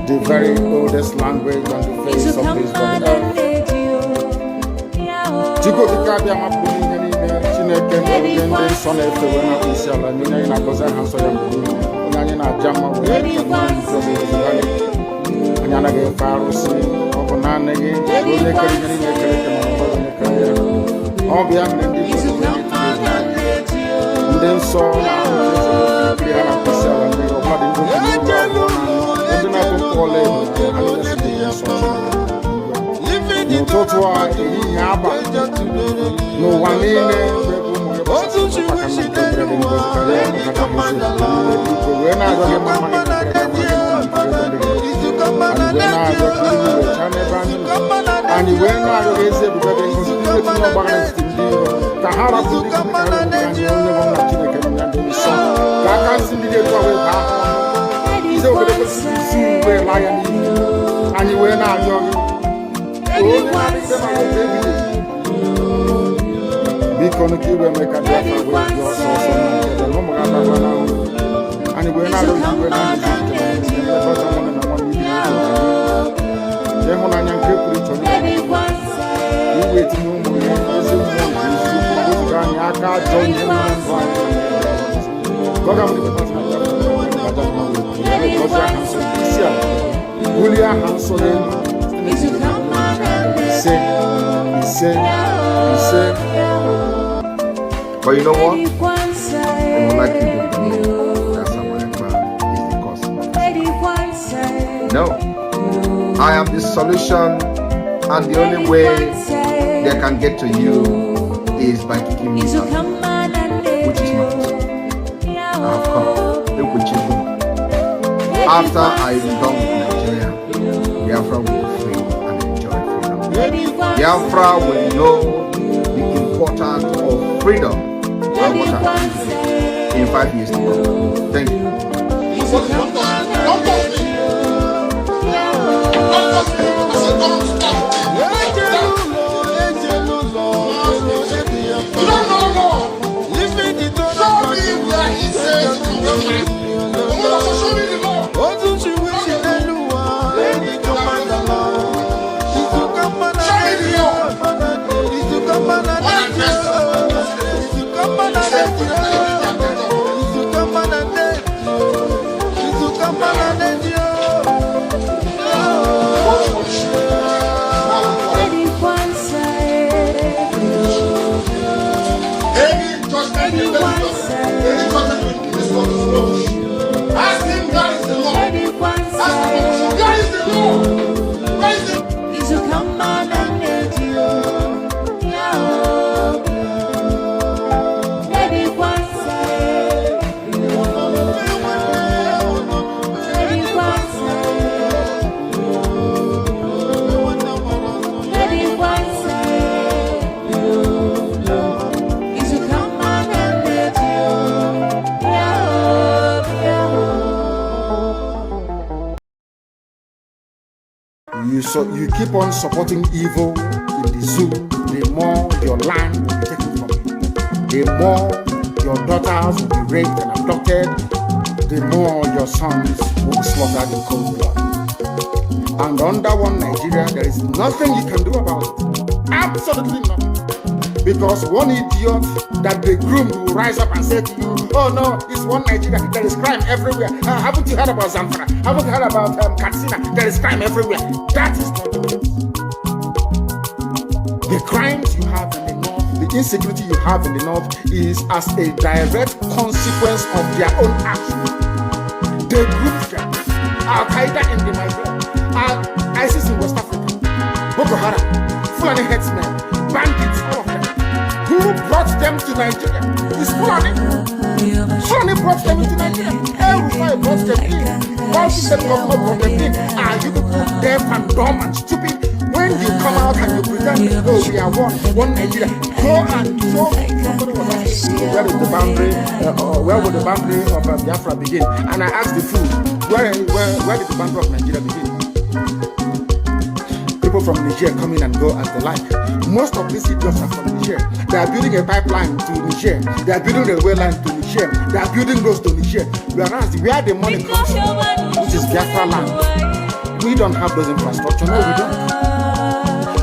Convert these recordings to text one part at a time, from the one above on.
The very oldest language on the face of this earth. Chico di Cabia Mapuni, Chineke, and son of the Isala, Nina Goza Hansoya, Nana Jama, Nana Faros, Oponana, all the and then saw no totua nyaba no wanene Because you will make a difference with your source and we're not going to but you know what? I would like you to believe that someone is the cause of no. I am the solution, and the only way they can get to you is by kicking me out, which is not. I have come. Look what you do. After I am done with Nigeria, Biafra will be free and enjoy freedom. Biafra will know the importance of freedom and what I have to do in 5 years to come. Thank you. So you keep on supporting evil in the zoo, the more your land will be taken from you, the more your daughters will be raped and abducted, the more your sons will be slaughtered in cold blood. And under one Nigeria, there is nothing you can do about it. Absolutely nothing. Because one idiot that they groomed will rise up and say to you, oh no, it's one Nigeria, there is crime everywhere. Haven't you heard about Zamfara? Haven't you heard about Katsina? There is crime everywhere. That is not the case. The crimes you have in the north, the insecurity you have in the north is as a direct consequence of their own action. They grouped them. Al-Qaeda in the Nigeria, ISIS in West Africa, Boko Haram, Fulani headsmen, bandits, all of them. Who brought them to Nigeria? It's Fulani. Fulani brought them into Nigeria. El-Rufai brought them in. All the government brought them in. Are you people deaf and dumb and stupid? When you come out and you pretend, oh, we are one Nigeria, go and show me. Somebody was asking me, where is the boundary, where would the boundary of Biafra begin? And I asked the fool, where did the boundary of Nigeria begin? People from Niger come in and go as they like. Most of these idiots are from Niger. They are building a pipeline to Niger. They are building a railway line to Niger. They are building roads to Niger. Whereas where the money comes from, which is Biafra land, we don't have those infrastructure. No, we don't.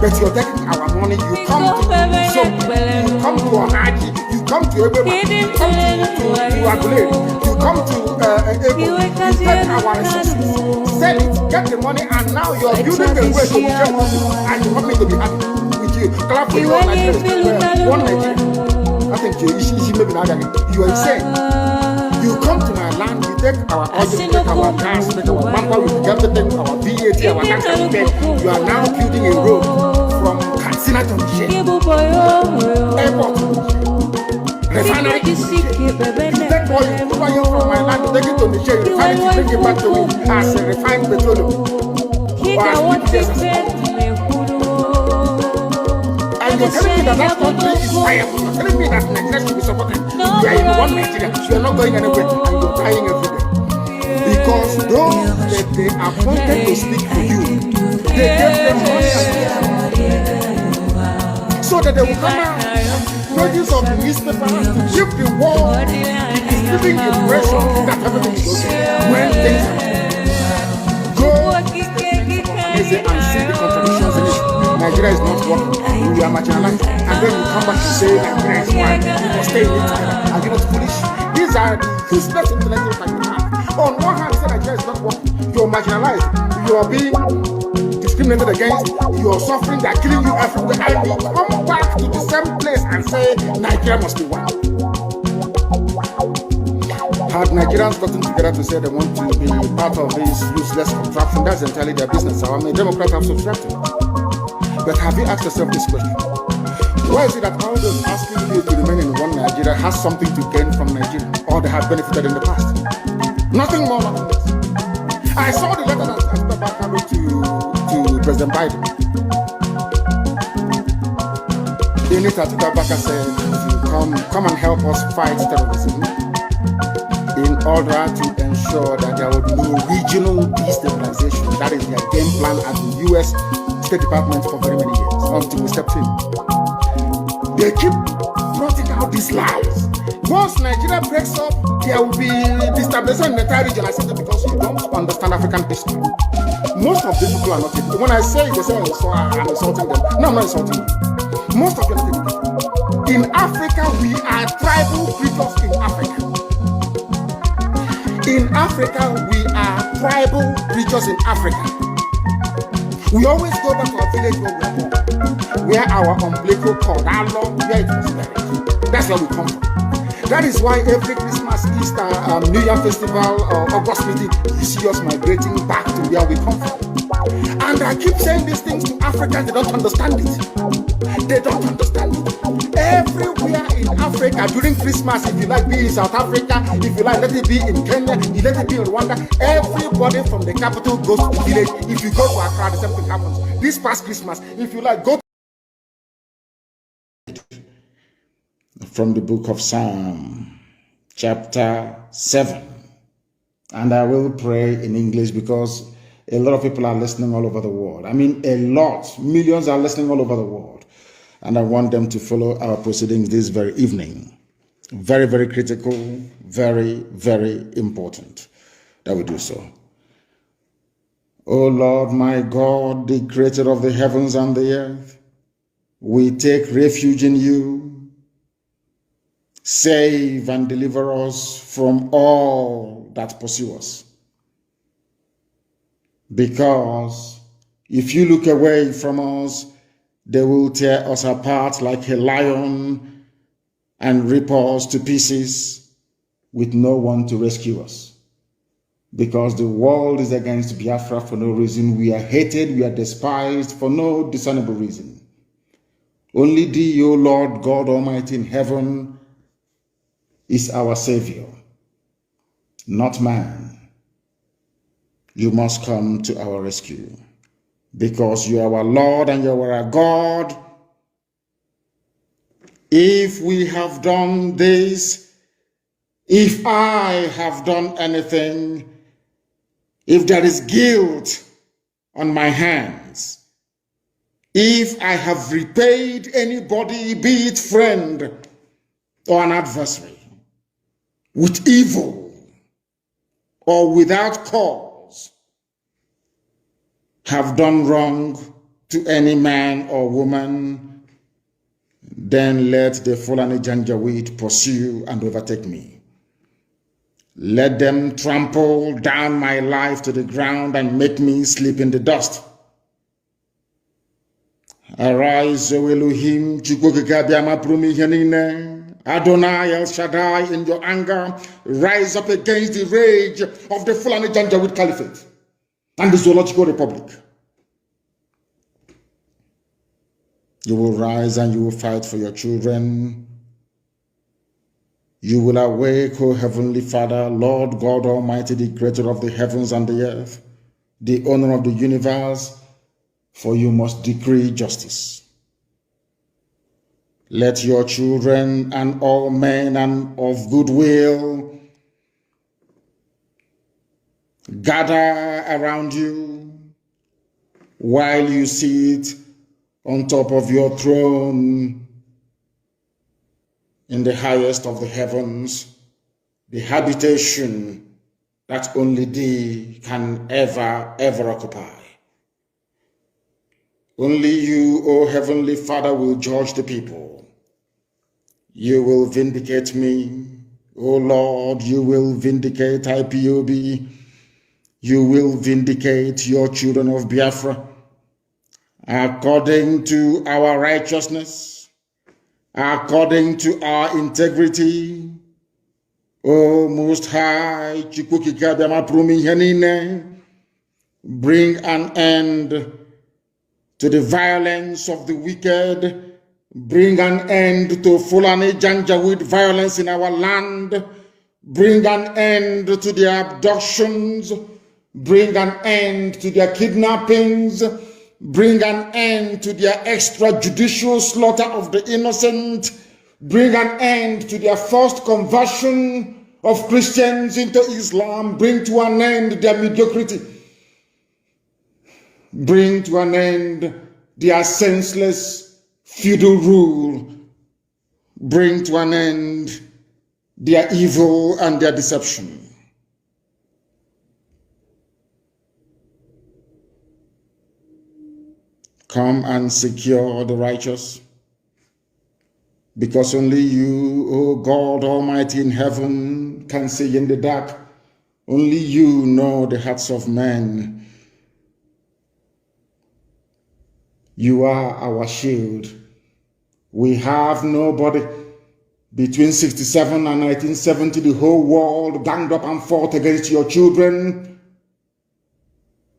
But you're taking our money. You come to you come to Ohaji, you come to everybody, you come to Agule, you come to Ebo, you take our resources, sell it, get the money, and now you're building the way to Niger, and you want me to be happy with you. Clap for your Nigeria. One Nigeria. I think you are insane. You come to my land, you take our oil, you take our gas, you take our manpower, you take everything, our VAT, our tax, and you are now building a road from Katsina to Niger. Airport to Niger. Refinery to Niger. You take oil, you move oil from my land, you take it to Niger, you refine it, you bring it back to me as a refined petroleum. And you're telling me that country is viable. You're telling me that Nigeria should be supported. You are in one Nigeria. You are not going anywhere and you're dying every day. Because those that they appointed to speak for you, they gave them money so that they will come out, pages of the newspaper to give the world, giving the impression that everything is okay. When things are go and see the contradictions in it. Nigeria is not working. We are marginalized. And then you come back to say Nigeria is one. You must stay in it. Are you not foolish? These are the useless intellectuals that you have. On one hand, you say Nigeria is not working. You are marginalized. You are being discriminated against. You are suffering. They are killing you everywhere. And you come back to the same place and say Nigeria must be one. Had Nigerians gotten together to say they want to be part of this useless contraption, that's entirely their business. So I'm a Democrat, I'm subscribed to it. But have you asked yourself this question? Why is it that all those asking you to remain in one Nigeria has something to gain from Nigeria, or they have benefited in the past? Nothing more, nothing less. I saw the letter that Ekpa wrote to President Biden. In it, Ekpa said, come and help us fight terrorism in order to ensure that there will be no regional destabilization. That is their game plan at the U.S. State Department for very many years until we stepped in. They keep plotting out these lies. Once Nigeria breaks up, there will be destabilization in the entire region. I said that because you don't understand African history. Most of these people are not even. When I say they say I'm insulting them. No, I'm not insulting you. Most of them are not. In Africa, we are tribal creatures in Africa. In Africa, we are tribal creatures in Africa. We always go back to our village where we are born, where our umbilical cord, how long, where it was buried. That's where we come from. That is why every Christmas, Easter, New Year festival, or August meeting, you see us migrating back to where we come from. And I keep saying these things to Africans, they don't understand it. They don't understand it. Everywhere in Africa during Christmas, if you like, be in South Africa, if you like, let it be in Kenya, you let it be in Rwanda, everybody from the capital goes to the village. If you go to Accra, the same thing happens. This past Christmas, if you like, go from the book of Psalm, chapter 7. And I will pray in English because a lot of people are listening all over the world. I mean, a lot. Millions are listening all over the world. And I want them to follow our proceedings this very evening. Very, very critical, very, very important that we do so. O Lord, my God, the creator of the heavens and the earth, we take refuge in you. Save and deliver us from all that pursue us. Because if you look away from us, they will tear us apart like a lion and rip us to pieces with no one to rescue us. Because the world is against Biafra for no reason. We are hated, we are despised for no discernible reason. Only thee, O Lord God Almighty in heaven, is our Savior, not man. You must come to our rescue. Because you are our Lord and you are our God. If we have done this, if I have done anything, if there is guilt on my hands, If I have repaid anybody, be it friend or an adversary, with evil or without cause, have done wrong to any man or woman, then let the Fulani Janjaweed pursue and overtake me. Let them trample down my life to the ground and make me sleep in the dust. Arise, O Elohim, Adonai El Shaddai, in your anger, rise up against the rage of the Fulani Janjaweed Caliphate and the Zoological Republic. You will rise and you will fight for your children. You will awake, O Heavenly Father, Lord God Almighty, the creator of the heavens and the earth, the owner of the universe, for you must decree justice. Let your children and all men and of goodwill gather around you while you sit on top of your throne in the highest of the heavens, the habitation that only thee can ever occupy. Only you, O Heavenly Father, will judge the people. You will vindicate me, O Lord. You will vindicate ipoB. You will vindicate your children of Biafra according to our righteousness, according to our integrity. O Most High, bring an end to the violence of the wicked. Bring an end to Fulani Janjaweed violence in our land. Bring an end to their abductions. Bring an end to their kidnappings. Bring an end to their extrajudicial slaughter of the innocent. Bring an end to their forced conversion of Christians into Islam. Bring to an end their mediocrity. Bring to an end their senseless feudal rule. Bring to an end their evil and their deception. Come and secure the righteous, because only you, O God Almighty in heaven, can see in the dark. Only you know the hearts of men. You are our shield. We have nobody. Between 67 and 1970, the whole world ganged up and fought against your children.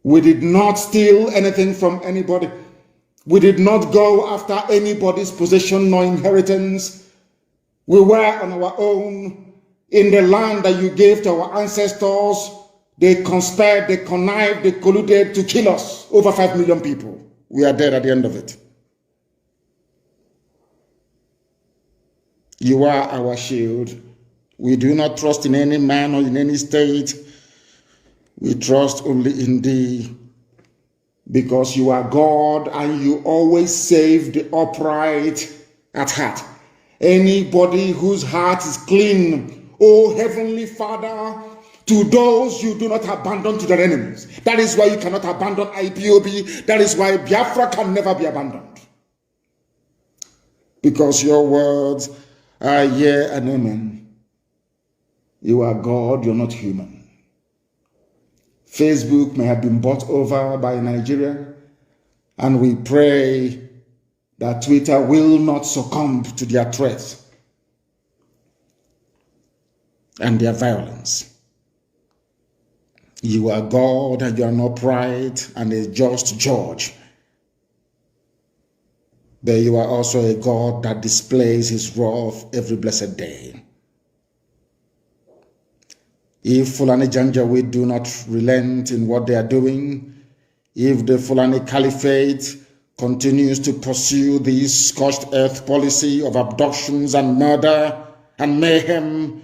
We did not steal anything from anybody. We did not go after anybody's possession nor inheritance. We were on our own in the land that you gave to our ancestors. They conspired, they connived, they colluded to kill us. Over 5 million people. We are dead at the end of it. You are our shield. We do not trust in any man or in any state. We trust only in thee, because you are God and you always save the upright at heart. Anybody whose heart is clean, O Heavenly Father, to those you do not abandon to their enemies. That is why you cannot abandon ipoB. That is why Biafra can never be abandoned. Because your words are yea and amen. You are God, you're not human. Facebook may have been bought over by Nigeria, and we pray that Twitter will not succumb to their threats and their violence. You are God and you are an upright and a just judge. But you are also a God that displays his wrath every blessed day. If Fulani Janjaweed do not relent in what they are doing, if the Fulani Caliphate continues to pursue this scorched earth policy of abductions and murder and mayhem,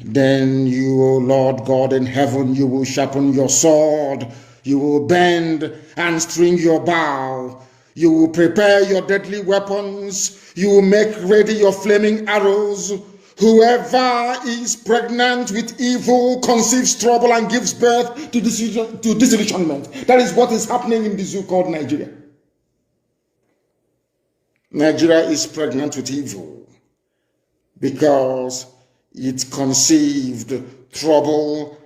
then you, O Lord God in heaven, you will sharpen your sword, you will bend and string your bow, You will prepare your deadly weapons. You will make ready your flaming arrows. Whoever is pregnant with evil conceives trouble and gives birth to disillusionment. That is what is happening in the zoo called Nigeria. Nigeria is pregnant with evil because it conceived trouble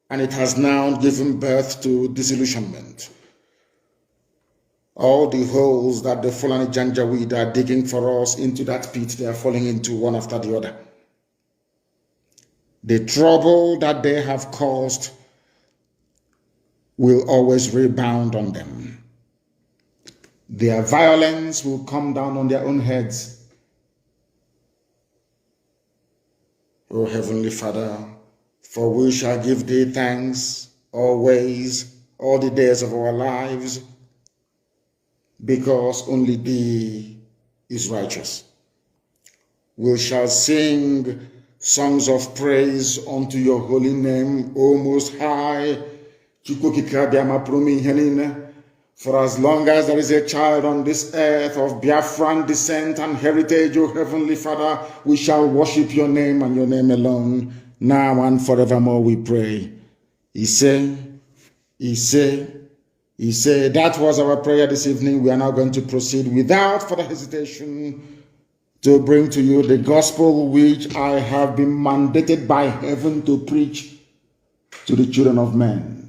and it has now given birth to disillusionment. All the holes that the Fulani Janjaweed are digging for us into that pit, they are falling into one after the other. The trouble that they have caused will always rebound on them. Their violence will come down on their own heads. O Heavenly Father, for we shall give thee thanks always, all the days of our lives, because only thee is righteous. We shall sing songs of praise unto your holy name, O Most High. For as long as there is a child on this earth of Biafran descent and heritage, O Heavenly Father, we shall worship your name and your name alone, now and forevermore, we pray. He said, that was our prayer this evening. We are now going to proceed without further hesitation to bring to you the gospel which I have been mandated by heaven to preach to the children of men.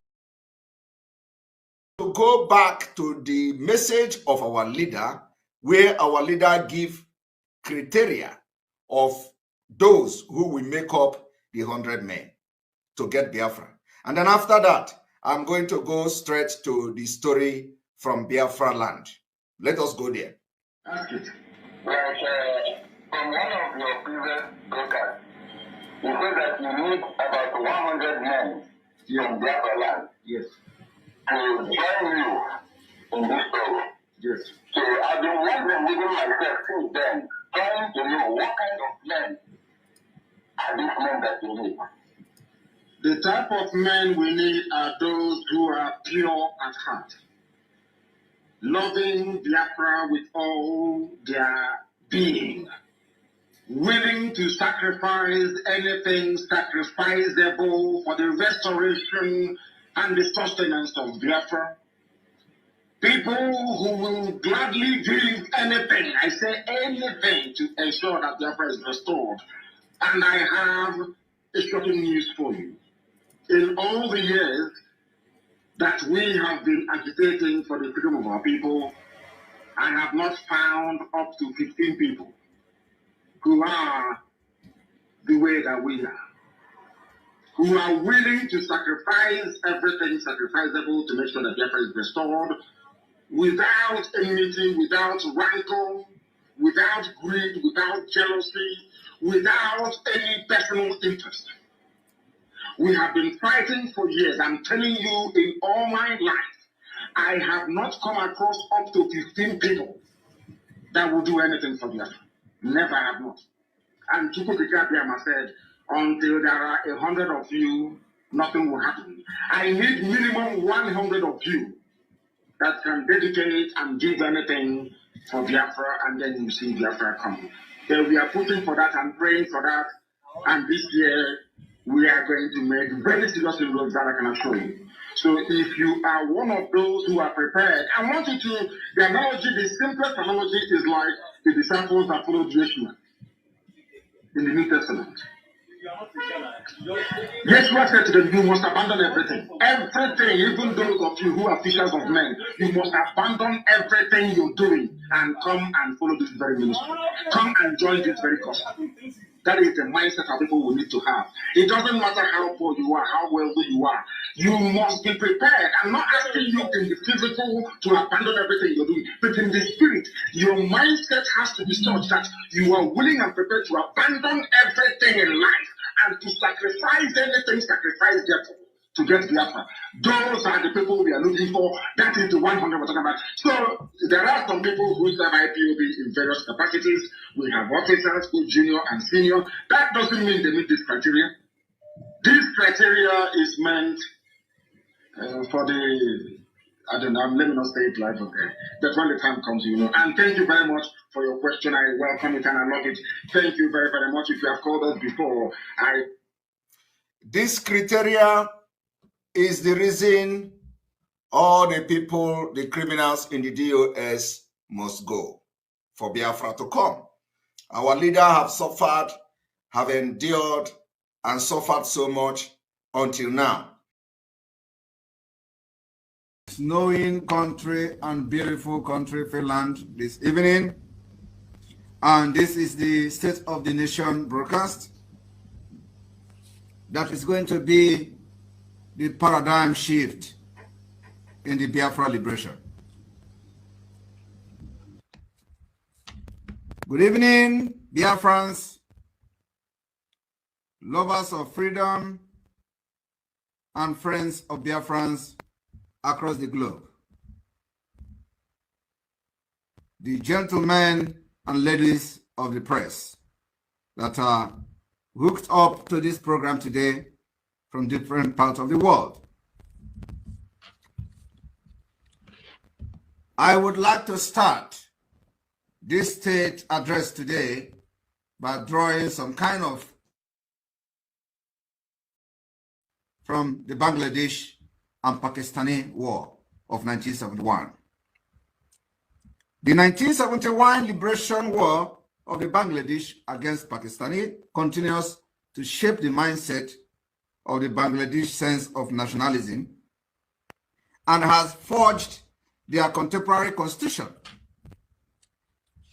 To go back to the message of our leader, where our leader give criteria of those who will make up the 100 men to get Biafra. And then after that, I'm going to go straight to the story from Biafra land. Let us go there. Ask it. Like from one of your previous broadcasts, you said that you need about 100 men from Biafra land. Yes. To join you in this story. Yes. So I've been wondering within myself since then, trying to know what kind of men are these men that you need. The type of men we need are those who are pure at heart, loving Biafra with all their being, willing to sacrifice anything sacrificable for the restoration and the sustenance of Biafra. People who will gladly give anything, I say anything, to ensure that Biafra is restored. And I have a shocking news for you. In all the years that we have been agitating for the freedom of our people, I have not found up to 15 people who are the way that we are, who are willing to sacrifice everything sacrificable to make sure that Biafra is restored, without enmity, without rancor, without greed, without jealousy, without any personal interest. We have been fighting for years. I'm telling you, in all my life, I have not come across up to 15 people that will do anything for Biafra. Never have not. And Chukwukikabiyama said, until there are 100 of you, nothing will happen. I need minimum 100 of you that can dedicate and give anything for Biafra, and then you see Biafra come. Then we are pushing for that and praying for that, and this year we are going to make very serious inroads that I can assure you. So if you are one of those who are prepared, I want you to, the analogy, the simplest analogy is like the disciples that followed Yeshua in the New Testament. Yeshua said to them, you must abandon everything. Everything, even those of you who are fishers of men, you must abandon everything you're doing and come and follow this very ministry. Come and join this very cause. That is the mindset that people will need to have. It doesn't matter how poor you are, how wealthy you are. You must be prepared. I'm not asking you in the physical to abandon everything you're doing, but in the spirit, your mindset has to be such that you are willing and prepared to abandon everything in life and to sacrifice anything, sacrifice death to get Biafra. Those are the people we are looking for. That is the 100 we're talking about. So there are some people who serve ipoB in various capacities. We have officers, both junior and senior. That doesn't mean they meet this criteria. This criteria is meant for the I don't know, let me not say it live okay. That's when the time comes, you know. And thank you very much for your question. I welcome it and I love it. Thank you very, very much. If you have called us before, This criteria is the reason all the people, the criminals in the DOS must go for Biafra to come. Our leaders have suffered, have endured, and suffered so much until now. Snowing country and beautiful country, Finland, this evening. And this is the State of the Nation broadcast. That is going to be the paradigm shift in the Biafra liberation. Good evening, Biafrans, lovers of freedom, and friends of Biafrans across the globe. The gentlemen and ladies of the press that are hooked up to this program today from different parts of the world. I would like to start this state address today by drawing some kind of from the Bangladesh and Pakistani War of 1971. The 1971 liberation war of the Bangladesh against Pakistani continues to shape the mindset of the Bangladesh sense of nationalism and has forged their contemporary constitution.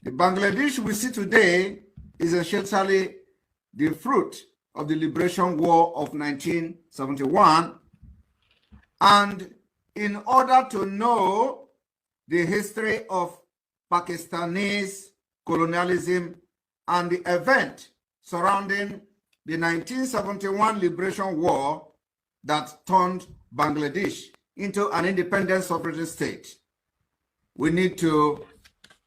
The Bangladesh we see today is essentially the fruit of the liberation war of 1971. And in order to know the history of Pakistanese colonialism and the event surrounding the 1971 liberation war that turned Bangladesh into an independent sovereign state, we need to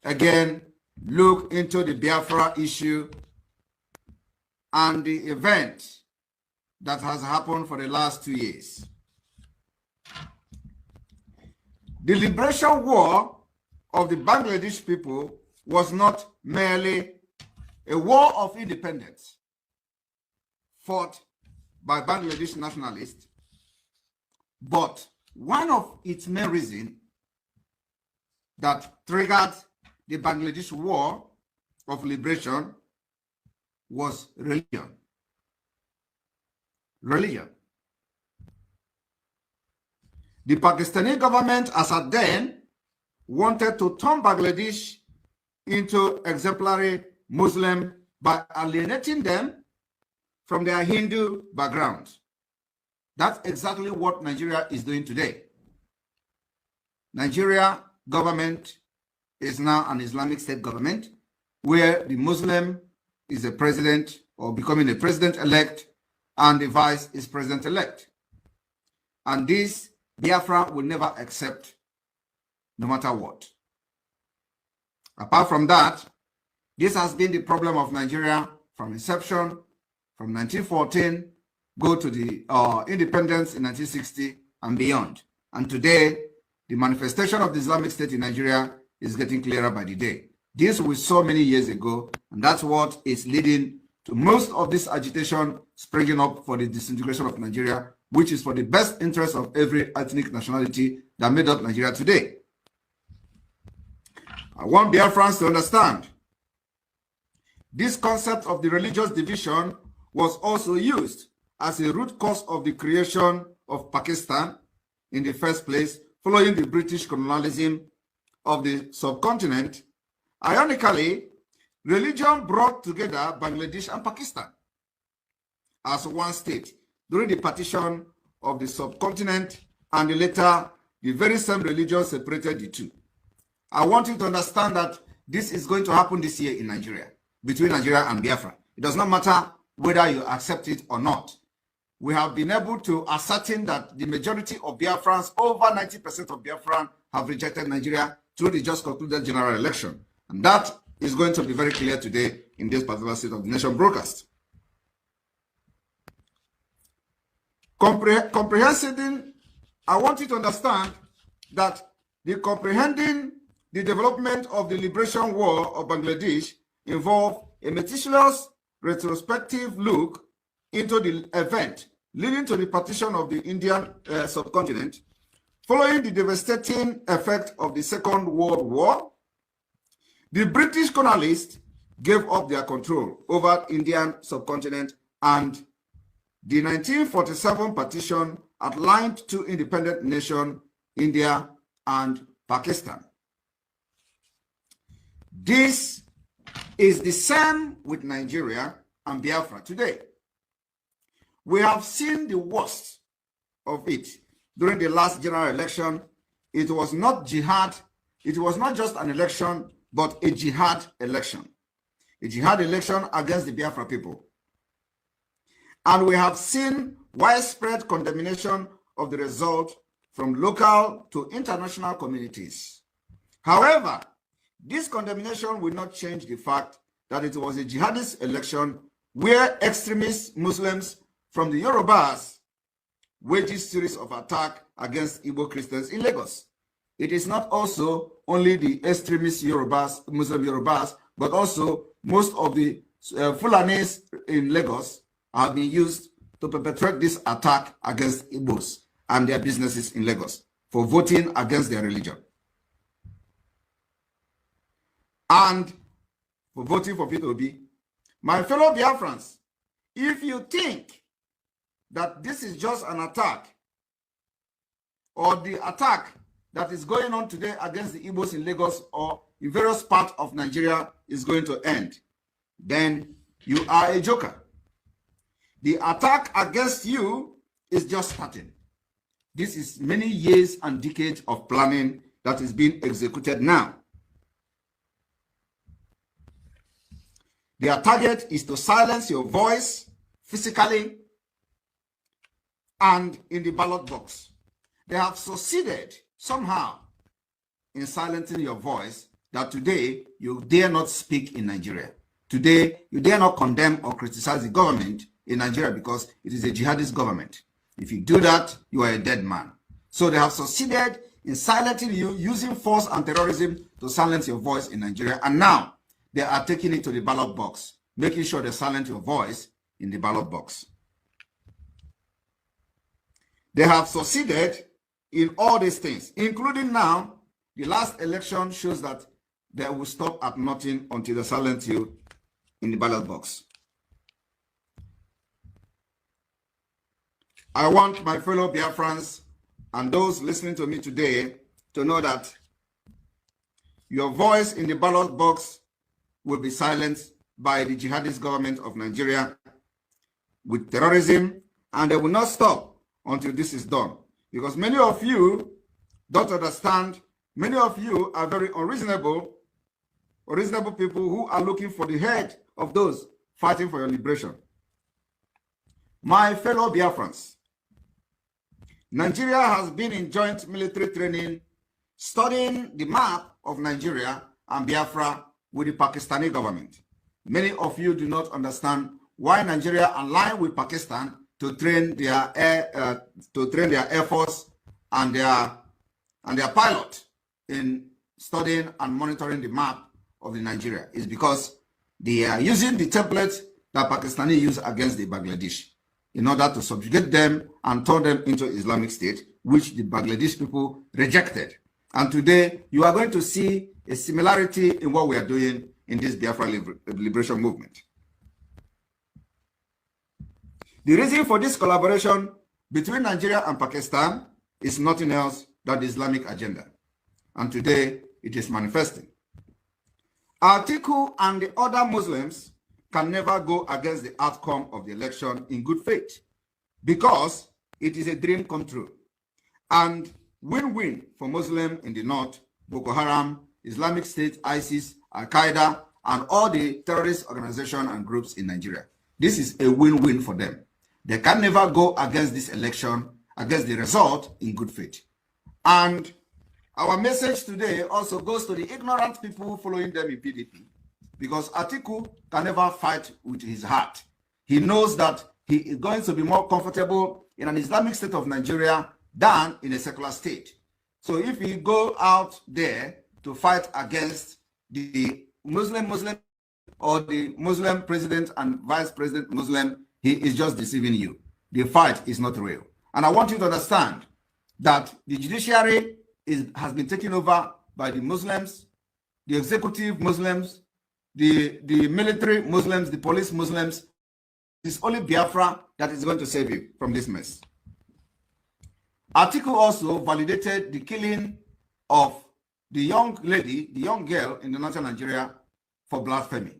again look into the Biafra issue and the event that has happened for the last 2 years. The liberation war of the Bangladesh people was not merely a war of independence fought by Bangladesh nationalists, but one of its main reasons that triggered the Bangladesh war of liberation was religion. Religion. The Pakistani government, as at then, wanted to turn Bangladesh into exemplary Muslim by alienating them from their Hindu background. That's exactly what Nigeria is doing today. Nigeria government is now an Islamic State government where the Muslim is a president or becoming a president-elect and the vice is president-elect. And this Biafra will never accept no matter what. Apart from that, this has been the problem of Nigeria from inception, from 1914, go to the independence in 1960 and beyond. And today, the manifestation of the Islamic State in Nigeria is getting clearer by the day. This we saw many years ago, and that's what is leading to most of this agitation springing up for the disintegration of Nigeria, which is for the best interest of every ethnic nationality that made up Nigeria today. I want Biafrans to understand this concept of the religious division was also used as a root cause of the creation of Pakistan in the first place, following the British colonialism of the subcontinent. Ironically, religion brought together Bangladesh and Pakistan as one state during the partition of the subcontinent, and later the very same religion separated the two. I want you to understand that this is going to happen this year in Nigeria, between Nigeria and Biafra. It does not matter whether you accept it or not. We have been able to ascertain that the majority of Biafrans, over 90% of Biafran, have rejected Nigeria through the just concluded general election. And that is going to be very clear today in this particular State of the Nation broadcast. Comprehensively, I want you to understand that the comprehending the development of the liberation war of Bangladesh involved a meticulous retrospective look into the event leading to the partition of the Indian subcontinent, following the devastating effect of the Second World War. The British colonialists gave up their control over Indian subcontinent, and the 1947 partition outlined two independent nations, India and Pakistan. This is the same with Nigeria and Biafra today. We have seen the worst of it during the last general election. It was not jihad. It was not just an election, but a jihad election. A jihad election against the Biafra people. And we have seen widespread condemnation of the result from local to international communities. However, this condemnation will not change the fact that it was a jihadist election where extremist Muslims from the Yorubas waged a series of attacks against Igbo Christians in Lagos. It is not also only the extremist Yorubas, Muslim Yorubas, but also most of the Fulanis in Lagos have been used to perpetrate this attack against Igbos and their businesses in Lagos for voting against their religion and for voting for ipoB. My fellow Biafrans, if you think that this is just an attack or the attack that is going on today against the Igbos in Lagos or in various parts of Nigeria is going to end, then you are a joker. The attack against you is just starting. This is many years and decades of planning that is being executed now. Their target is to silence your voice physically and in the ballot box. They have succeeded somehow in silencing your voice that today you dare not speak in Nigeria. Today you dare not condemn or criticize the government in Nigeria because it is a jihadist government. If you do that, you are a dead man. So they have succeeded in silencing you, using force and terrorism to silence your voice in Nigeria. And now they are taking it to the ballot box, making sure they silence your voice in the ballot box. They have succeeded in all these things, including now, the last election shows that they will stop at nothing until they silence you in the ballot box. I want my fellow Biafrans and those listening to me today to know that your voice in the ballot box will be silenced by the jihadist government of Nigeria with terrorism, and they will not stop until this is done. Because many of you don't understand, many of you are very unreasonable people who are looking for the head of those fighting for your liberation. My fellow Biafrans, Nigeria has been in joint military training, studying the map of Nigeria and Biafra with the Pakistani government. Many of you do not understand why Nigeria aligned with Pakistan to train their air force and their pilot in studying and monitoring the map of the Nigeria. Is because they are using the template that Pakistani use against the Bangladesh in order to subjugate them and turn them into Islamic State, which the Bangladesh people rejected. And today, you are going to see a similarity in what we are doing in this Biafra liberation movement. The reason for this collaboration between Nigeria and Pakistan is nothing else than the Islamic agenda. And today, it is manifesting. Atiku and the other Muslims can never go against the outcome of the election in good faith because it is a dream come true. And win-win for Muslims in the north, Boko Haram, Islamic State, ISIS, Al-Qaeda, and all the terrorist organizations and groups in Nigeria. This is a win-win for them. They can never go against this election, against the result in good faith. And our message today also goes to the ignorant people following them in PDP, because Atiku can never fight with his heart. He knows that he is going to be more comfortable in an Islamic state of Nigeria than in a secular state. So if you go out there to fight against the Muslim or the Muslim president and vice president Muslim, he is just deceiving you. The fight is not real. And I want you to understand that the judiciary has been taken over by the Muslims, the executive Muslims, the military Muslims, the police Muslims. It's only Biafra that is going to save you from this mess. Article also validated the killing of the young lady, the young girl in the northern Nigeria for blasphemy.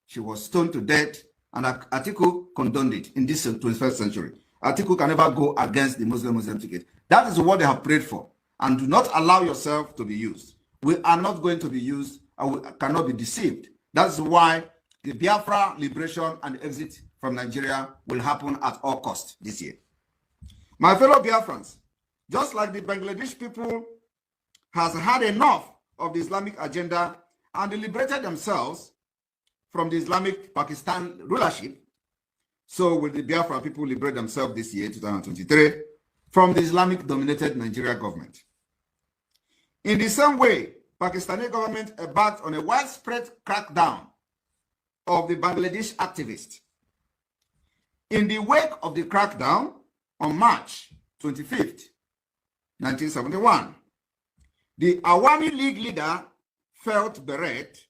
She was stoned to death, and Article condoned it in this 21st century. Article can never go against the Muslim ticket. That is what they have prayed for. And do not allow yourself to be used. We are not going to be used, and we cannot be deceived. That's why the Biafra liberation and exit from Nigeria will happen at all costs this year. My fellow Biafrans, just like the Bangladesh people has had enough of the Islamic agenda and they liberated themselves from the Islamic Pakistan rulership, so will the Biafra people liberate themselves this year, 2023, from the Islamic-dominated Nigeria government. In the same way, Pakistani government embarked on a widespread crackdown of the Bangladesh activists. In the wake of the crackdown on March 25th, 1971, the Awami League leader felt bereft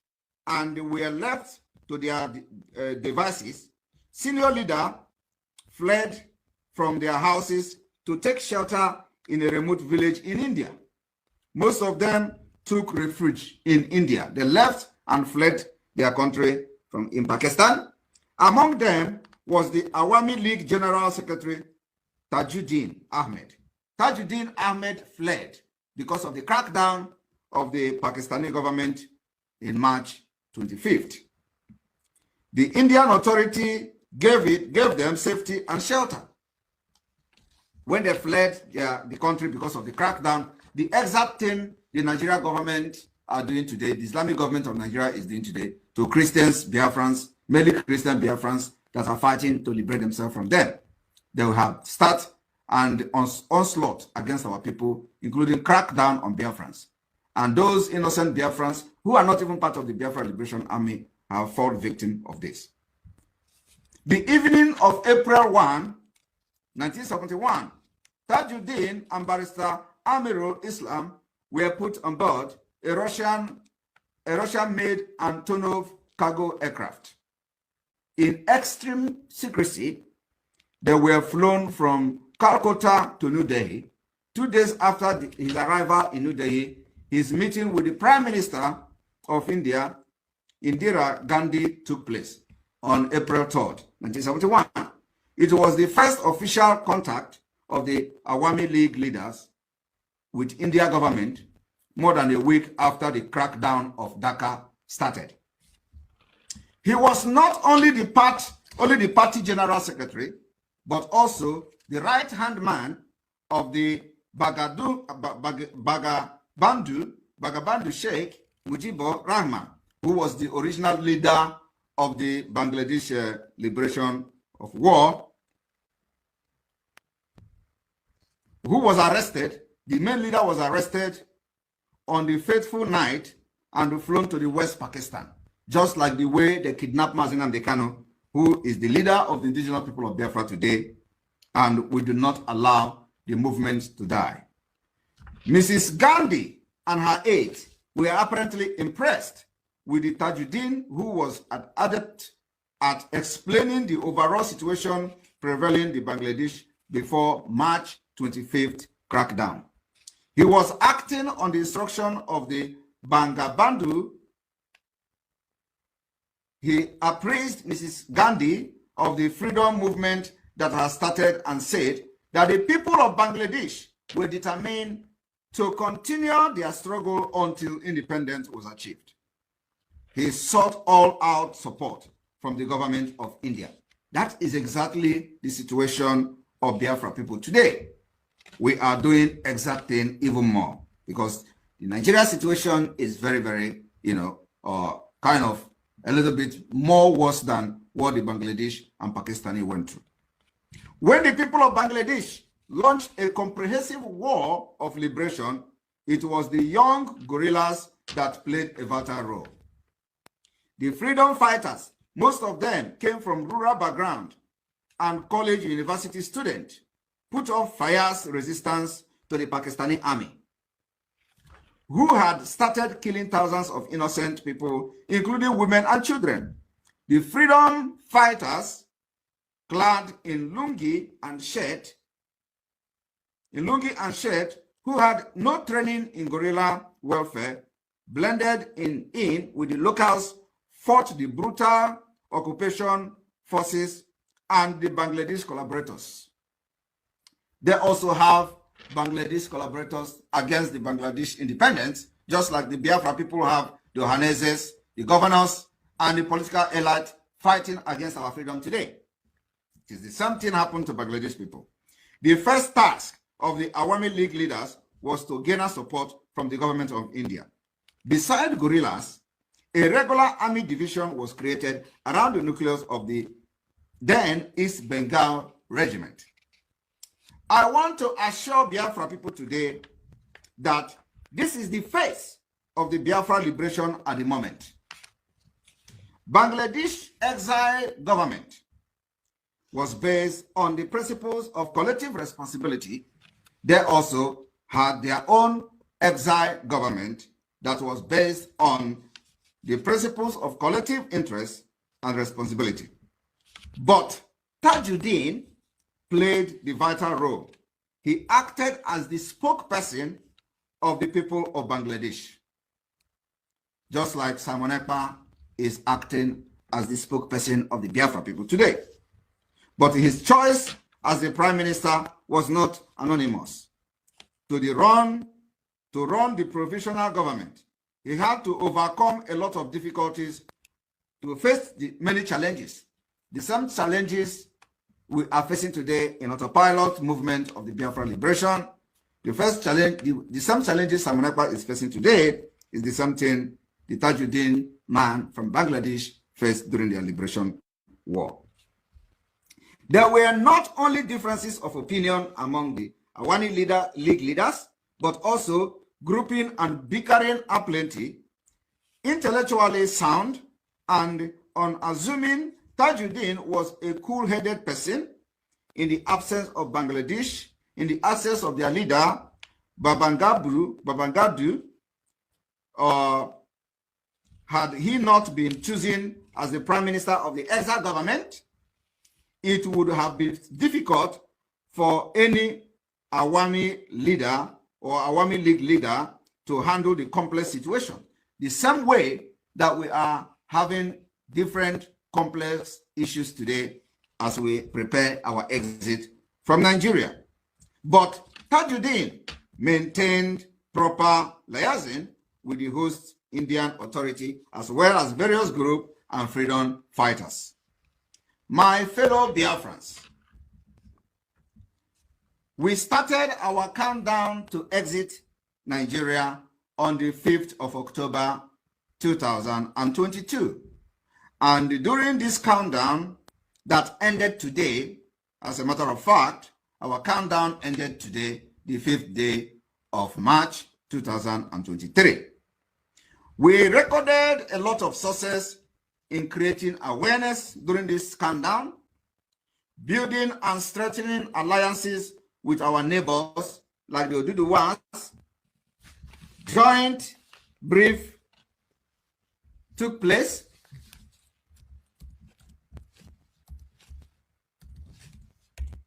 and were left to their devices. Senior leader fled from their houses to take shelter in a remote village in India. Most of them took refuge in India. They left and fled their country in Pakistan. Among them was the Awami League General Secretary Tajuddin Ahmed. Tajuddin Ahmed fled because of the crackdown of the Pakistani government in March 25th. The Indian authority gave them safety and shelter. When they fled the country because of the crackdown, the exact thing the Nigerian government are doing today, the Islamic government of Nigeria is doing today to Christians, Biafrans, mainly Christian Biafrans that are fighting to liberate themselves from them. They will have start and onslaught against our people, including crackdown on Biafrans. And those innocent Biafrans who are not even part of the Biafra Liberation Army have fallen victim of this. The evening of April 1, 1971, Tajuddin and Barrister Amirul Islam were put on board a Russian-made Antonov cargo aircraft. In extreme secrecy, they were flown from Calcutta to New Delhi. 2 days after his arrival in New Delhi, his meeting with the Prime Minister of India, Indira Gandhi, took place on April 3rd, 1971. It was the first official contact of the Awami League leaders with India government more than a week after the crackdown of Dhaka started. He was not only the party general secretary, but also the right-hand man of the Bagabandu Sheikh Mujibur Rahman, who was the original leader of the Bangladesh Liberation of War, who was arrested. The main leader was arrested on the fateful night and flown to the West Pakistan, just like the way they kidnapped Mazi Nnamdi Kanu, who is the leader of the indigenous people of Biafra today, and we do not allow the movement to die. Mrs. Gandhi and her aides were apparently impressed with the Tajuddin, who was adept at explaining the overall situation prevailing in Bangladesh before March 25th crackdown. He was acting on the instruction of the Bagabandu. He appraised Mrs. Gandhi of the freedom movement that has started and said that the people of Bangladesh were determined to continue their struggle until independence was achieved. He sought all-out support from the government of India. That is exactly the situation of Biafra people today. We are doing exact thing even more because the Nigeria situation is very, very, kind of a little bit more worse than what the Bangladesh and Pakistani went through. When the people of Bangladesh launched a comprehensive war of liberation, it was the young guerrillas that played a vital role. The freedom fighters, most of them came from rural background and college university students, put up fierce resistance to the Pakistani army, who had started killing thousands of innocent people, including women and children. The freedom fighters, clad in lungi and shirt, who had no training in guerrilla warfare, blended in with the locals, fought the brutal occupation forces and the Bangladesh collaborators. They also have Bangladesh collaborators against the Bangladesh independence, just like the Biafra people have the Ohaneses, the governors, and the political elite fighting against our freedom today. It is the same thing happened to Bangladesh people. The first task of the Awami League leaders was to gain support from the government of India. Beside guerrillas, a regular army division was created around the nucleus of the then East Bengal Regiment. I want to assure Biafra people today that this is the face of the Biafra liberation at the moment. Bangladesh exile government was based on the principles of collective responsibility. They also had their own exile government that was based on the principles of collective interest and responsibility. But Tajuddin played the vital role. He acted as the spokesperson of the people of Bangladesh, just like Simon Ekpa is acting as the spokesperson of the Biafra people today. But his choice as the prime minister was not anonymous. To run the provisional government, he had to overcome a lot of difficulties to face the many challenges. The same challenges we are facing today in autopilot movement of the Biafra liberation. The first challenge, the same challenges Simon Ekpa is facing today is the same thing the Tajuddin man from Bangladesh faced during their liberation war. There were not only differences of opinion among the Awani League leaders, but also grouping and bickering aplenty, intellectually sound and unassuming. Tajuddin was a cool-headed person in the absence of Bangladesh, in the absence of their leader, Babangadu, had he not been chosen as the prime minister of the exile government, it would have been difficult for any Awami leader or Awami League leader to handle the complex situation. The same way that we are having different complex issues today as we prepare our exit from Nigeria. But Tajuddin maintained proper liaison with the host Indian authority as well as various groups and freedom fighters. My fellow Biafrans, we started our countdown to exit Nigeria on the 5th of October 2022. And during this countdown that ended today, as a matter of fact, our countdown ended today, the 5th day of March 2023. We recorded a lot of success in creating awareness during this countdown, building and strengthening alliances with our neighbors like the Oduduwas. Joint brief took place.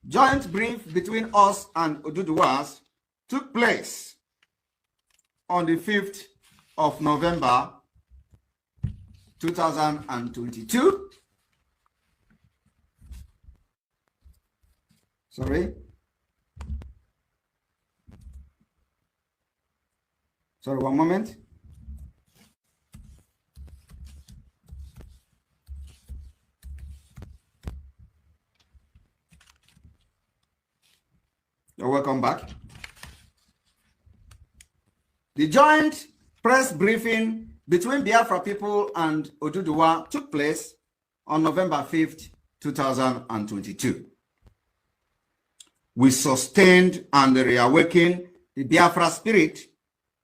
Joint brief between us and Oduduwas took place on the 5th of November 2022. Sorry, 1 moment. You're welcome back. The joint press briefing between Biafra people and Oduduwa took place on November 5th, 2022. we sustained and reawakened the Biafra spirit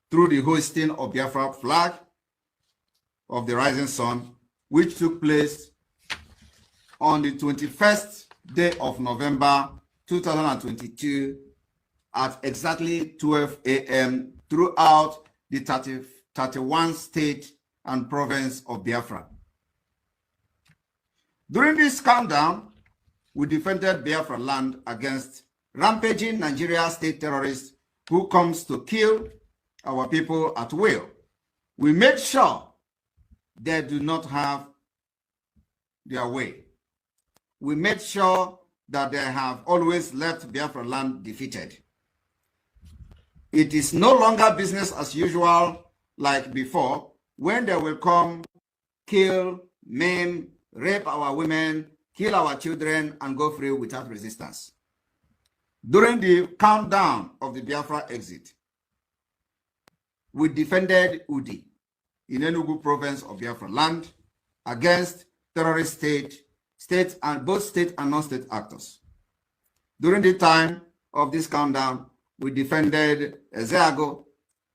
through the hoisting of Biafra flag of the rising sun, which took place on the 21st day of November 2022 at exactly 12 a.m. throughout the 31 state and province of Biafra. During this countdown, we defended Biafra land against rampaging Nigeria state terrorists who comes to kill our people at will. We made sure they do not have their way. We made sure that they have always left Biafra land defeated. It is no longer business as usual like before, when they will come, kill, maim, rape our women, kill our children, and go free without resistance. During the countdown of the Biafra exit, we defended Udi in Enugu province of Biafra land against terrorist state and both state and non-state actors. During the time of this countdown, we defended Ezeago,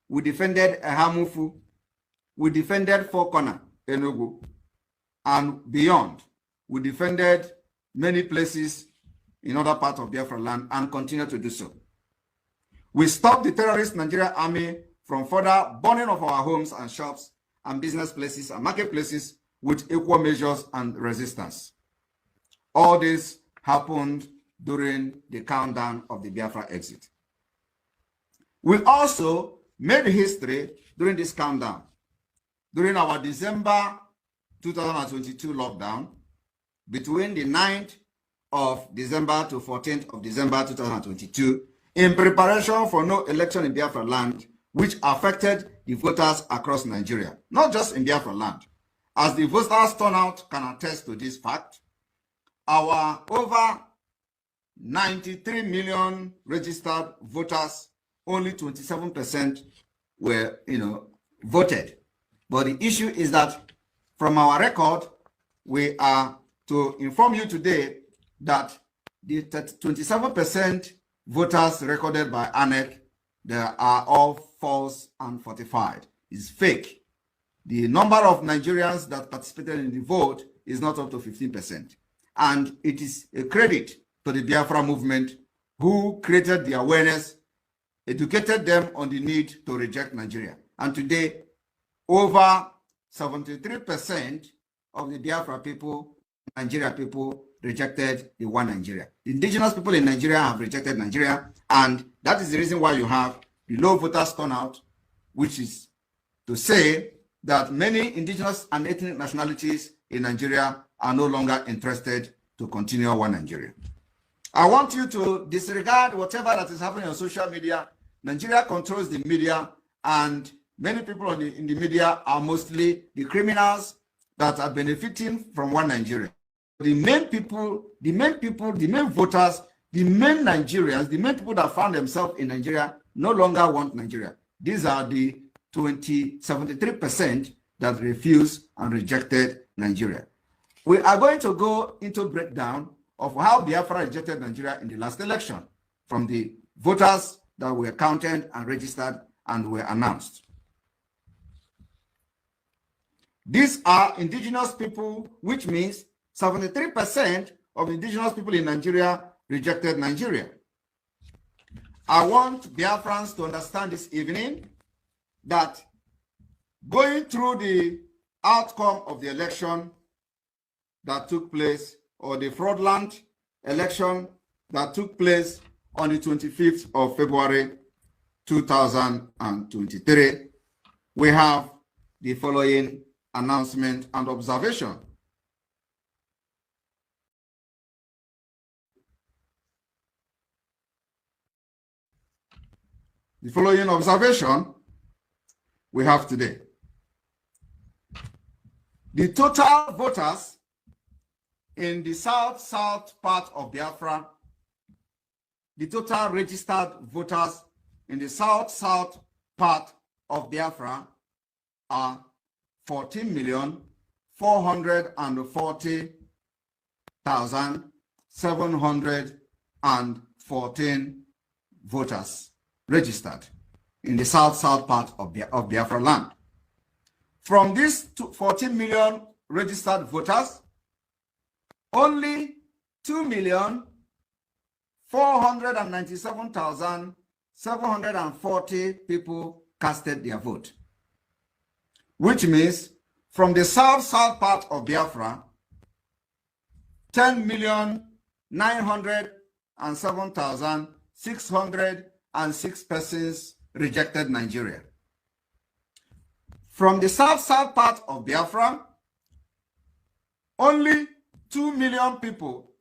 we defended Ehamufu, we defended Four Corner, Enugu, and beyond. We defended many places in other parts of Biafra land and continue to do so. We stopped the terrorist Nigerian army from further burning of our homes and shops and business places and marketplaces with equal measures and resistance. All this happened during the countdown of the Biafra exit. We also made history during this countdown. During our December 2022 lockdown, between the 9th of December to 14th of December 2022, in preparation for no election in Biafra land, which affected the voters across Nigeria, not just in Biafra land. As the voters turnout can attest to this fact, our over 93 million registered voters, only 27% were, voted. But the issue is that from our record, we are to inform you today that the 27% voters recorded by ANEC, they are all false and fortified. It's fake. The number of Nigerians that participated in the vote is not up to 15%. And it is a credit to the Biafra movement who created the awareness, educated them on the need to reject Nigeria. And today, over 73% of the Biafra people, Nigeria people, rejected the one Nigeria. The indigenous people in Nigeria have rejected Nigeria, and that is the reason why you have the low voters turnout, which is to say that many indigenous and ethnic nationalities in Nigeria are no longer interested to continue one Nigeria. I want you to disregard whatever that is happening on social media. Nigeria controls the media, and many people in the media are mostly the criminals that are benefiting from one Nigeria. The main people, the main voters, the main Nigerians, the main people that found themselves in Nigeria no longer want Nigeria. These are the 73% that refused and rejected Nigeria. We are going to go into breakdown of how Biafra rejected Nigeria in the last election from the voters that were counted and registered and were announced. These are indigenous people, which means 73% of indigenous people in Nigeria rejected Nigeria. I want Biafrans to understand this evening that going through the outcome of the election that took place, or the fraudulent election that took place on the 25th of February 2023, we have the following announcement and observation. The following observation we have today. The total voters in the south part of Biafra, the total registered voters in the south part of Biafra are 14,440,740 14 voters registered in the south part of Biafra land. From these 14 million registered voters, only 2,497,740 people casted their vote, which means from the south part of Biafra, 10,907,606 persons rejected Nigeria. From the south part of Biafra, only 2 million people,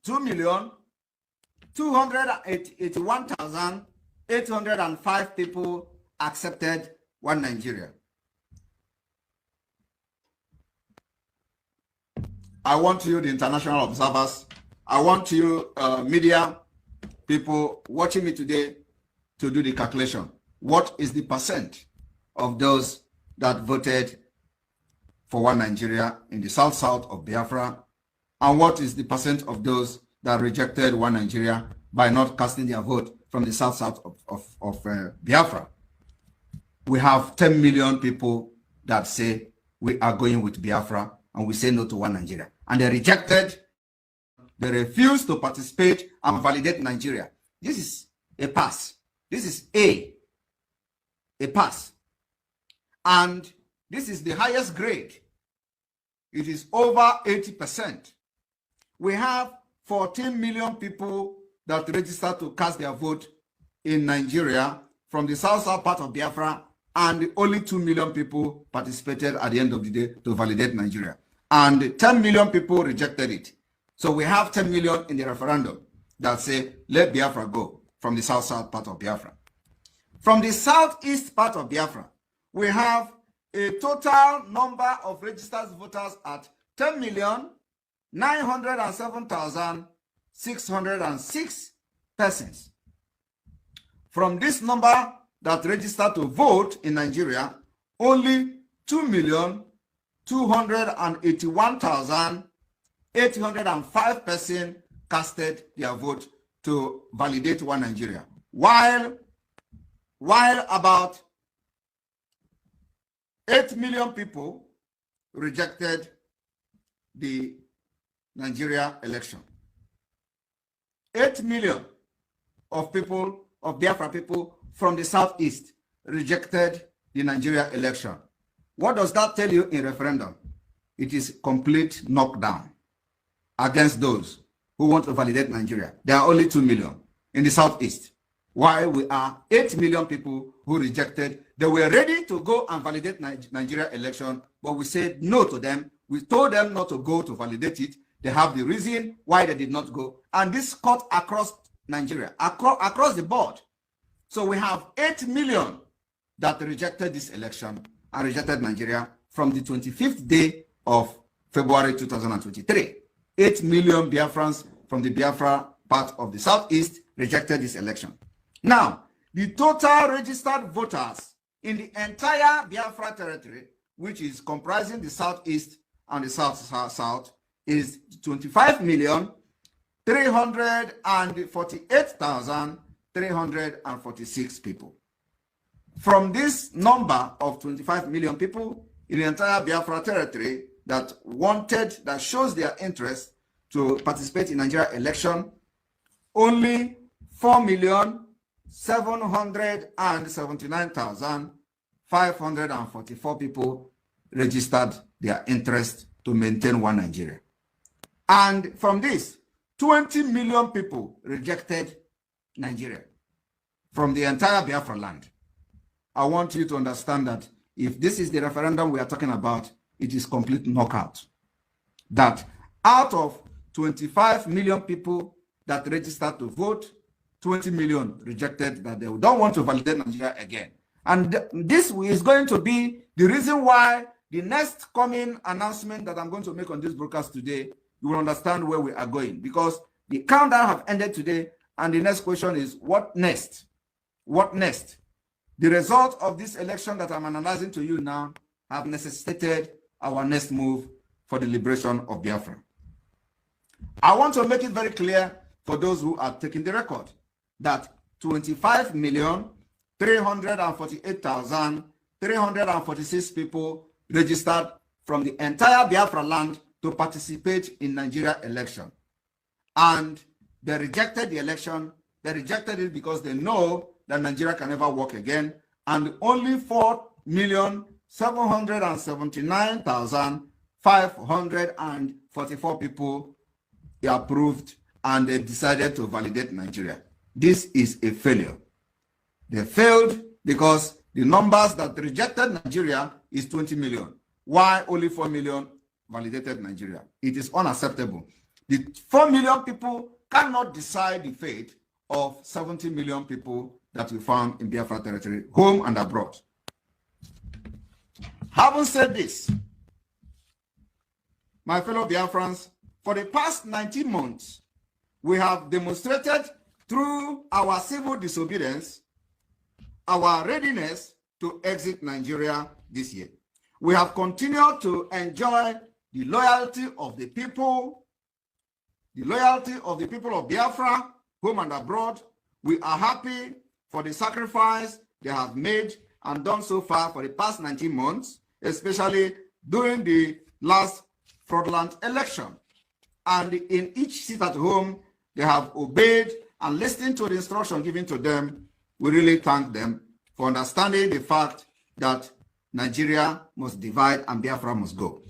2,281,805 people accepted one Nigeria. I want you, the international observers, I want you, media people watching me today, to do the calculation. What is the percent of those that voted for one Nigeria in the south of Biafra? And what is the percent of those that rejected one Nigeria by not casting their vote from the south of Biafra? We have 10 million people that say we are going with Biafra and we say no to one Nigeria. And they rejected, they refused to participate and validate Nigeria. This is a pass. This is a pass. And this is the highest grade. It is over 80%. We have 14 million people that registered to cast their vote in Nigeria from the south part of Biafra, and only 2 million people participated at the end of the day to validate Nigeria. And 10 million people rejected it. So we have 10 million in the referendum that say, let Biafra go from the south part of Biafra. From the southeast part of Biafra, we have a total number of registered voters at 10,907,606 persons. From this number that registered to vote in Nigeria, only 2,281,805 persons casted their vote to validate one Nigeria, while about 8 million people rejected the Nigeria election. 8 million of people, of Biafra people from the southeast, rejected the Nigeria election. What does that tell you in referendum? It is complete knockdown against those who want to validate Nigeria. There are only 2 million in the southeast, while we are 8 million people who rejected. They were ready to go and validate Nigeria election, but we said no to them. We told them not to go to validate it. They have the reason why they did not go. And this cut across Nigeria, across the board. So we have 8 million that rejected this election and rejected Nigeria from the 25th day of February 2023. 8 million Biafrans from the Biafra part of the southeast rejected this election. Now, the total registered voters in the entire Biafra territory, which is comprising the southeast and the south, is 25,348,346 people. From this number of 25 million people in the entire Biafra territory that shows their interest to participate in Nigeria election, only 4,779,544 people registered their interest to maintain one Nigeria. And from this, 20 million people rejected Nigeria from the entire Biafra land. I want you to understand that if this is the referendum we are talking about, it is complete knockout. That out of 25 million people that registered to vote, 20 million rejected that they don't want to validate Nigeria again. And this is going to be the reason why the next coming announcement that I'm going to make on this broadcast today, you will understand where we are going, because the countdown have ended today, and the next question is, what next? What next? The result of this election that I'm analyzing to you now have necessitated our next move for the liberation of Biafra. I want to make it very clear for those who are taking the record, that 25,348,346 people registered from the entire Biafra land to participate in Nigeria election. And they rejected the election. They rejected it because they know that Nigeria can never work again. And only 4,779,544 people approved, and they decided to validate Nigeria. This is a failure. They failed because the numbers that rejected Nigeria is 20 million. Why only 4 million validated Nigeria? It is unacceptable. The 4 million people cannot decide the fate of 70 million people that we found in Biafra territory, home and abroad. Having said this, my fellow Biafrans, for the past 19 months, we have demonstrated through our civil disobedience our readiness to exit Nigeria this year. We have continued to enjoy the loyalty of the people of Biafra, home and abroad. We are happy for the sacrifice they have made and done so far for the past 19 months, especially during the last fraudulent election. And in each seat at home, they have obeyed and listened to the instruction given to them. We really thank them for understanding the fact that Nigeria must divide and Biafra must go.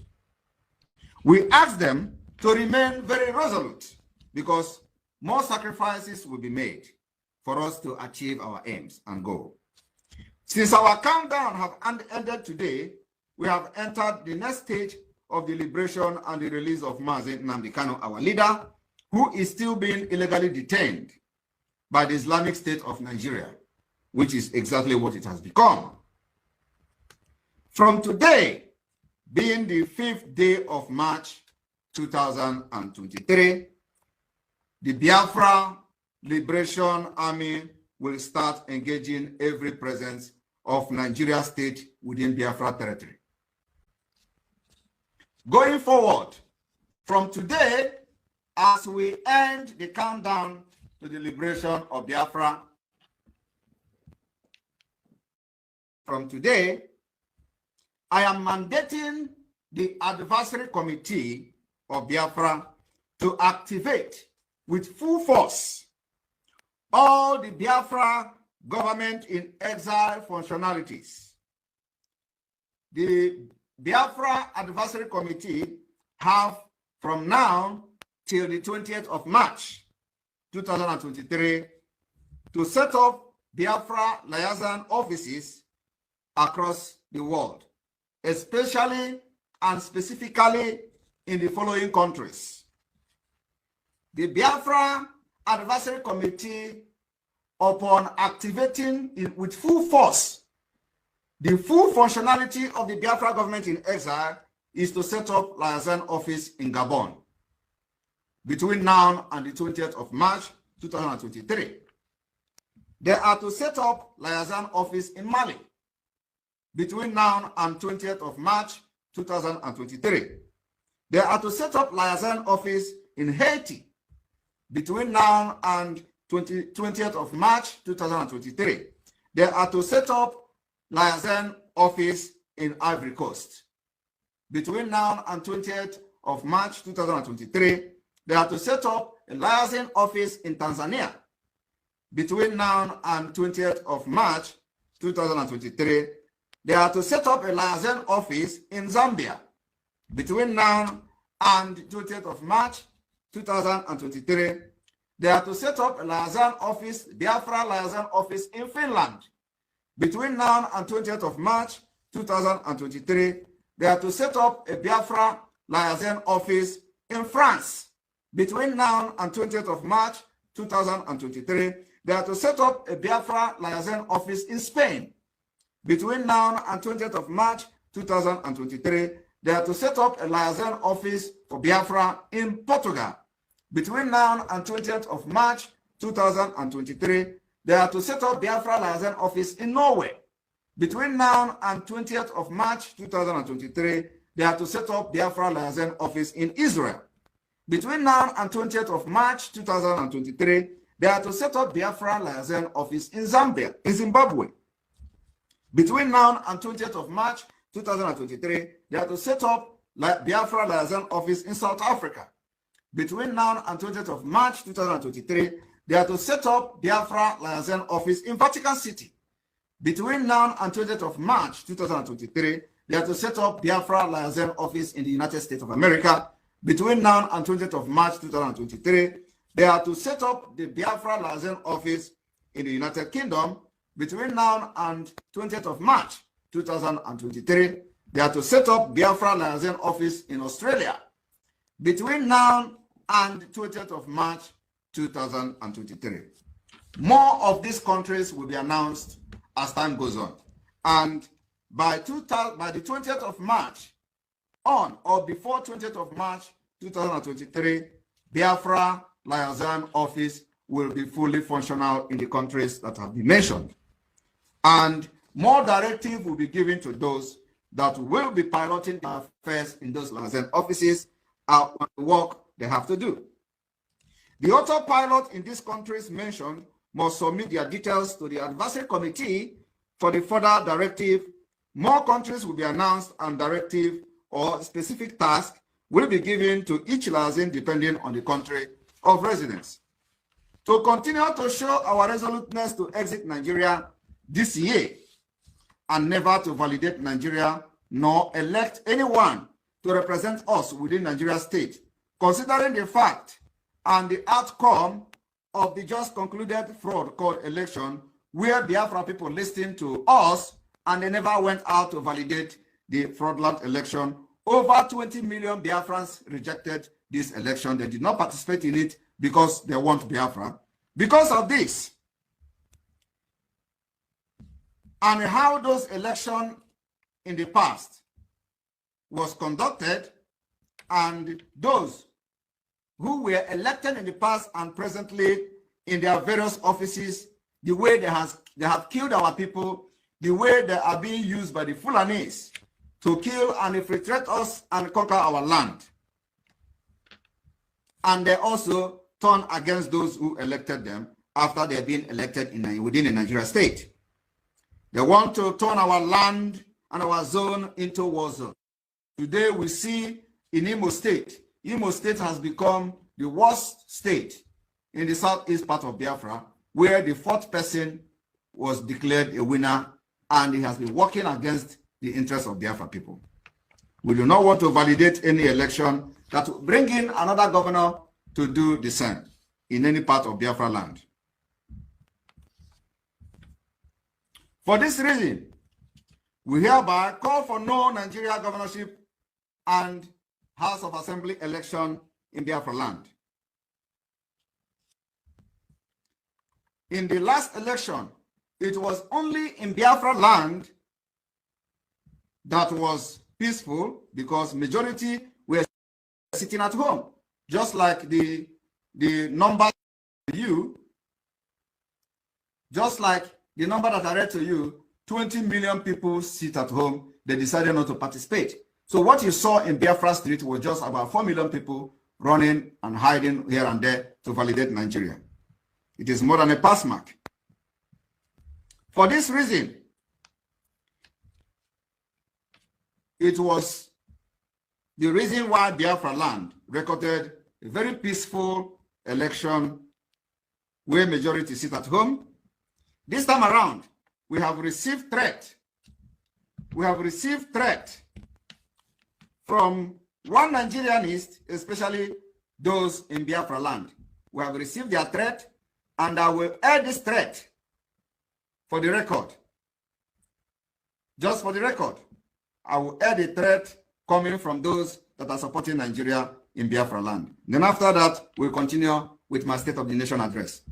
We ask them to remain very resolute because more sacrifices will be made for us to achieve our aims and goal. Since our countdown have ended today, we have entered the next stage of the liberation and the release of Mazi Nnamdi Kanu, our leader, who is still being illegally detained by the Islamic State of Nigeria, which is exactly what it has become. From today, being the 5th day of March 2023, the Biafra Liberation Army will start engaging every presence of Nigeria state within Biafra territory. Going forward, from today, as we end the countdown to the liberation of Biafra, from today, I am mandating the advisory committee of Biafra to activate with full force all the Biafra government in exile functionalities. The Biafra advisory committee have from now till the 20th of March 2023 to set up Biafra liaison offices across the world, especially and specifically in the following countries. The Biafra Advisory Committee, upon activating it with full force the full functionality of the Biafra government in exile, is to set up liaison office in Gabon between now and the 20th of March 2023. They are to set up liaison office in Mali between now and 20th of March 2023. They are to set up liaison office in Haiti between now and 20th of March 2023. They are to set up liaison office in Ivory Coast between now and 20th of March 2023. They are to set up a liaison office in Tanzania between now and 20th of March 2023. They are to set up a liaison office in Zambia between now and 20th of March 2023. They are to set up a liaison office, Biafra liaison office in Finland between now and 20th of March 2023. They are to set up a Biafra liaison office in France between now and 20th of March 2023. They are to set up a Biafra liaison office in Spain between now and 20th of March 2023. They are to set up a liaison office for Biafra in Portugal between now and 20th of March 2023. They are to set up Biafra liaison office in Norway between now and 20th of March 2023. They are to set up Biafra liaison office in Israel Between now and 20th of March 2023, they are to set up Biafra liaison office in Zimbabwe. Between now and 20th of March 2023, they are to set up Biafra liaison office in South Africa. Between now and 20th of March 2023, they are to set up Biafra liaison office in Vatican City. Between now and 20th of March 2023, they are to set up Biafra liaison office in the United States of America. Between now and 20th of March 2023, they are to set up the Biafra liaison office in the United Kingdom. Between now and 20th of March 2023, they are to set up Biafra liaison office in Australia. Between now and 20th of March 2023. More of these countries will be announced as time goes on. And by the 20th of March on or before 20th of March 2023, Biafra liaison office will be fully functional in the countries that have been mentioned. And more directive will be given to those that will be piloting affairs in those liaison offices on the work they have to do. The autopilot in these countries mentioned must submit their details to the advisory committee for the further directive. More countries will be announced, and directive or specific task will be given to each liaison depending on the country of residence. To continue to show our resoluteness to exit Nigeria this year and never to validate Nigeria nor elect anyone to represent us within Nigeria state, considering the fact and the outcome of the just concluded fraud called election, where Biafra people listened to us and they never went out to validate the fraudulent election. Over 20 million Biafrans rejected this election. They did not participate in it because they want Biafra. Because of this, and how those elections in the past was conducted, and those who were elected in the past and presently in their various offices, the way they have killed our people, the way they are being used by the Fulanis to kill and infiltrate us and conquer our land. And they also turn against those who elected them after they have been elected within a Nigeria state. They want to turn our land and our zone into a war zone. Today we see in Imo State has become the worst state in the southeast part of Biafra, where the fourth person was declared a winner, and he has been working against the interests of Biafra people. We do not want to validate any election that will bring in another governor to do the same in any part of Biafra land. For this reason, we hereby call for no Nigeria governorship and House of Assembly election in Biafra land. In the last election, it was only in Biafra land that was peaceful because majority were sitting at home. Just like the number to you, just like the number that I read to you, 20 million people sit at home. They decided not to participate. So what you saw in Biafra Street was just about 4 million people running and hiding here and there to validate Nigeria. It is more than a pass mark. For this reason, it was the reason why Biafra land recorded a very peaceful election where majority sit at home. This time around, we have received threat. We have received threat from one Nigerianist, especially those in Biafra land. We have received their threat, and I will add this threat for the record. Just for the record, I will add a threat coming from those that are supporting Nigeria in Biafra land. Then after that, we'll continue with my State of the Nation address.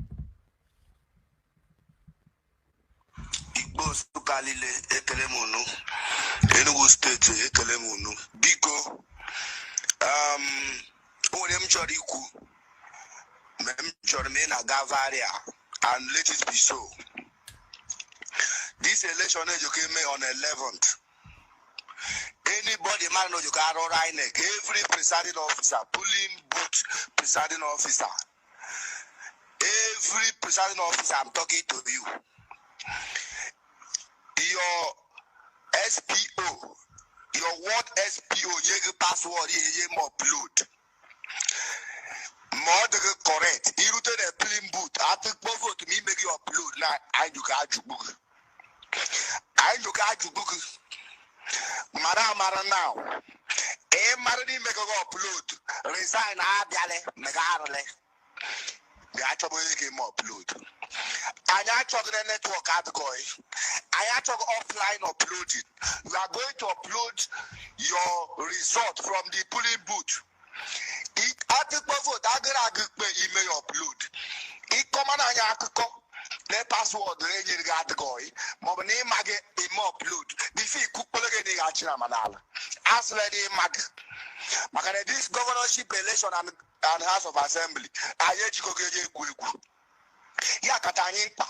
Enugu State ekelemunu biko onye m chọrọ ikwu m chọrọ m na Gavaria, and let it be so. This election is okay on 11th. Anybody man no you got all right neck. Every presiding officer, pulling booth presiding officer. Every presiding officer, I'm talking to you. Your SPO, your word SPO, you password, you upload. More correct. You do the pulling booth. I think both to me make you upload. Now I do got you book. I look at you book. Mara now. Maradi make a upload. Resign Abiale, Megarole. The actual game upload. I talk the network category. I talk offline uploading. You are going to upload your result from the polling booth. It article for that email upload. It come on the password range category. Mobile mag upload. The fee coupling actual manal. As ready mag. Makane this governorship election and House of Assembly. I yet go get quick. Ya katani pa.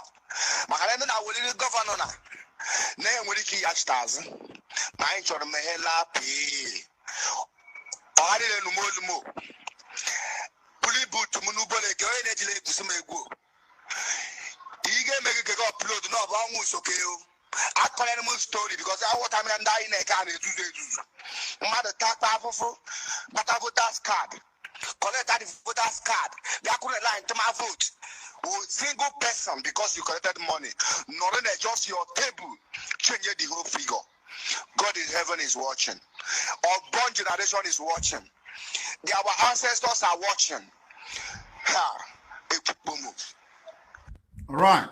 Makane na wuli governor na. Ne wuli ki yastaz. My chor mehela pi. Ori le numo. Puli boot munu bole ke energy le kusumego. Ige make a upload no ba mu okay o. I call any story because I want time and die in a can do. Mother tata for but I voter's card. Collect that voter's card. They are couldn't line to my vote. Single person because you collected money. Not only just your table, change the whole figure. God in heaven is watching. Our born generation is watching. Our ancestors are watching. Right.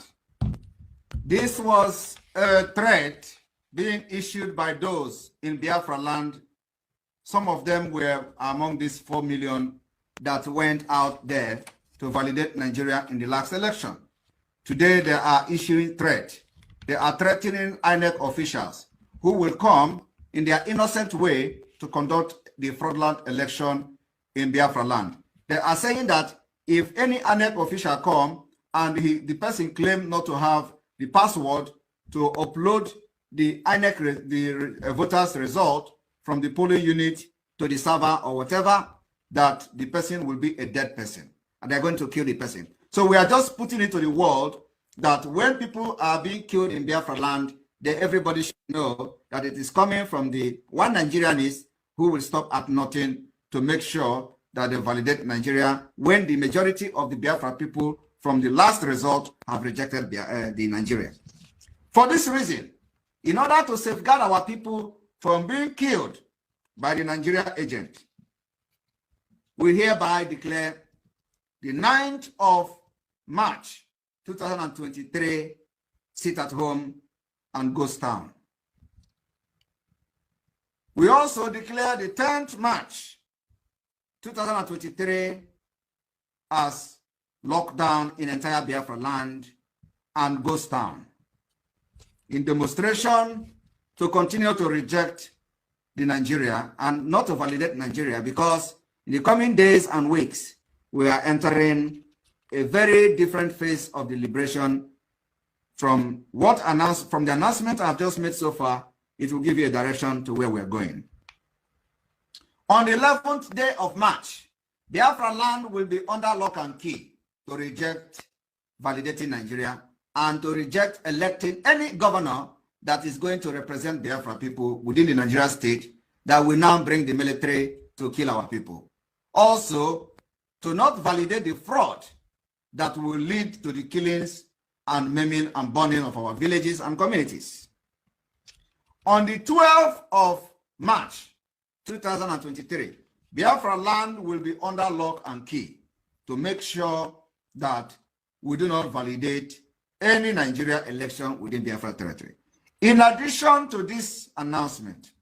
This was a threat being issued by those in Biafra land. Some of them were among these 4 million that went out there to validate Nigeria in the last election. Today, they are issuing threat. They are threatening INEC officials who will come in their innocent way to conduct the fraudulent election in Biafra land. They are saying that if any INEC official come and the person claim not to have the password to upload the INEC, the voters' result from the polling unit to the server or whatever, that the person will be a dead person and they're going to kill the person. So we are just putting it to the world that when people are being killed in Biafra land, then everybody should know that it is coming from the one Nigerianist who will stop at nothing to make sure that they validate Nigeria when the majority of the Biafra people from the last result have rejected the Nigerians. For this reason, in order to safeguard our people from being killed by the Nigeria agent, we hereby declare the 9th of March 2023 sit at home and ghost town. We also declare the 10th March 2023 as lockdown in entire Biafra land and ghost town in demonstration to continue to reject the Nigeria and not to validate Nigeria, because in the coming days and weeks, we are entering a very different phase of the liberation. From the announcement I've just made so far, it will give you a direction to where we're going. On the 11th day of March, Biafra land will be under lock and key to reject validating Nigeria and to reject electing any governor that is going to represent Biafra people within the Nigeria state that will now bring the military to kill our people. Also, to not validate the fraud that will lead to the killings and maiming and burning of our villages and communities. On the 12th of March 2023, Biafra land will be under lock and key to make sure that we do not validate any Nigeria election within Biafra territory. In addition to this announcement,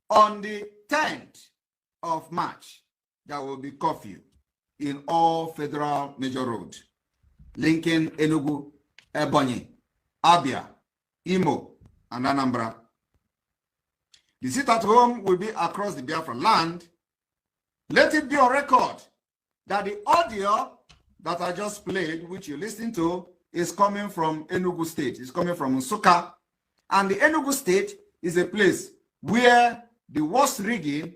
on the 10th of March, there will be curfew in all federal major roads linking Enugu, Ebonyi, Abia, Imo, and Anambra. The sit at home will be across the Biafra land. Let it be on record that the audio that I just played, which you listen to, is coming from Enugu State. It's coming from Nsukka. And the Enugu State is a place where the worst rigging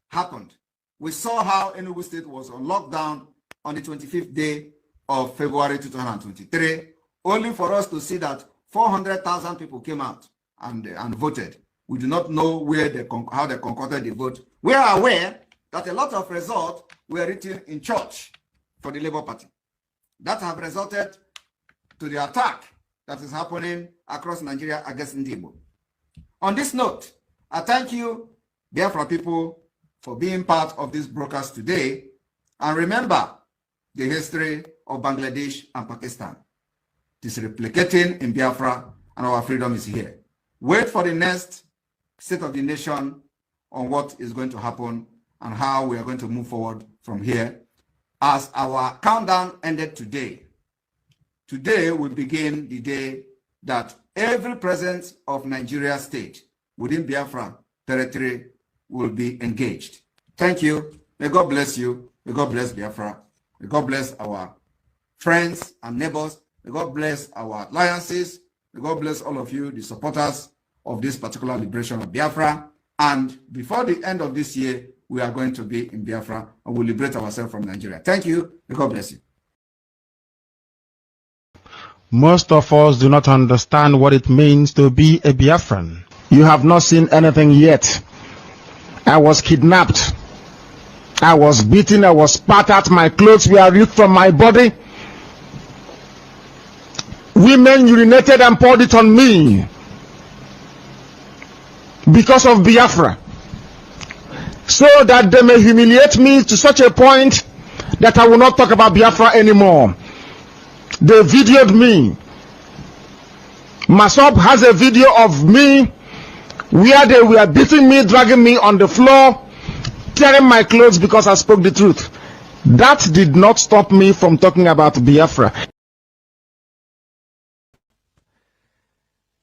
happened. We saw how Enugu State was on lockdown on the 25th day of February 2023, only for us to see that 400,000 people came out and voted. We do not know how they concocted the vote. We are aware that a lot of results were written in church for the Labour Party. That have resulted to the attack that is happening across Nigeria against Ndibo. On this note, I thank you, Biafra people, for being part of this broadcast today. And remember the history of Bangladesh and Pakistan. It is replicating in Biafra, and our freedom is here. Wait for the next State of the Nation on what is going to happen and how we are going to move forward from here. As our countdown ended today, today will begin the day that every presence of Nigeria state within Biafra territory will be engaged. Thank you. May God bless you. May God bless Biafra. May God bless our friends and neighbors. May God bless our alliances. May God bless all of you, the supporters of this particular liberation of Biafra. And before the end of this year, we are going to be in Biafra and we'll liberate ourselves from Nigeria. Thank you. May God bless you. Most of us do not understand what it means to be a Biafran. You have not seen anything yet. I was kidnapped. I was beaten. I was spat at. My clothes were ripped from my body. Women urinated and poured it on me because of Biafra, so that they may humiliate me to such a point that I will not talk about Biafra anymore. They videoed me. Masop has a video of me where they were beating me, dragging me on the floor, tearing my clothes because I spoke the truth. That did not stop me from talking about Biafra.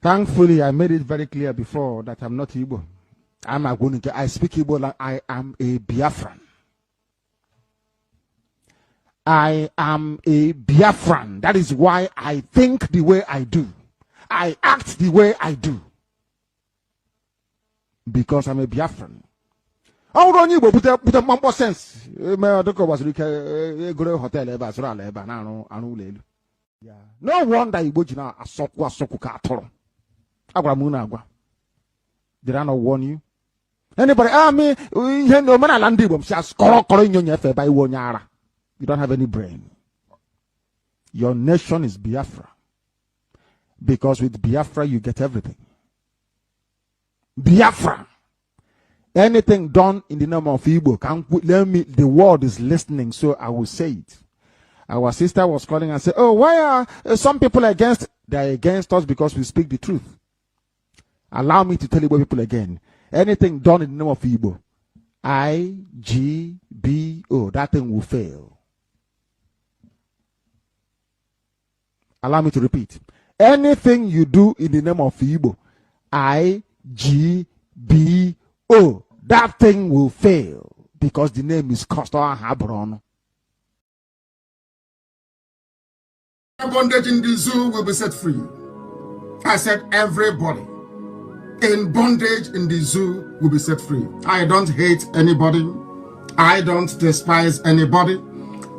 Thankfully, I made it very clear before that I'm not Igbo. I speak Igbo like I am a Biafran. I am a Biafran. That is why I think the way I do. I act the way I do. Because I'm a Biafran. Oh, don't you put a more sense? No wonder Igbo jina asoku ka atoro. Did I not warn you? Anybody? Me, you know, man, I landed. You don't have any brain. Your nation is Biafra. Because with Biafra, you get everything. Biafra. Anything done in the name of Igbo, the world is listening, so I will say it. Our sister was calling and said, oh, why are some people against? They are against us because we speak the truth. Allow me to tell Igbo people again. Anything done in the name of Igbo, IGBO, that thing will fail. Allow me to repeat. Anything you do in the name of Igbo, IGBO, that thing will fail because the name is Costa Habron. Bondage in the zoo will be set free. I said everybody in bondage in the zoo will be set free. I don't hate anybody. I don't despise anybody.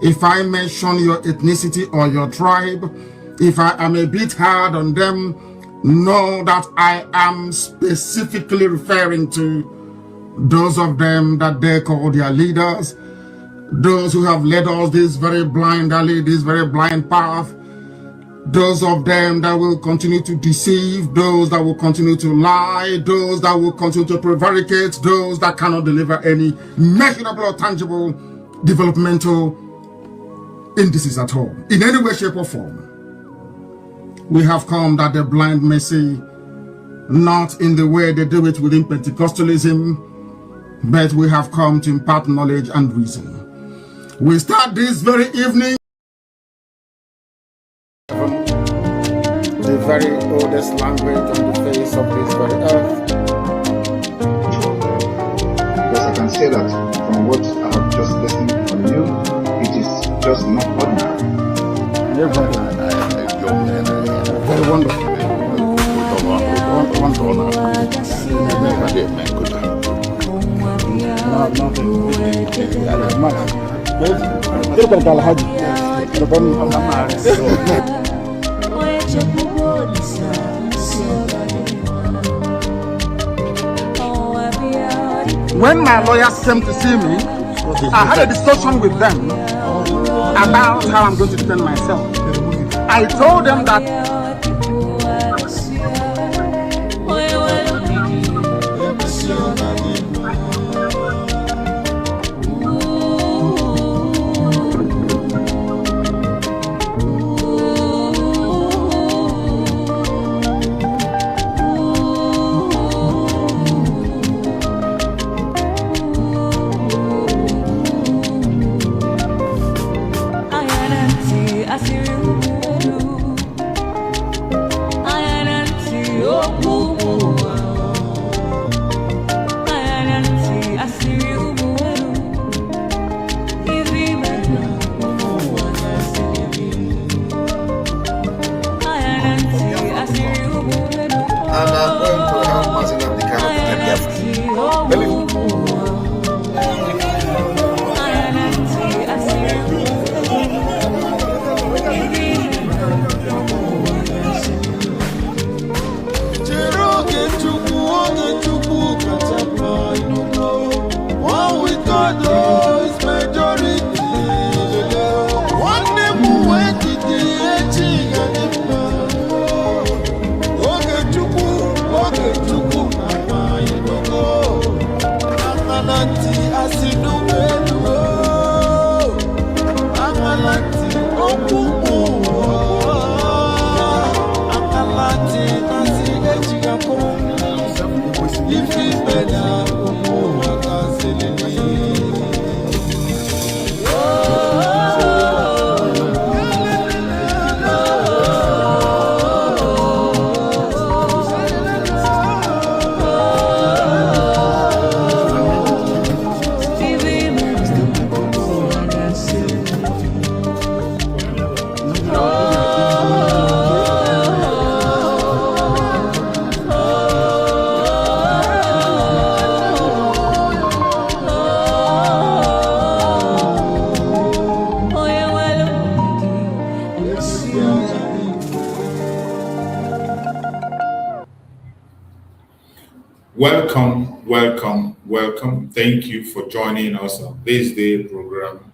If I mention your ethnicity or your tribe, if I am a bit hard on them, know that I am specifically referring to those of them that they call their leaders, those who have led us this very blind alley, this very blind path, those of them that will continue to deceive, those that will continue to lie, those that will continue to prevaricate, those that cannot deliver any measurable or tangible developmental indices at all, in any way, shape, or form. We have come that the blind may see, not in the way they do it within Pentecostalism, but we have come to impart knowledge and reason. We start this very evening. The very oldest language on the face of this very earth. Because I can say that from what I have just listened from you, it is just not ordinary. Very wonderful. When my lawyers came to see me, I had a discussion with them about how I'm going to defend myself. I told them that Nnamdi Kanu to Biafra. Believe me. Welcome, welcome, welcome. Thank you for joining us on this day program.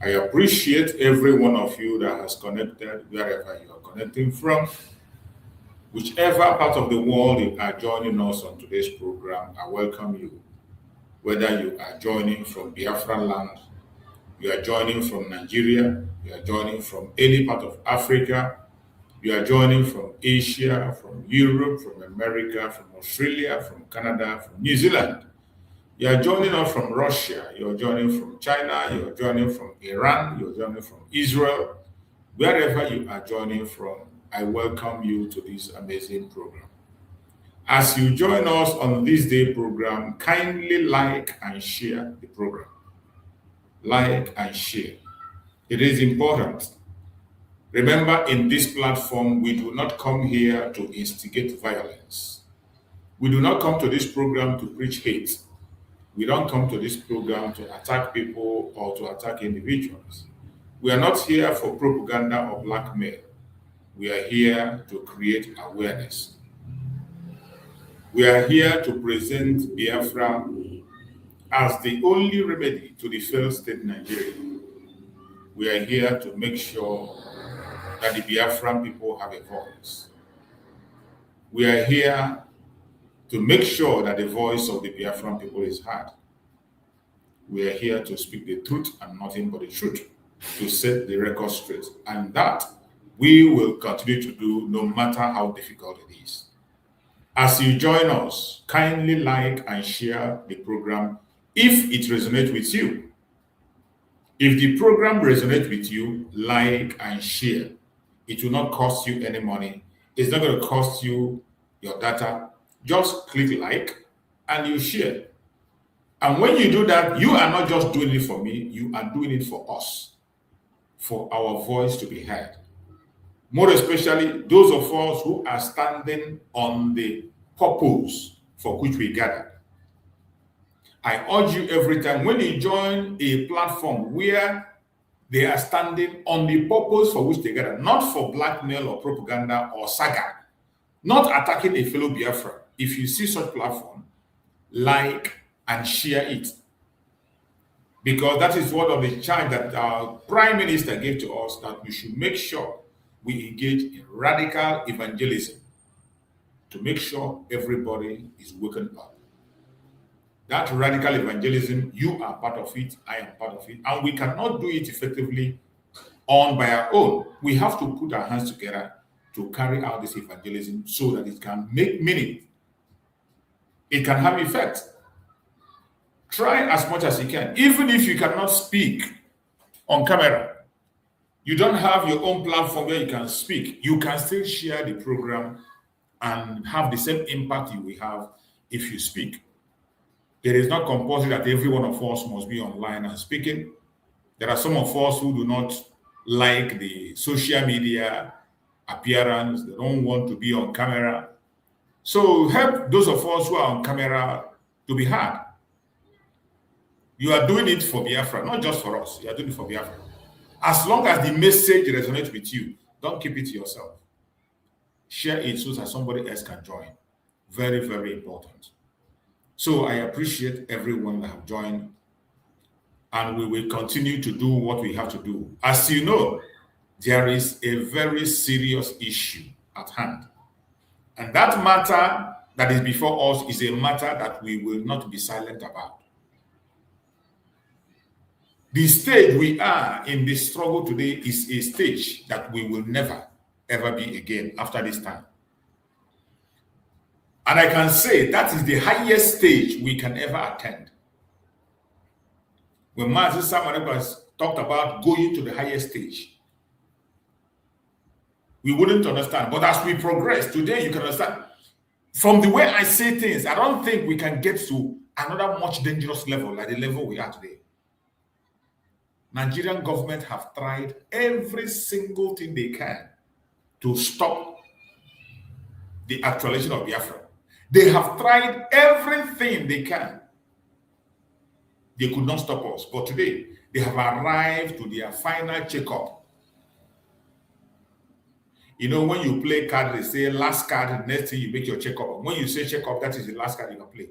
I appreciate every one of you that has connected wherever you are connecting from. Whichever part of the world you are joining us on today's program, I welcome you. Whether you are joining from Biafran land, you are joining from Nigeria, you are joining from any part of Africa, you are joining from Asia, from Europe, from America, from Australia, from Canada, from New Zealand. You are joining us from Russia, you are joining from China, you are joining from Iran, you are joining from Israel. Wherever you are joining from, I welcome you to this amazing program. As you join us on this day program, kindly like and share the program. Like and share. It is important. Remember, in this platform, we do not come here to instigate violence. We do not come to this program to preach hate. We don't come to this program to attack people or to attack individuals. We are not here for propaganda or blackmail. We are here to create awareness. We are here to present Biafra as the only remedy to the failed state Nigeria. We are here to make sure that the Biafran people have a voice. We are here to make sure that the voice of the Biafran people is heard. We are here to speak the truth and nothing but the truth, to set the record straight. And that we will continue to do no matter how difficult it is. As you join us, kindly like and share the program if it resonates with you. If the program resonates with you, like and share. It will not cost you any money. It's not going to cost you your data. Just click like and you share. And when you do that, you are not just doing it for me, you are doing it for us, for our voice to be heard. More especially those of us who are standing on the purpose for which we gather. I urge you every time when you join a platform where they are standing on the purpose for which they gather, not for blackmail or propaganda or saga, not attacking a fellow Biafra. If you see such platform, like and share it. Because that is one of the charge that our Prime Minister gave to us, that we should make sure we engage in radical evangelism to make sure everybody is woken up. That radical evangelism, you are part of it, I am part of it, and we cannot do it effectively by our own. We have to put our hands together to carry out this evangelism so that it can make meaning. It can have effect. Try as much as you can. Even if you cannot speak on camera, you don't have your own platform where you can speak, you can still share the program and have the same impact you will have if you speak. It is not compulsory that every one of us must be online and speaking. There are some of us who do not like the social media appearance. They don't want to be on camera. So help those of us who are on camera to be heard. You are doing it for Biafra, not just for us. You are doing it for Biafra. As long as the message resonates with you, don't keep it to yourself. Share it so that somebody else can join. Very, very important. So I appreciate everyone that have joined, and we will continue to do what we have to do. As you know, there is a very serious issue at hand. And that matter that is before us is a matter that we will not be silent about. The stage we are in this struggle today is a stage that we will never, ever be again after this time. And I can say that is the highest stage we can ever attend. When Mazi talked about going to the highest stage, we wouldn't understand. But as we progress, today you can understand. From the way I say things, I don't think we can get to another much dangerous level like the level we are today. Nigerian government have tried every single thing they can to stop the actualization of Biafra. They have tried everything they can. They could not stop us. But today, they have arrived to their final checkup. You know, when you play card, they say last card, next thing you make your checkup. When you say checkup, that is the last card you can play.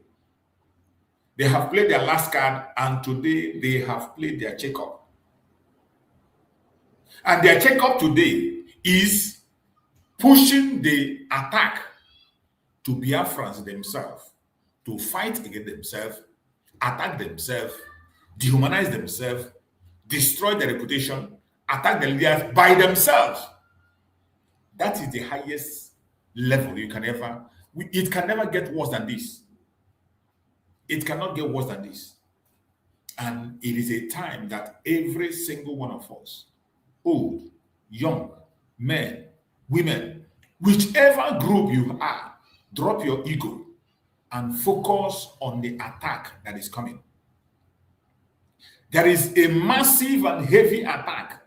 They have played their last card, and today they have played their checkup. And their checkup today is pushing the attack to Biafrans themselves, to fight against themselves, attack themselves, dehumanize themselves, destroy their reputation, attack the leaders by themselves. That is the highest level you can ever. It can never get worse than this. It cannot get worse than this. And it is a time that every single one of us, old, young, men, women, whichever group you are, drop your ego and focus on the attack that is coming. There is a massive and heavy attack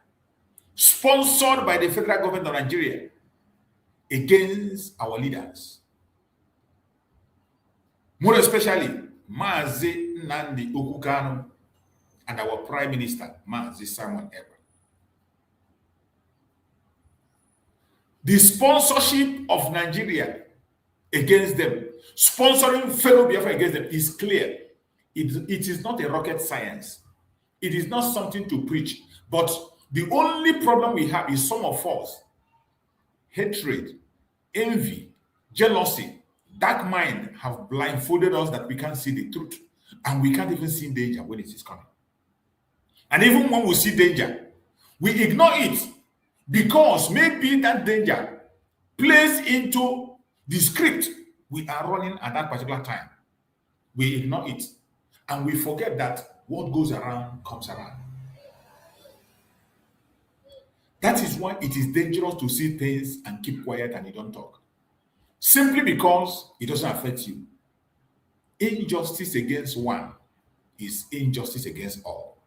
sponsored by the federal government of Nigeria against our leaders. More especially, Mazi Nnamdi Kanu and our Prime Minister, Mazi Ekpa. The sponsorship of Nigeria against them, sponsoring fellow Biafra against them, is clear. It is not a rocket science. It is not something to preach. But the only problem we have is some of us, hatred, envy, jealousy, dark mind have blindfolded us that we can't see the truth. And we can't even see danger when it is coming. And even when we see danger, we ignore it. Because maybe that danger plays into the script we are running at that particular time. We ignore it. And we forget that what goes around comes around. That is why it is dangerous to see things and keep quiet and you don't talk. Simply because it doesn't affect you. Injustice against one is injustice against all.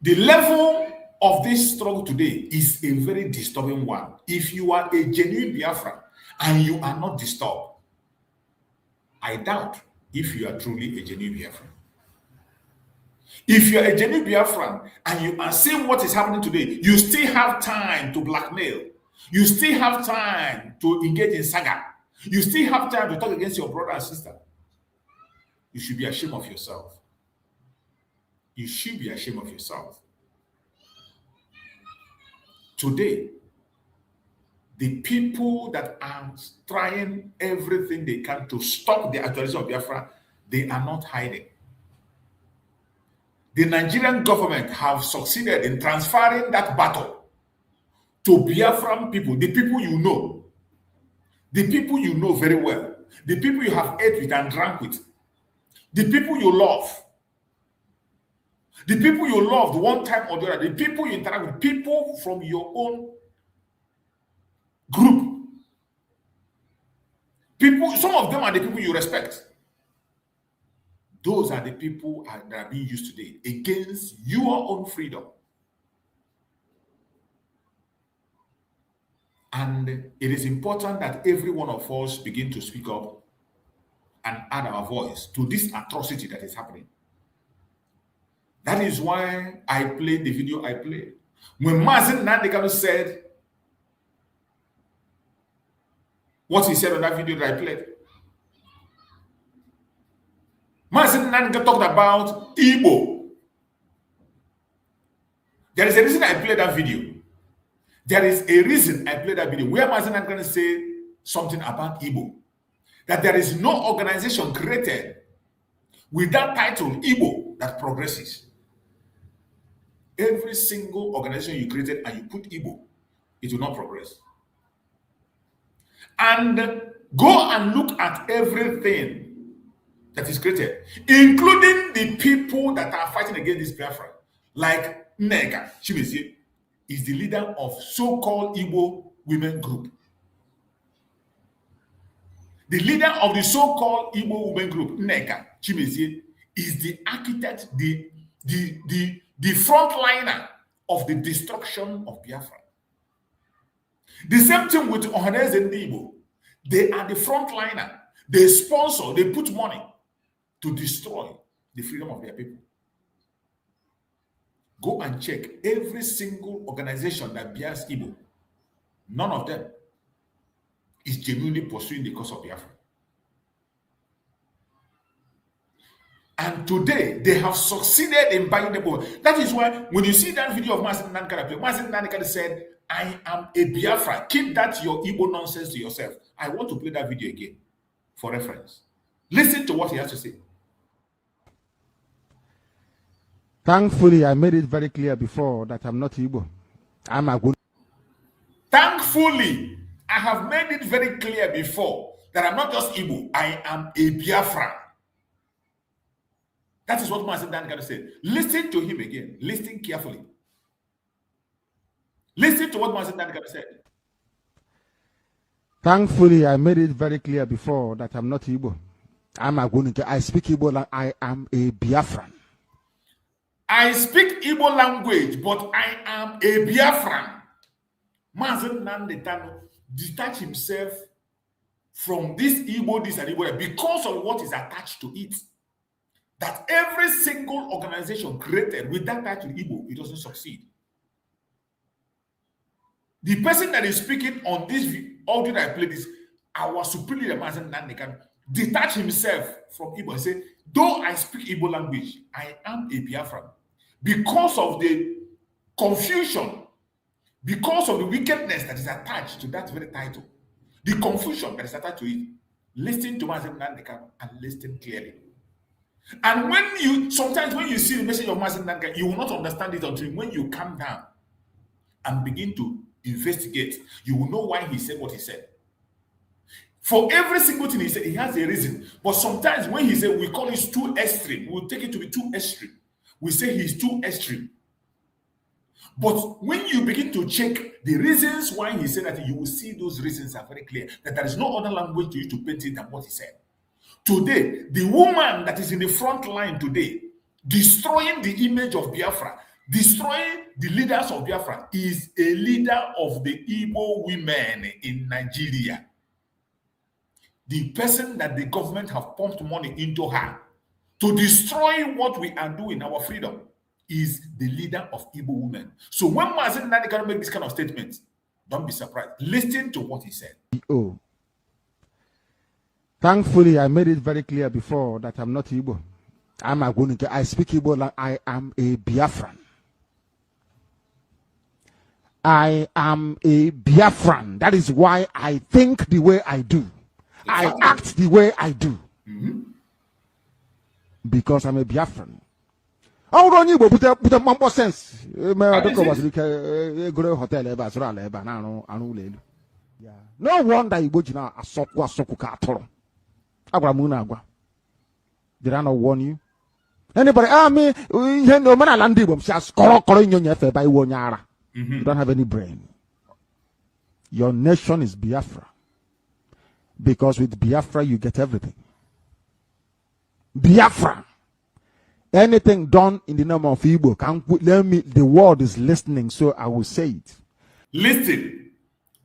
The level of this struggle today is a very disturbing one. If you are a genuine Biafran and you are not disturbed, I doubt if you are truly a genuine Biafran. If you're a genuine Biafran and you are seeing what is happening today, you still have time to blackmail. You still have time to engage in saga. You still have time to talk against your brother and sister. You should be ashamed of yourself. You should be ashamed of yourself. Today, the people that are trying everything they can to stop the actualization of Biafra, they are not hiding. The Nigerian government have succeeded in transferring that battle to Biafran people, the people you know very well, the people you have ate with and drank with, the people you love, the people you loved one time or the other, the people you interact with, people from your own group. People, some of them are the people you respect. Those are the people that are being used today against your own freedom. And it is important that every one of us begin to speak up and add our voice to this atrocity that is happening. That is why I played the video I played. When Mazi Nnamdi Kanu said what he said on that video that I played, Mazi Nnamdi Kanu talked about Igbo. There is a reason I played that video. There is a reason I played that video where Mazi Nnamdi Kanu said something about Igbo. That there is no organization created with that title, Igbo, that progresses. Every single organization you created and you put Igbo, it will not progress. And go and look at everything that is created, including the people that are fighting against this Biafra, like Nneka Chimezie is the leader of so-called Igbo women group. The leader of the so-called Igbo women group, Nneka Chimezie, is the architect, the frontliner of the destruction of Biafra. The same thing with Ohaneze and Igbo. They are the frontliner. They sponsor, they put money to destroy the freedom of their people. Go and check every single organization that bears Igbo. None of them is genuinely pursuing the cause of Biafra. And today, they have succeeded in buying the board. That is why, when you see that video of Mazi Nnamdi Kanu said, I am a Biafra. Keep that your Igbo nonsense to yourself. I want to play that video again for reference. Listen to what he has to say. Thankfully, I made it very clear before that I'm not Igbo. I'm a good. Thankfully, I have made it very clear before that I'm not just Igbo. I am a Biafran. That is what Mazi Nnamdi Kanu said. Listen to him again. Listen carefully. Listen to what Mazi Nnamdi Kanu said. Thankfully, I made it very clear before that I'm not Igbo. I'm a Gunike. I speak Igbo. I am a Biafran. I speak Igbo language, but I am a Biafran. Mazi Nnamdi Kanu detached himself from this Igbo, this and Igbo because of what is attached to it. That every single organization created with that title Igbo, it doesn't succeed. The person that is speaking on this audio that I played is our superior Mazi Nnamdi Kanu detach himself from Igbo and say, though I speak Igbo language, I am a Biafran. Because of the confusion, because of the wickedness that is attached to that very title, the confusion that is attached to it, listen to Mazi Nnamdi Kanu and listen clearly. And sometimes when you see the message of Mazi Nnamdi Kanu, you will not understand it until when you calm down and begin to investigate, you will know why he said what he said. For every single thing he said, he has a reason. But sometimes when he said, we call it too extreme, we'll take it to be too extreme. We say he's too extreme. But when you begin to check the reasons why he said that, you will see those reasons are very clear, that there is no other language to use to paint it than what he said. Today, the woman that is in the front line today, destroying the image of Biafra, destroying the leaders of Biafra, is a leader of the Igbo women in Nigeria. the person that the government have pumped money into her to destroy what we are doing, our freedom, is the leader of Igbo women. So when Mazi Nnamdi Kanu make this kind of statement, don't be surprised. Listen to what he said. Oh. Thankfully, I made it very clear before that I'm not Igbo. I speak Igbo like I am a Biafran. I am a Biafran. That is why I think the way I do. I act the way I do. Because I'm a Biafran. How don't you put a sense? No wonder you go to a soku katoro. Did I not warn you? Anybody, me, no man, I landed them. Just calling your nefe by 1 hour. You don't have any brain. Your nation is Biafra. Because with Biafra, you get everything. Biafra. Anything done in the name of Igbo, the world is listening, so I will say it. Listen.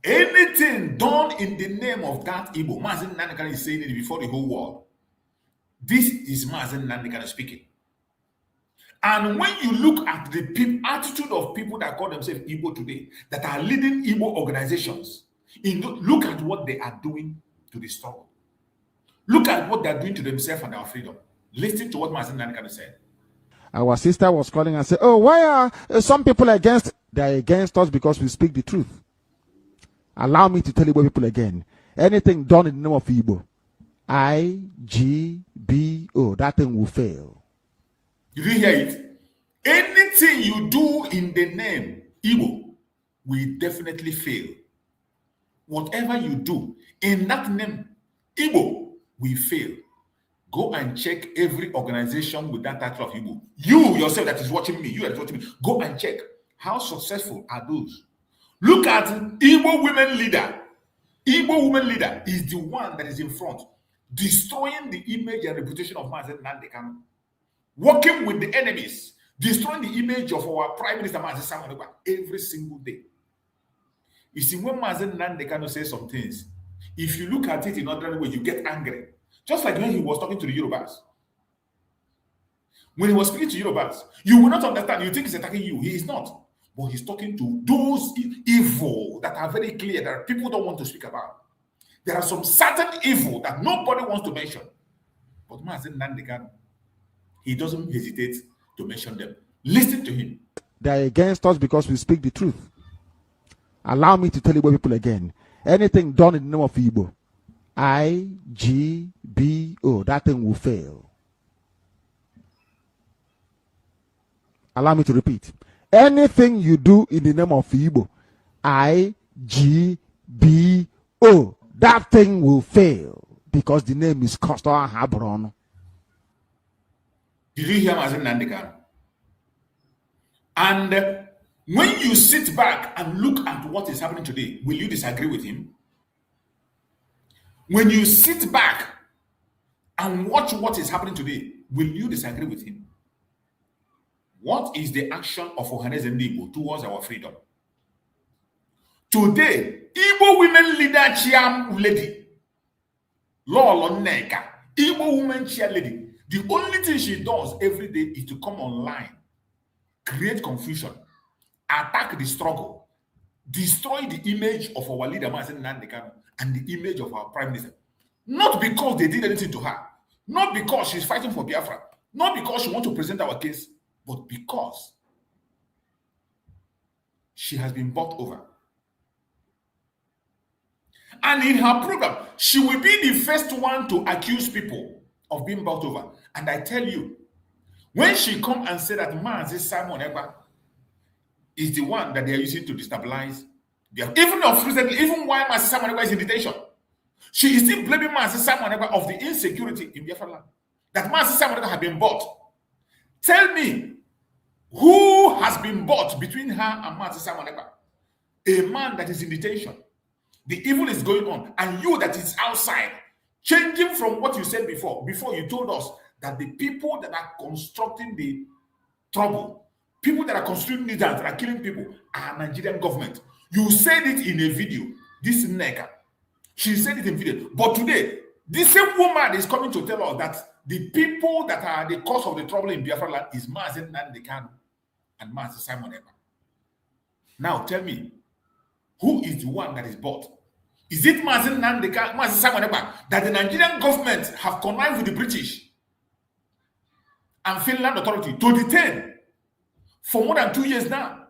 Anything done in the name of that Igbo, Mazi Nnamdi Kanu is saying it before the whole world. This is Mazi Nnamdi Kanu speaking. And when you look at the attitude of people that call themselves Igbo today, that are leading Igbo organizations, look at what they are doing to the struggle. Look at what they are doing to themselves and our freedom. Listen to what Mazi Nnamdi Kanu said. Our sister was calling and said, oh, why are some people against? They are against us because we speak the truth. Allow me to tell Igbo people again. Anything done in the name of Igbo, IGBO, that thing will fail. Did you hear it? Anything you do in the name Igbo will definitely fail. Whatever you do in that name Igbo will fail. Go and check every organization with that title of Igbo. You yourself that is watching me, go and check how successful are those. Look at Igbo women leader. Igbo women leader is the one that is in front, destroying the image and reputation of Mazi Nnamdi Kanu, working with the enemies, destroying the image of our Prime Minister Mazi Samuel every single day. You see, when Mazi Nnamdi Kanu says some things, if you look at it in other way, you get angry. Just like when he was talking to the Yorubas. When he was speaking to Yorubas, you will not understand. You think he's attacking you. He is not. But he's talking to those evil that are very clear that people don't want to speak about. There are some certain evil that nobody wants to mention. But Mazi Nnamdi Kanu, he doesn't hesitate to mention them. Listen to him. They are against us because we speak the truth. Allow me to tell Igbo people again. Anything done in the name of Igbo, IGBO, that thing will fail. Allow me to repeat. Anything you do in the name of Igbo, IGBO, that thing will fail because the name is Costa Habron. Did you hear Mazi Nnamdi Kanu? And when you sit back and look at what is happening today, will you disagree with him? When you sit back and watch what is happening today, will you disagree with him? What is the action of Ohaneze Igbo towards our freedom? Today, Igbo women leader Chiam lady, Lolo Neka, Igbo women chair lady, the only thing she does every day is to come online, create confusion, attack the struggle, destroy the image of our leader Mazi Nnamdi Kanu and the image of our prime minister. Not because they did anything to her, not because she's fighting for Biafra, not because she wants to present our case, but because she has been bought over. And in her program, she will be the first one to accuse people of being bought over. And I tell you, when she come and say that Mazi Simon Ekpa is the one that they are using to destabilize, even while Mazi Simon Ekpa is in detention, she is still blaming Mazi Simon Ekpa of the insecurity in Biafra. That Mazi Simon Ekpa had been bought. Tell me, who has been bought between her and Mazi Simon Ekpa? A man that is in detention. The evil is going on, and you that is outside, changing from what you said before. Before you told us that the people that are constructing the trouble, people that are constructing it that are killing people, are Nigerian government. You said it in a video. This Neka, she said it in video. But today, This same woman is coming to tell us that the people that are the cause of the trouble in Biafra land is Mazi Nnamdi Kanu and Mazi Simon Ekpa. Now tell me, who is the one that is bought? Is it Mazi Nnamdi Kanu, Mazi Simon Ekpa, that the Nigerian government have connived with the British and Finland authority to detain for more than 2 years now?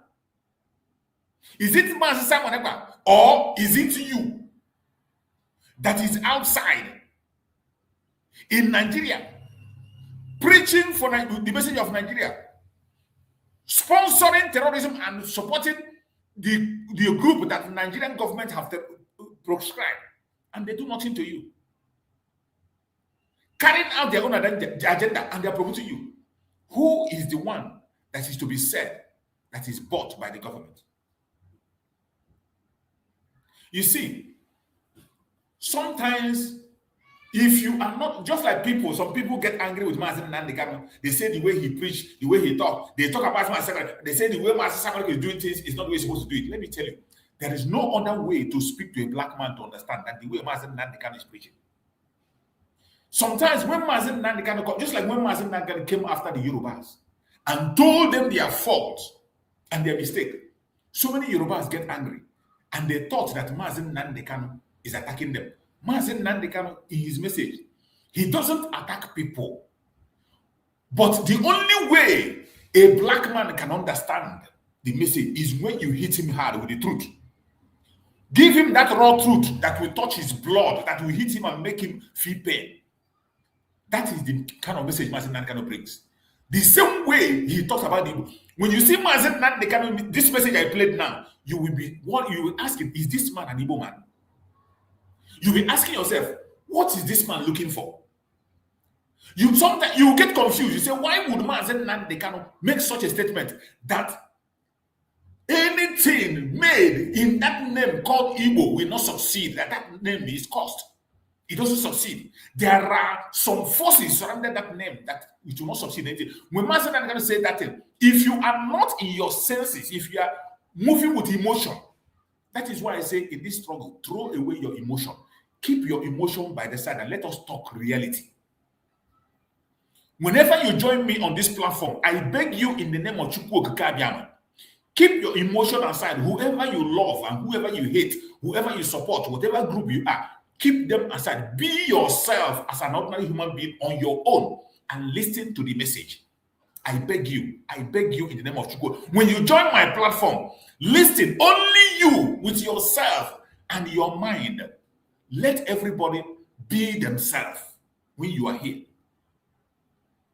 Is it Mazi Simon Ekpa, or is it you that is outside in Nigeria preaching for the message of Nigeria, sponsoring terrorism and supporting the group that the Nigerian government have proscribed, and they do nothing to you, carrying out their own agenda, and they are promoting you? Who is the one that is to be said that is bought by the government? You see, sometimes if you are not, just like people, some people get angry with Mazi Nnamdi Kanu. They say the way he preached, the way he talked, they talk about Mazi. They say the way Mazi Simon is doing things is not the way he's supposed to do it. Let me tell you, there is no other way to speak to a black man to understand than the way Mazi Nnamdi Kanu is preaching. Sometimes when Mazi Nnamdi Kanu, just like when Mazi Nnamdi Kanu came after the Yorubas and told them their faults and their mistake, so many Yorubas get angry and they thought that Mazi Nnamdi Kanu is attacking them. Mazi Nnamdi Kanu, in his message, he doesn't attack people. But the only way a black man can understand the message is when you hit him hard with the truth. Give him that raw truth that will touch his blood, that will hit him and make him feel pain. That is the kind of message Mazi Nnamdi Kanu brings. The same way he talks about the, when you see Mazi Nnamdi Kanu, this message I played now, you will ask him, is this man an Igbo man? You'll be asking yourself, what is this man looking for? Sometimes you get confused. You say, why would Mazi Nnamdi Kanu make such a statement that anything made in that name called Igbo will not succeed, that name is cursed? It doesn't succeed. There are some forces surrounding that name that it will not succeed. When Mazi Nnamdi Kanu say that thing, if you are not in your senses, if you are moving with emotion, that is why I say in this struggle, throw away your emotion. Keep your emotion by the side and let us talk reality. Whenever you join me on this platform, I beg you in the name of Chukwu Okike Abiama, keep your emotion aside. Whoever you love and whoever you hate, whoever you support, whatever group you are, keep them aside. Be yourself as an ordinary human being on your own and listen to the message. I beg you in the name of Chukwu. When you join my platform, listen, only you with yourself and your mind. Let everybody be themselves when you are here.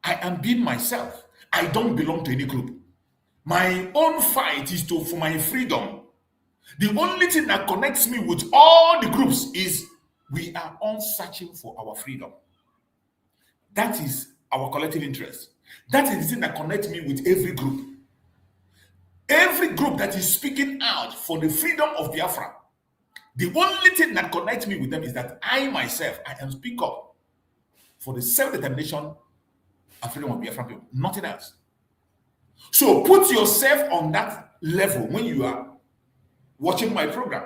I am being myself. I don't belong to any group. My own fight is for my freedom. The only thing that connects me with all the groups is we are all searching for our freedom. That is our collective interest. That is the thing that connects me with every group. Every group that is speaking out for the freedom of Biafra. The only thing that connects me with them is that I myself, I can speak up for the self-determination and freedom of Biafran people, nothing else. So put yourself on that level when you are watching my program.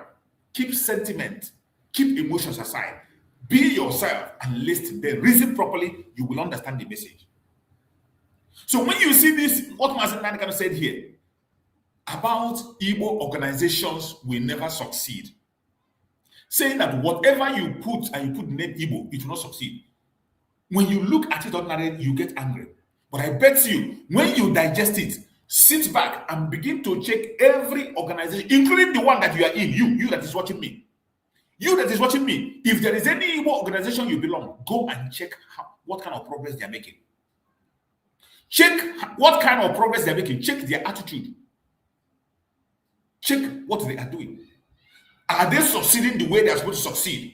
Keep sentiment, keep emotions aside. Be yourself and listen. Then reason properly, you will understand the message. So when you see this, what Mazi Nnamdi Kanu said here about Igbo organizations will never succeed, saying that whatever you put and you put the name Igbo, it will not succeed. When you look at it ordinarily, you get angry. But I bet you, when you digest it, sit back and begin to check every organization, including the one that you are in, you that is watching me. You that is watching me, if there is any Igbo organization you belong, go and check what kind of progress they are making. Check what kind of progress they are making. Check their attitude. Check what they are doing. Are they succeeding the way they are supposed to succeed?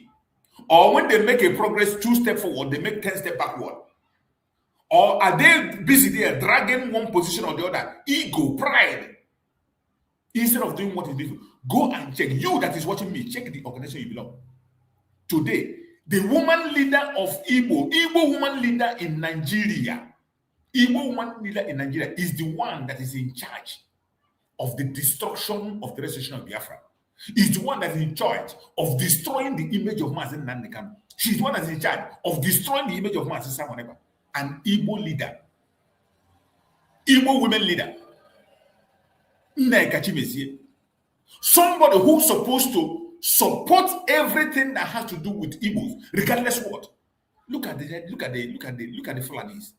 Or when they make a progress 2 steps forward, they make 10 steps backward? Or are they busy there dragging one position or the other? Ego, pride. Instead of doing what is different, go and check. You that is watching me, check the organization you belong. Today, the woman leader of Igbo woman leader in Nigeria, Igbo woman leader in Nigeria is the one that is in charge of the destruction of the restoration of Biafra. Is the one that is in charge of destroying the image of Mazi Nnamdi Kanu. She's the one that's in charge of destroying the image of Mazi Simon Ekpa, an Igbo leader, Igbo women leader. Somebody who's supposed to support everything that has to do with Igbos, regardless what. Look at the Fulanis.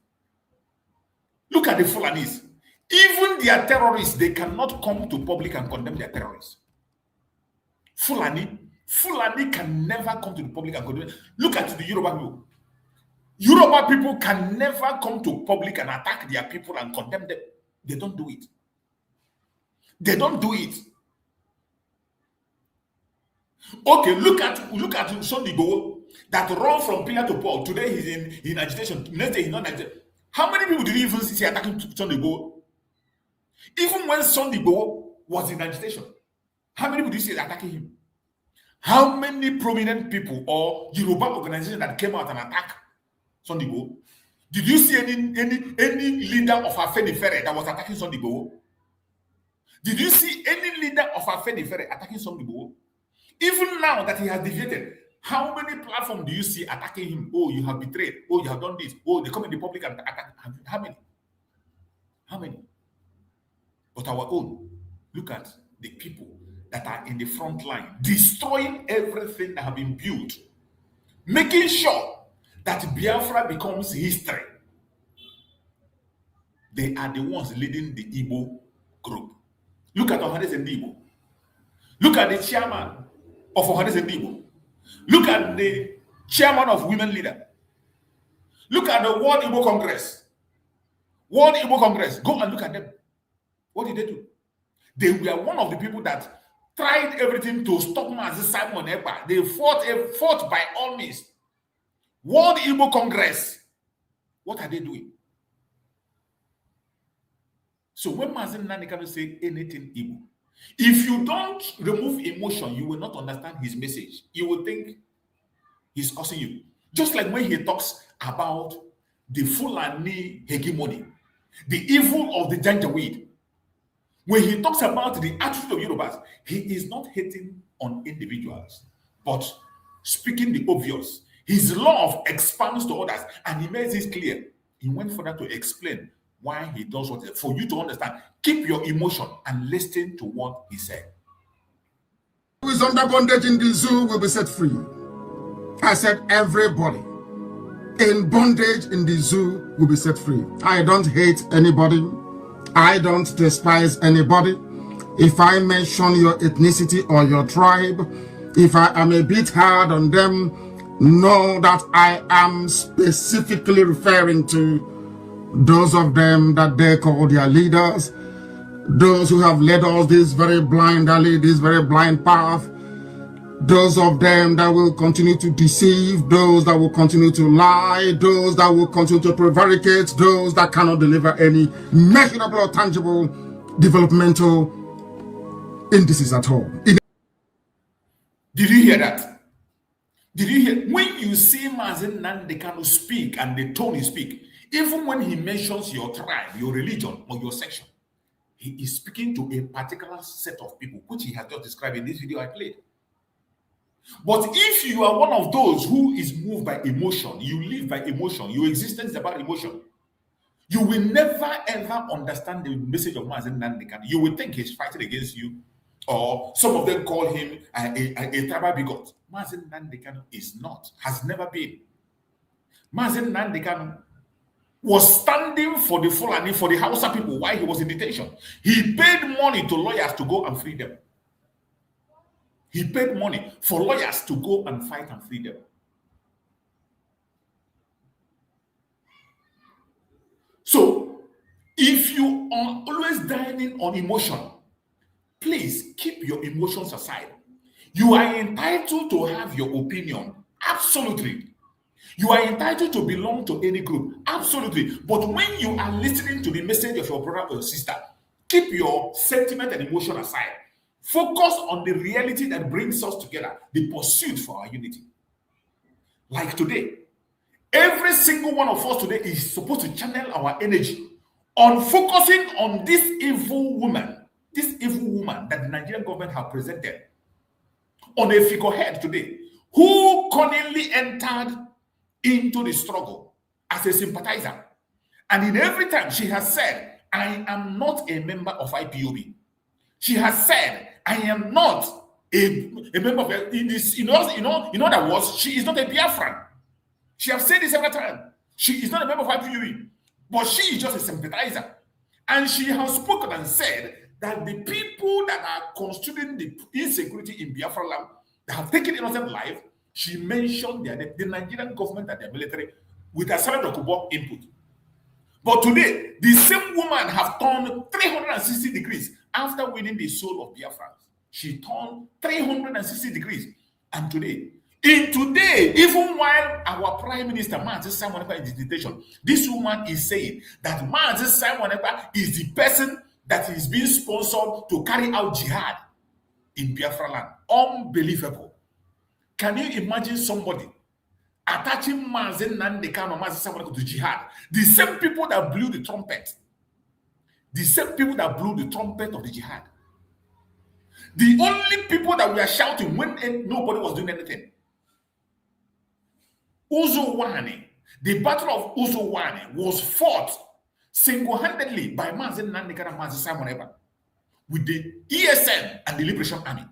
Look at the Fulanis. Even their terrorists, they cannot come to public and condemn their terrorists. Fulani can never come to the public and condemn. Look at the Yoruba people. Yoruba people can never come to public and attack their people and condemn them. They don't do it. They don't do it. Okay, look at Sunday Igboho that run from pillar to pole. Today he's in agitation. Next day he's not agitation. How many people did you even see attacking Sunday Igboho? Even when Sunday Igboho was in agitation, how many people did you see attacking him? How many prominent people or Yoruba organizations that came out and attacked Sunday Igboho? Did you see any leader of Afenifere that was attacking Sunday Igboho? Did you see any leader of Afenifere attacking Sunday Igboho? Even now that he has deviated, how many platforms do you see attacking him? Oh, you have betrayed. Oh, you have done this. Oh, they come in the public and attack. How many? How many? But our own, look at the people that are in the front line, destroying everything that have been built, making sure that Biafra becomes history. They are the ones leading the Igbo group. Look at Ohanes and Igbo. Look at the chairman of Ohanes and Igbo. Look at the chairman of Women Leader. Look at the World Igbo Congress. World Igbo Congress. Go and look at them. What did they do? They were one of the people that tried everything to stop Mazi Simon Ekpa. They fought by all means. World Igbo Congress. What are they doing? So when Mazi Nnamdi Kanu say anything Igbo, if you don't remove emotion, you will not understand his message. You will think he's cursing you. Just like when he talks about the Fulani hegemony, the evil of the Janjaweed. When he talks about the attitude of Yorubas, he is not hating on individuals, but speaking the obvious. His love expands to others, and he makes it clear. He went further to explain why he does what he does. For you to understand, keep your emotion and listen to what he said. Who is under bondage in the zoo will be set free. I said everybody in bondage in the zoo will be set free. I don't hate anybody. I don't despise anybody. If I mention your ethnicity or your tribe, if I am a bit hard on them, know that I am specifically referring to those of them that they call their leaders, those who have led us this very blind alley, this very blind path, those of them that will continue to deceive, those that will continue to lie, those that will continue to prevaricate, those that cannot deliver any measurable or tangible developmental indices at all. Did you hear that? Did you hear? When you see Mazi Nnamdi Kanu speak and the tone he speaks, even when he mentions your tribe, your religion, or your section, he is speaking to a particular set of people, which he has just described in this video I played. But if you are one of those who is moved by emotion, you live by emotion, your existence is about emotion, you will never ever understand the message of Mazi Nnamdi Kanu. You will think he's fighting against you, or some of them call him a tribal bigot. Mazi Nnamdi Kanu is not, has never been. Mazi Nnamdi Kanu was standing for the Fulani, for the Hausa people while he was in detention. He paid money to lawyers to go and free them. He paid money for lawyers to go and fight and free them. So, if you are always dining on emotion, please keep your emotions aside. You are entitled to have your opinion, absolutely. You are entitled to belong to any group, absolutely. But when you are listening to the message of your brother or your sister, keep your sentiment and emotion aside. Focus on the reality that brings us together, the pursuit for our unity. Like today, every single one of us today is supposed to channel our energy on focusing on this evil woman that the Nigerian government have presented on a figurehead today, who cunningly entered into the struggle as a sympathizer. And in every time she has said, I am not a member of ipoB. She has said, I am not a member of this. In other words, she is not a Biafran. She has said this every time. She is not a member of ipoB, but she is just a sympathizer. And she has spoken and said that the people that are constituting the insecurity in Biafra land that have taken innocent life, she mentioned the Nigerian government and the military with a Samuel Okubo input. But today, the same woman have turned 360 degrees after winning the soul of Biafrans. She turned 360 degrees. And today, even while our Prime Minister, Mazi Simon Ekpa, is in detention, this woman is saying that Mazi Simon Ekpa is the person that is being sponsored to carry out jihad in Biafra land. Unbelievable. Can you imagine somebody attaching Mazi Nnamdi Kanu, Mazi Simon Ekpa to jihad? The same people that blew the trumpet. The same people that blew the trumpet of the jihad. The only people that were shouting when nobody was doing anything. Uzuwani, the battle of Uzuwani was fought single-handedly by Mazi Nnamdi Kanu and Mazi Simon Ekpa with the ESN and the Liberation Army.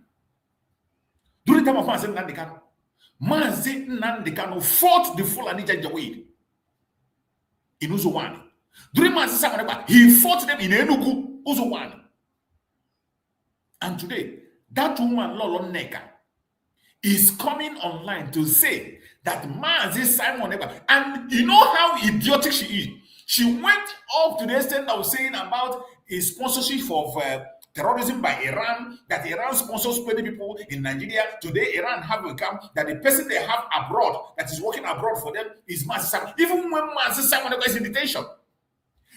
During the time of Mazi Nnamdi Kanu fought the Fulani Janjaweed in Uzuwani. During Mazi Simon Ekpa, he fought them in Enugu, Uzuwani. And today, that woman, Lolo Neka, is coming online to say that Mazi Simon Ekpa, and you know how idiotic she is. She went up to the extent of saying about a sponsorship of terrorism by Iran, that Iran sponsors many people in Nigeria. Today, Iran have become that the person they have abroad that is working abroad for them is Mazi Simon. Even when Mazi Simon Ekpa is in detention,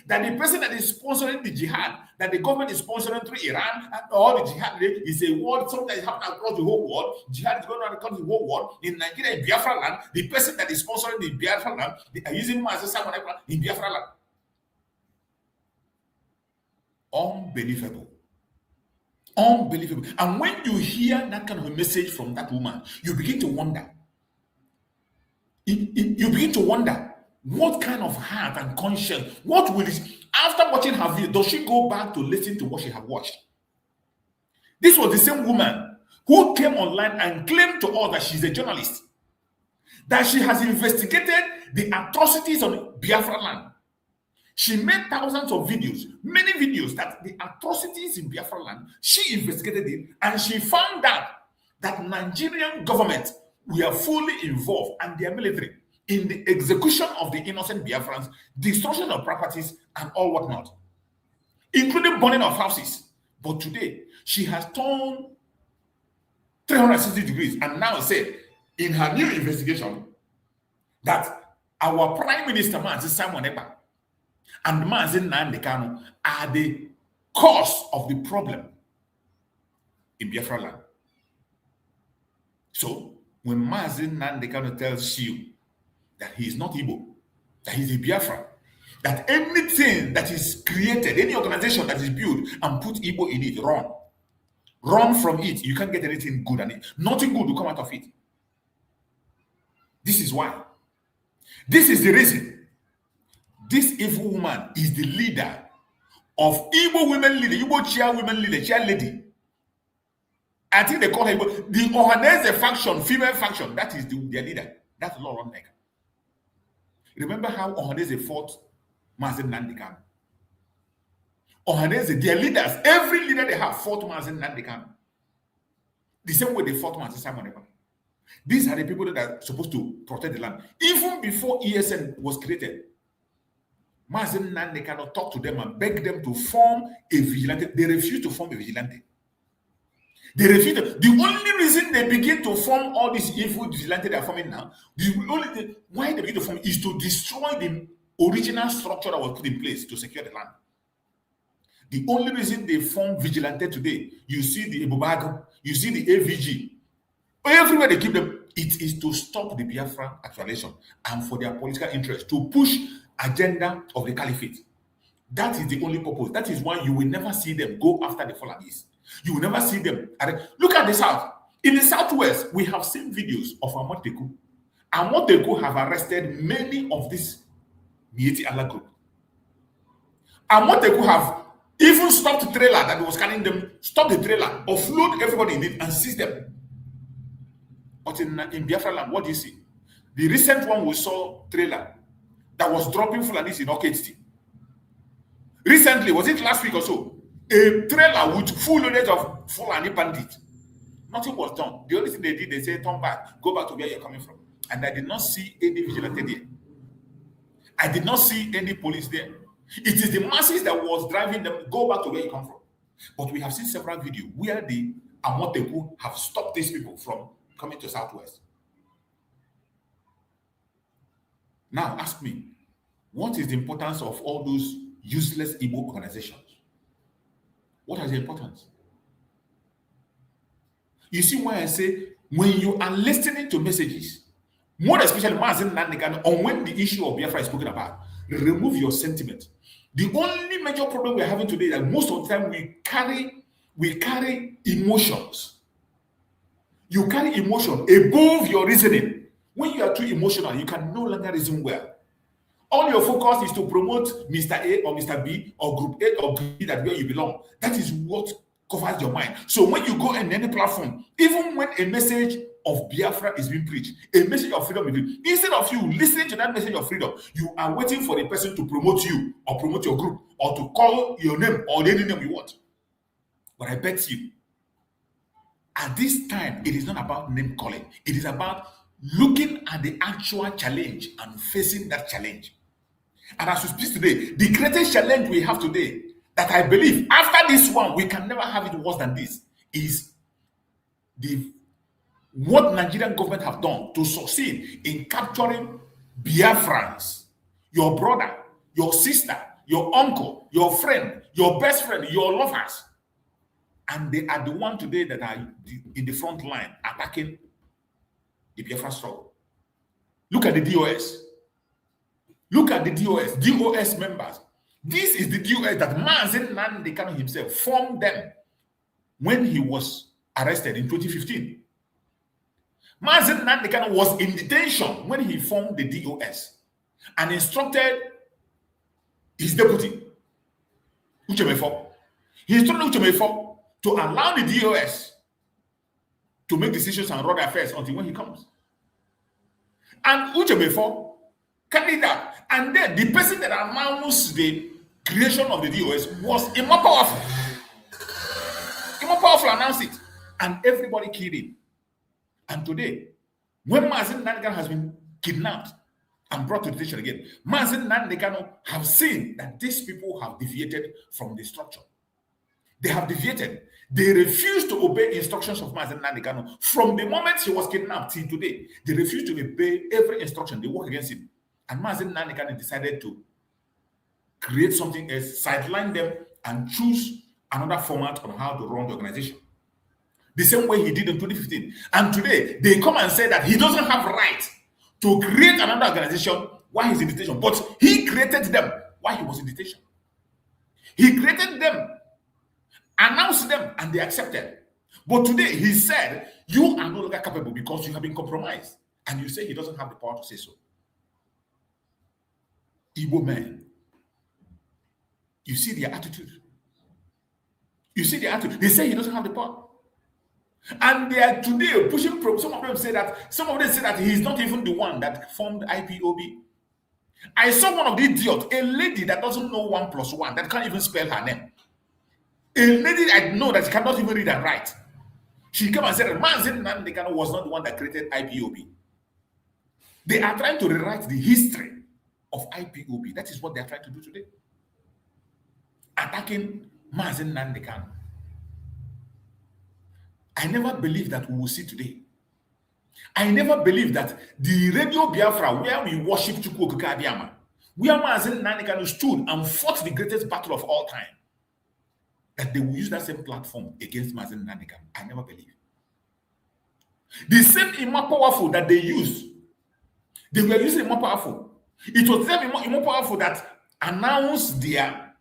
that the person that is sponsoring the jihad, that the government is sponsoring through Iran, and all the jihad is a war, something that is happening across the whole world. Jihad is going on across the whole world. In Nigeria, in Biafra land, the person that is sponsoring the Biafra land, they are using Mazi Simon Ekpa in Biafra land. Unbelievable. Unbelievable. And when you hear that kind of a message from that woman, you begin to wonder. You begin to wonder what kind of heart and conscience, what will this, after watching her video, does she go back to listen to what she had watched? This was the same woman who came online and claimed to us that she's a journalist, that she has investigated the atrocities on Biafra land. She made thousands of videos, many videos, that the atrocities in Biafra land, she investigated it, and she found out that Nigerian government were fully involved, and their military, in the execution of the innocent Biafrans, destruction of properties, and all whatnot, including burning of houses. But today, she has turned 360 degrees and now said in her new investigation that our Prime Minister, Mazi Simon Ekpa, and Mazi Nnamdi Kanu are the cause of the problem in Biafra land. So, when Mazi Nnamdi Kanu tells you that he is not Igbo, that he's a Biafra, that anything that is created, any organization that is built and put Igbo in it, run from it. You can't get anything good on it. Nothing good will come out of it. This is why. This is the reason. This evil woman is the leader of Igbo women leader, Igbo chair women leader, chair lady. I think they call her Igbo. The Ohanese faction, female faction, that is their leader. That's Laura Neka. Remember how Ohanese fought Mazi Nnamdi Kanu? Ohanese, their leaders, every leader they have fought Mazi Nnamdi Kanu. The same way they fought Mazi Simon Ekpa. These are the people that are supposed to protect the land. Even before ESN was created, Mazi Nnamdi Kanu talked to them and begged them to form a vigilante. They refused to form a vigilante. They refused. The only reason they begin to form all these evil vigilantes they are forming now, the only thing why they begin to form is to destroy the original structure that was put in place to secure the land. The only reason they form vigilante today, you see the Ebobago, you see the AVG, everywhere they keep them, it is to stop the Biafra actualization and for their political interest, to push agenda of the caliphate. That is the only purpose. That is why you will never see them go after the Fulanis. You will never see them. Look at the South. In the Southwest, we have seen videos of Amoteku. Amoteku have arrested many of this Mieti Allah group. Amoteku have even stopped the trailer that was carrying them, stop the trailer, offload everybody in it and seize them. But in Biafra land, what do you see? The recent one we saw trailer that was dropping Fulanis in Okesti. Recently, was it last week or so? A trailer with full loadage of Fulani bandits. Nothing was done. The only thing they did, they said, turn back, go back to where you're coming from. And I did not see any vigilante there. I did not see any police there. It is the masses that was driving them, go back to where you come from. But we have seen several videos where the Amoteku have stopped these people from coming to Southwest. Now ask me, what is the importance of all those useless Igbo organizations? What is the importance? You see why I say, when you are listening to messages, more especially Mazi Nnamdi Kanu, or when the issue of Biafra is spoken about, remove your sentiment. The only major problem we're having today is that most of the time we carry emotions. You carry emotion above your reasoning. When you are too emotional, you can no longer reason well. All your focus is to promote Mr. A or Mr. B or Group A or Group B, that where you belong. That is what covers your mind. So when you go on any platform, even when a message of Biafra is being preached, a message of freedom is being preached, instead of you listening to that message of freedom, you are waiting for the person to promote you or promote your group or to call your name or any name you want. But I bet you, at this time, it is not about name calling. It is about looking at the actual challenge and facing that challenge. And as we speak today, the greatest challenge we have today, that I believe after this one, we can never have it worse than this, is what Nigerian government have done to succeed in capturing Biafrans, your brother, your sister, your uncle, your friend, your best friend, your lovers. And they are the one today that are in the front line attacking the Biafra struggle. Look at the DOS. Look at the DOS members. This is the DOS that Mazi Nnamdi Kanu himself formed them when he was arrested in 2015. Mazi Nnamdi Kanu was in detention when he formed the DOS and instructed his deputy, Uchemefo. He instructed Uchemefo to allow the DOS to make decisions and run affairs until when he comes. And Uchemefo carried out. And then the person that announced the creation of the DOS was more powerful. More powerful announced it. And everybody killed him. And today, when Mazi Nnamdi Kanu has been kidnapped and brought to detention again, Mazi Nnamdi Kanu have seen that these people have deviated from the structure. They have deviated. They refuse to obey instructions of Mazi Nnamdi Kanu. From the moment he was kidnapped till today, they refuse to obey every instruction. They work against him. And Mazi Nnamdi Kanu decided to create something else, sideline them, and choose another format on how to run the organization. The same way he did in 2015. And today, they come and say that he doesn't have right to create another organization while he's in detention. But he created them while he was in detention. He created them, announced them, and they accepted. But today, he said, you are no longer capable because you have been compromised. And you say he doesn't have the power to say so. Igbo men, you see their attitude. You see their attitude. They say he doesn't have the power. And they are today pushing from some of them say that he's not even the one that formed ipoB. I saw one of the idiots, a lady that doesn't know 1 + 1, that can't even spell her name. A lady I know that cannot even read and write. She came and said that Mazi Nnamdi Kanu was not the one that created ipoB. They are trying to rewrite the history of ipoB. That is what they are trying to do today. Attacking Mazi Nnamdi Kanu. I never believed that we will see today. I never believed that the Radio Biafra, where we worship Chukwu Okike Abiyama, where Mazi Nnamdi Kanu stood and fought the greatest battle of all time, that they will use that same platform against Mazi Nnamdi Kanu. I never believed. The same more powerful that they used, they were using more powerful. It was them more powerful that announced their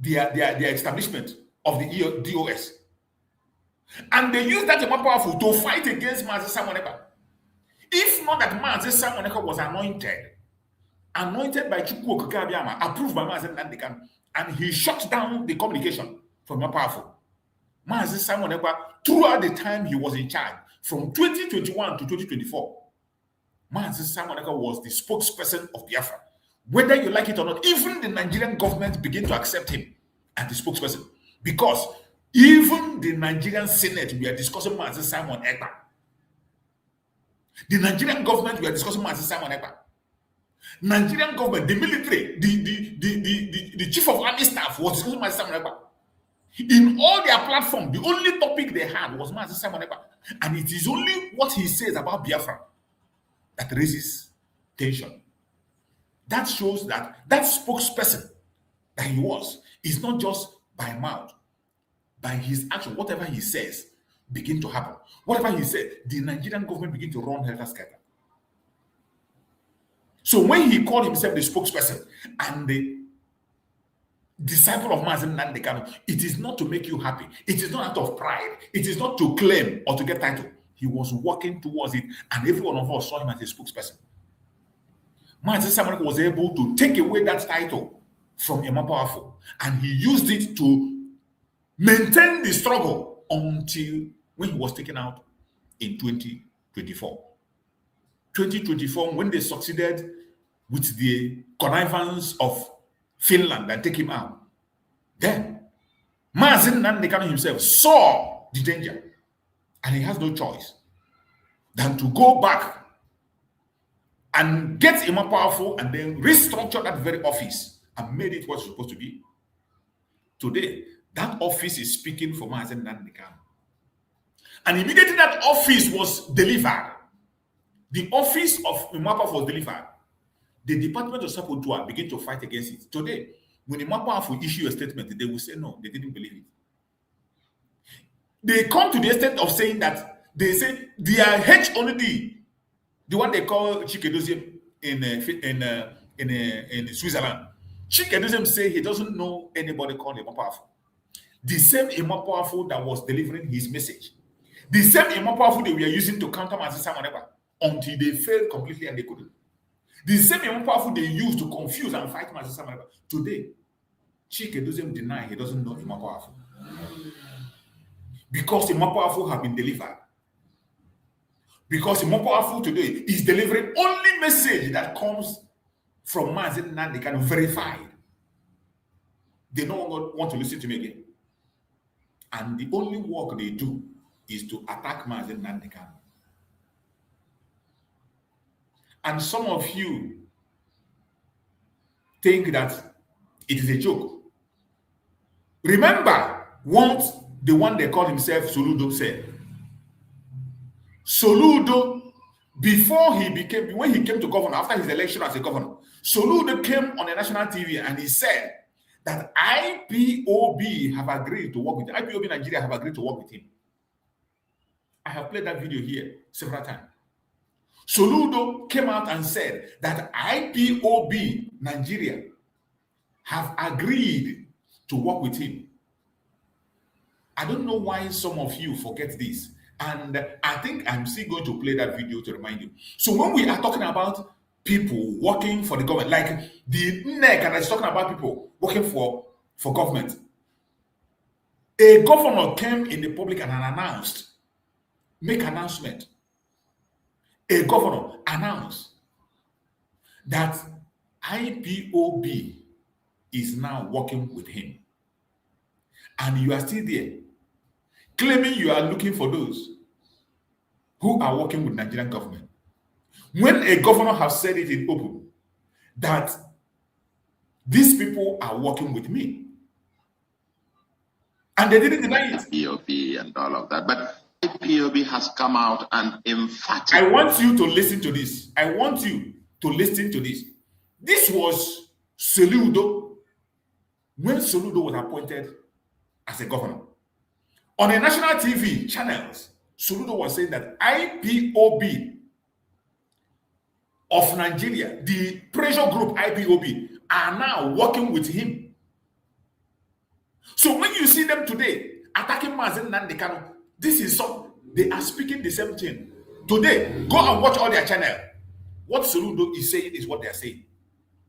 establishment of the DOS. And they use that more powerful to fight against Mazi Simon Ekpa. If not that Mazi Simon Ekpa was anointed by Chukwu Okike Abiyama, approved by Mazi Nnamdi Kanu, and he shut down the communication from more powerful. Mazi Simon Ekpa, throughout the time he was in charge, from 2021 to 2024, Mazi Simon Ekpa was the spokesperson of Biafra. Whether you like it or not, even the Nigerian government began to accept him as the spokesperson, because even the Nigerian Senate, we are discussing Mazi Simon Ekpa. The Nigerian government, we are discussing Mazi Simon Ekpa. Nigerian government, the military, the chief of army staff was discussing Mazi Simon Ekpa. In all their platform, the only topic they had was Mazi Simon Ekpa. And it is only what he says about Biafra that raises tension. That shows that that spokesperson that he was is not just by mouth, by his action. Whatever he says begin to happen. Whatever he said, the Nigerian government begin to run helter-skelter. So when he called himself the spokesperson and the disciple of Mazi Nnamdi Kanu, it is not to make you happy. It is not out of pride. It is not to claim or to get title. He was working towards it, and every one of us saw him as a spokesperson. Mazi Simon was able to take away that title from a more powerful, and he used it to maintain the struggle until when he was taken out in 2024. 2024, when they succeeded with the connivance of Finland and take him out, then Mazi Nnamdi Kanu himself saw the danger, and he has no choice than to go back and get a more powerful and then restructure that very office and made it what it's supposed to be. Today, that office is speaking for Mazi Nnamdi Kanu. And immediately that office was delivered, the office of Imapa was delivered, the Department of Sabotage began to fight against it. Today, when Imapa will issue a statement, they will say no, they didn't believe it. They come to the extent of saying that they say their HOD, the one they call Chikedozium in Switzerland, Chikedozium say he doesn't know anybody called Imapa. The same Imapa that was delivering his message, the same Imapa that we are using to counter Mazi Simon Ekpa until they failed completely and they couldn't. The same Imapa they used to confuse and fight Mazi Simon Ekpa. Today, Chikedozium deny he doesn't know Imapa. Because Imapa have been delivered. Because Imapa today is delivering only message that comes from Mazi Nnamdi Kanu verified. They no longer want to listen to me again. And the only work they do is to attack Mazi Nnamdi Kanu. And some of you think that it is a joke. Remember what the one they call himself Soludo said. Soludo, when he came to governor, after his election as a governor, Soludo came on a national TV and he said that ipoB have agreed to work with him. ipoB Nigeria have agreed to work with him. I have played that video here several times. Soludo came out and said that ipoB Nigeria have agreed to work with him. I don't know why some of you forget this. And I think I'm still going to play that video to remind you. So when we are talking about people working for the government, like the NEC, and I was talking about people working for government, a governor came in the public and make announcement. A governor announced that ipoB is now working with him. And you are still there, claiming you are looking for those who are working with Nigerian government. When a governor has said it in open, that these people are working with me, and they didn't deny it. ipoB and all of that. But ipoB has come out and emphatically... I want you to listen to this. I want you to listen to this. This was Soludo, when Soludo was appointed as a governor. On a national TV channels, Soludo was saying that ipoB of Nigeria, the pressure group ipoB, are now working with him. So when you see them today attacking Mazi Nnamdi Kanu, This is some, they are speaking the same thing. Today, go and watch all their channel. What Soludo is saying is what they are saying.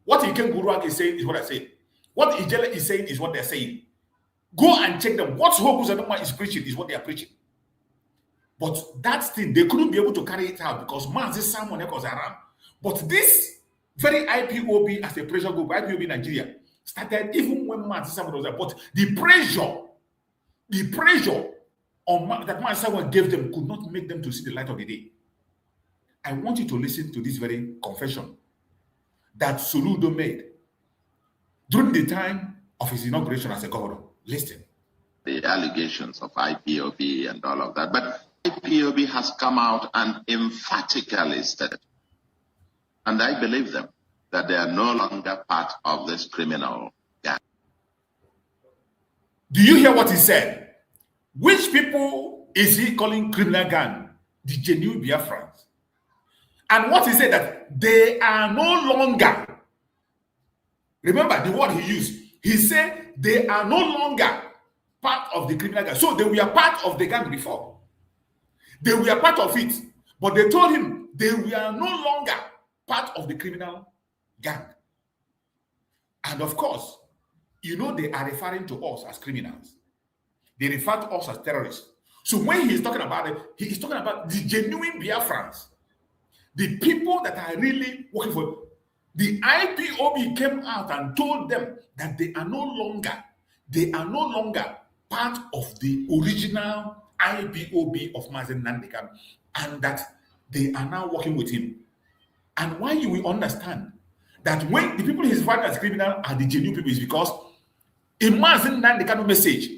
What Iken Guruak is saying is what I say. What Ijele is saying is what they're saying. Go and check them. What Hope Uzadoma is preaching is what they are preaching. But that thing, they couldn't be able to carry it out because Mazi Simon was around. But this very ipoB as a pressure group, ipoB Nigeria, started even when Mazi Simon was there. But the pressure on that Mazi Simon gave them could not make them to see the light of the day. I want you to listen to this very confession that Soludo made during the time of his inauguration as a governor. Listen. The allegations of ipoB and all of that. But ipoB has come out and emphatically said, and I believe them, that they are no longer part of this criminal gang. Do you hear what he said? Which people is he calling criminal gang? The genuine Biafrans. And what he said, that they are no longer, remember the word he used, he said they are no longer part of the criminal gang. So they were part of the gang before. They were part of it, but they told him they were no longer part of the criminal gang. And of course, you know they are referring to us as criminals. They refer to us as terrorists. So when he's talking about it, he is talking about the genuine Biafrans, the people that are really working for. The ipoB came out and told them that they are no longer part of the original ipoB of Mazi Nnamdi Kanu, and that they are now working with him. And why you will understand that when the people he's referring as criminal are the genuine people is because in Mazi Nnamdi Kanu message,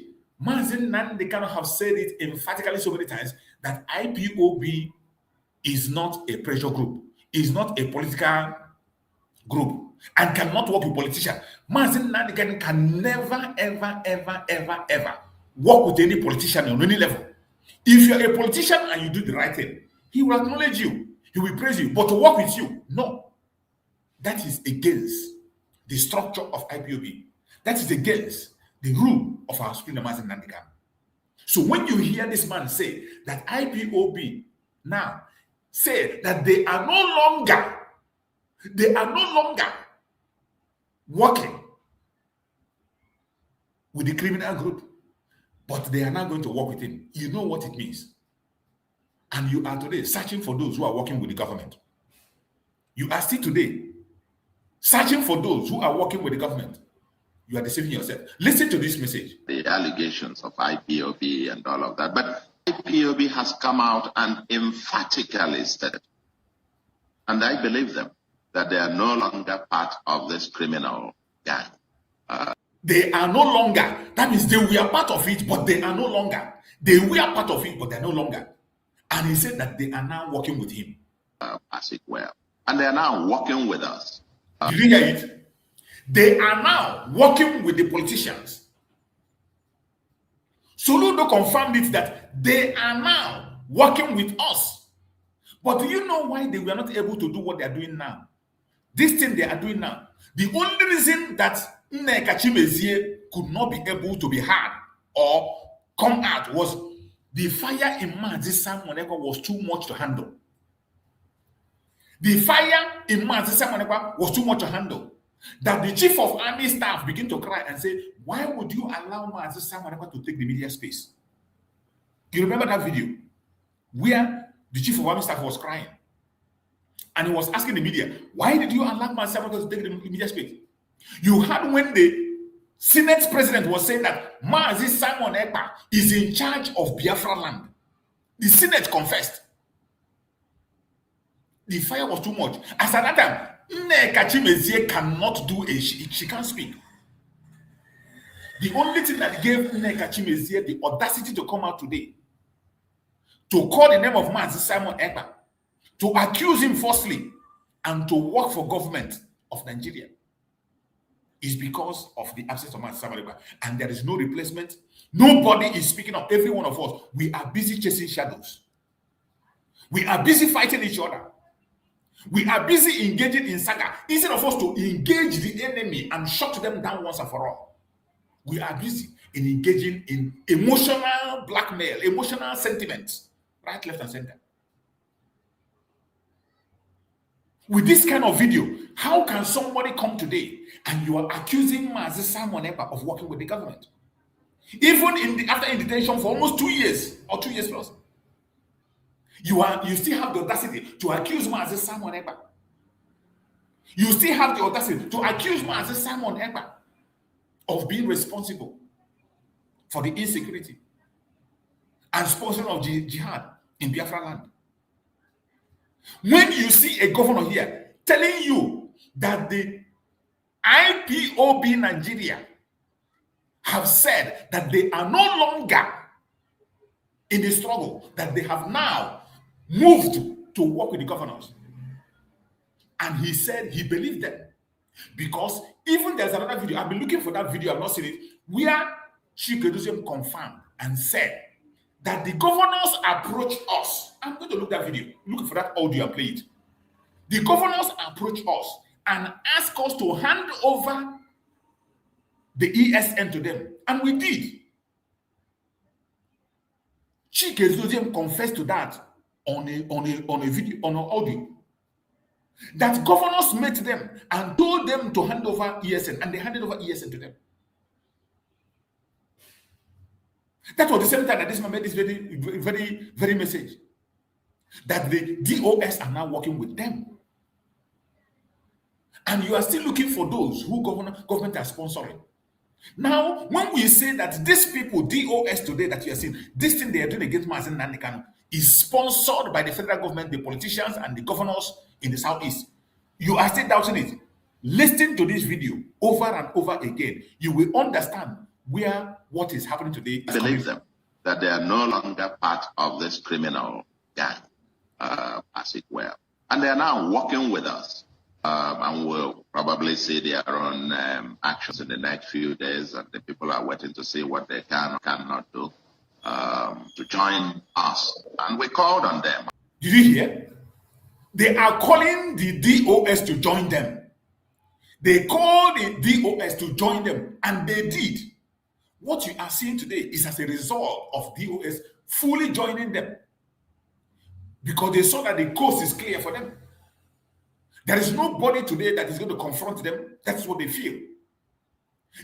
Mazi Nnamdi Kanu have said it emphatically so many times that ipoB is not a pressure group, is not a political group, and cannot work with politicians. Mazi Nnamdi Kanu can never, ever work with any politician on any level. If you're a politician and you do the right thing, he will acknowledge you, he will praise you, but to work with you, no. That is against the structure of ipoB. That is against the rule of our supreme Mazi Nnamdi Kanu. So when you hear this man say that ipoB now say that they are no longer working with the criminal group, but they are now going to work with him. You know what it means. And you are today searching for those who are working with the government. You are still today searching for those who are working with the government. You are deceiving yourself. Listen to this message. The allegations of ipoB and all of that. But ipoB has come out and emphatically said, and I believe them, that they are no longer part of this criminal gang. They are no longer. That means they were part of it, but they are no longer. They were part of it, but they are no longer. And he said that they are now working with him. As it were. And they are now working with us. Did you hear it? They are now working with the politicians. Soludo confirmed it that they are now working with us. But do you know why they were not able to do what they are doing now? This thing they are doing now. The only reason that Nneka Chimezie could not be able to be heard or come out was the fire in Mazi Simon Ekpa was too much to handle. The fire in Mazi Simon Ekpa was too much to handle. That the chief of army staff began to cry and say, why would you allow Mazi Simon Ekpa to take the media space? You remember that video where the chief of army staff was crying and he was asking the media, why did you allow Mazi Simon Ekpa to take the media space? You heard when the Senate president was saying that Mazi Simon Ekpa is in charge of Biafra land. The Senate confessed. The fire was too much. As at that time, Nneka Chimezie cannot do it. She can't speak. The only thing that gave Nneka Chimezie the audacity to come out today, to call the name of Mazi Simon Ekpa, to accuse him falsely, and to work for government of Nigeria, is because of the absence of Mazi Simon Ekpa. And there is no replacement. Nobody is speaking up. Every one of us, we are busy chasing shadows. We are busy fighting each other. We are busy engaging in saga instead of us to engage the enemy and shut them down once and for all. We are busy in engaging in emotional blackmail, emotional sentiments, right, left, and center. With this kind of video, how can somebody come today and you are accusing Mazi Simon Ekpa of working with the government? Even after in detention for almost 2 years or 2 years plus, you still have the audacity to accuse Mazi Simon Ekpa. You still have the audacity to accuse Mazi Simon Ekpa of being responsible for the insecurity and sponsoring of jihad in Biafra land. When you see a governor here telling you that the ipoB Nigeria have said that they are no longer in the struggle, that they have now moved to work with the governors. And he said he believed them. Because even there's another video, I've been looking for that video, I've not seen it, where Chikeduzium confirmed and said that the governors approached us. I'm going to look at that video, look for that audio and play it. The governors approached us and asked us to hand over the ESN to them, and we did. Chikeduzium confessed to that on a video, on an audio, that governors met them and told them to hand over ESN, and they handed over ESN to them. That was the same time that this man made this very message, that the DOS are now working with them. And you are still looking for those who government are sponsoring. Now, when we say that these people, DOS today that you are seeing, this thing they are doing against Mazi Nnamdi Kanu is sponsored by the federal government, the politicians, and the governors in the southeast, you are still doubting it. Listen to this video over and over again. You will understand where what is happening today is believe them that they are no longer part of this criminal gang, as it were. And they are now working with us. And we'll probably see their own actions in the next few days. And the people are waiting to see what they can or cannot do to join us. And we called on them. Did you hear? They are calling the DOS to join them. They called the DOS to join them, and they did. What you are seeing today is as a result of DOS fully joining them, because they saw that the coast is clear for them. There is nobody today that is going to confront them. That's what they feel.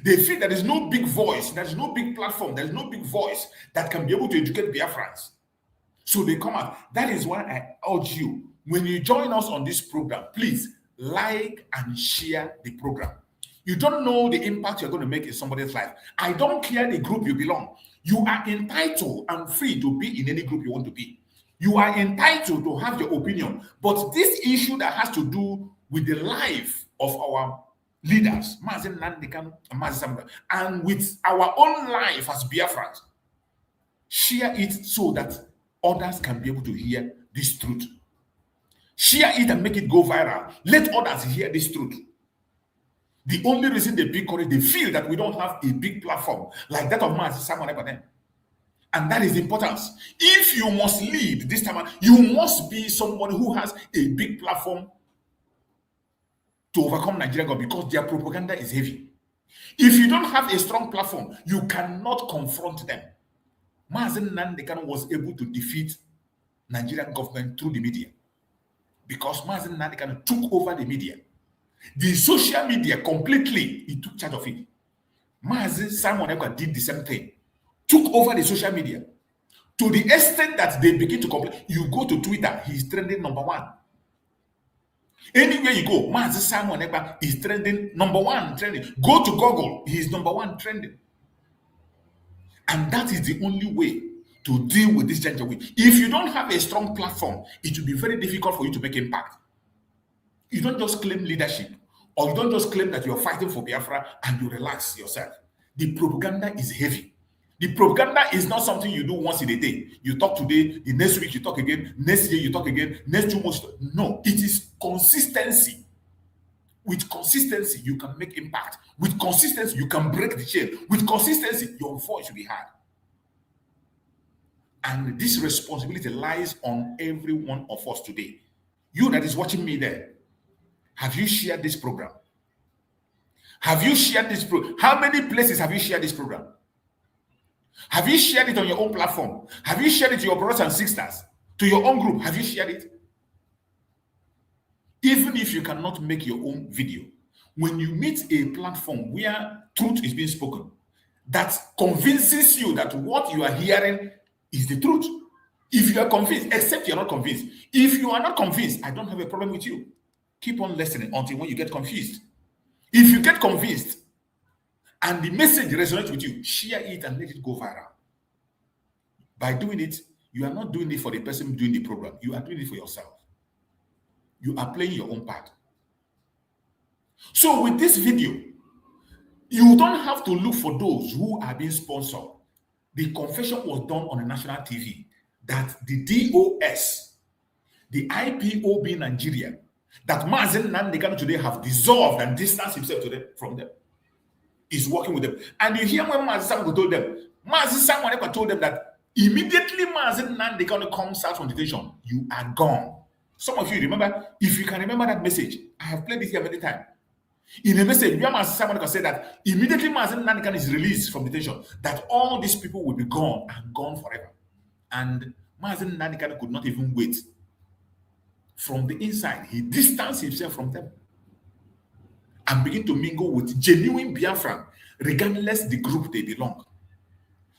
They feel there is no big voice, there is no big platform, there is no big voice that can be able to educate Biafrans. So they come out. That is why I urge you, when you join us on this program, please like and share the program. You don't know the impact you're going to make in somebody's life. I don't care the group you belong. You are entitled and free to be in any group you want to be. You are entitled to have your opinion. But this issue that has to do with the life of our leaders, Mazi Nnamdi Kanu and Mazi Simon, and with our own life as Biafrans, share it so that others can be able to hear this truth. Share it and make it go viral. Let others hear this truth. The only reason they pick courage, they feel that we don't have a big platform like that of Mazi Simon Ekpa. And that is the importance. If you must lead this time, you must be somebody who has a big platform to overcome Nigerian government, because their propaganda is heavy. If you don't have a strong platform, you cannot confront them. Mazi Nnamdi Kanu was able to defeat Nigerian government through the media, because Mazi Nnamdi Kanu took over the media. The social media completely, he took charge of it. Mazi Simon Ekpa did the same thing. Took over the social media to the extent that they begin to complain. You go to Twitter, he's trending #1. Anywhere you go, Mazi Simon Ekpa is trending #1 trending. Go to Google, he's #1 trending. And that is the only way to deal with this gender. If you don't have a strong platform, it will be very difficult for you to make impact. You don't just claim leadership, or you don't just claim that you're fighting for Biafra and you relax yourself. The propaganda is heavy. The propaganda is not something you do once in a day. You talk today, the next week you talk again, next year you talk again, next 2 months. No, it is consistency. With consistency, you can make impact. With consistency, you can break the chain. With consistency, your voice will be heard. And this responsibility lies on every one of us today. You that is watching me there, have you shared this program? Have you shared this program? How many places have you shared this program? Have you shared it on your own platform? Have you shared it to your brothers and sisters? To your own group? Have you shared it? Even if you cannot make your own video, when you meet a platform where truth is being spoken, that convinces you that what you are hearing is the truth. If you are convinced, except you're not convinced. If you are not convinced, I don't have a problem with you. Keep on listening until when you get confused. If you get convinced and the message resonates with you, share it and let it go viral. By doing it, you are not doing it for the person doing the program. You are doing it for yourself. You are playing your own part. So with this video, you don't have to look for those who are being sponsored. The confession was done on a national TV that the DOS, the ipoB Nigeria, that Mazi Nnamdi Kanu today have dissolved and distanced himself from them, is working with them. And you hear when Mazi told them, Mazi told them that immediately Mazi Nnamdi Kanu comes out from detention, you are gone. Some of you remember, if you can remember that message, I have played it here many times. In a message, Mazi said that immediately Mazi Nnamdi Kanu is released from detention, that all these people will be gone and gone forever. And Mazi Nnamdi Kanu could not even wait. From the inside, he distanced himself from them and began to mingle with genuine Biafran, regardless the group they belong.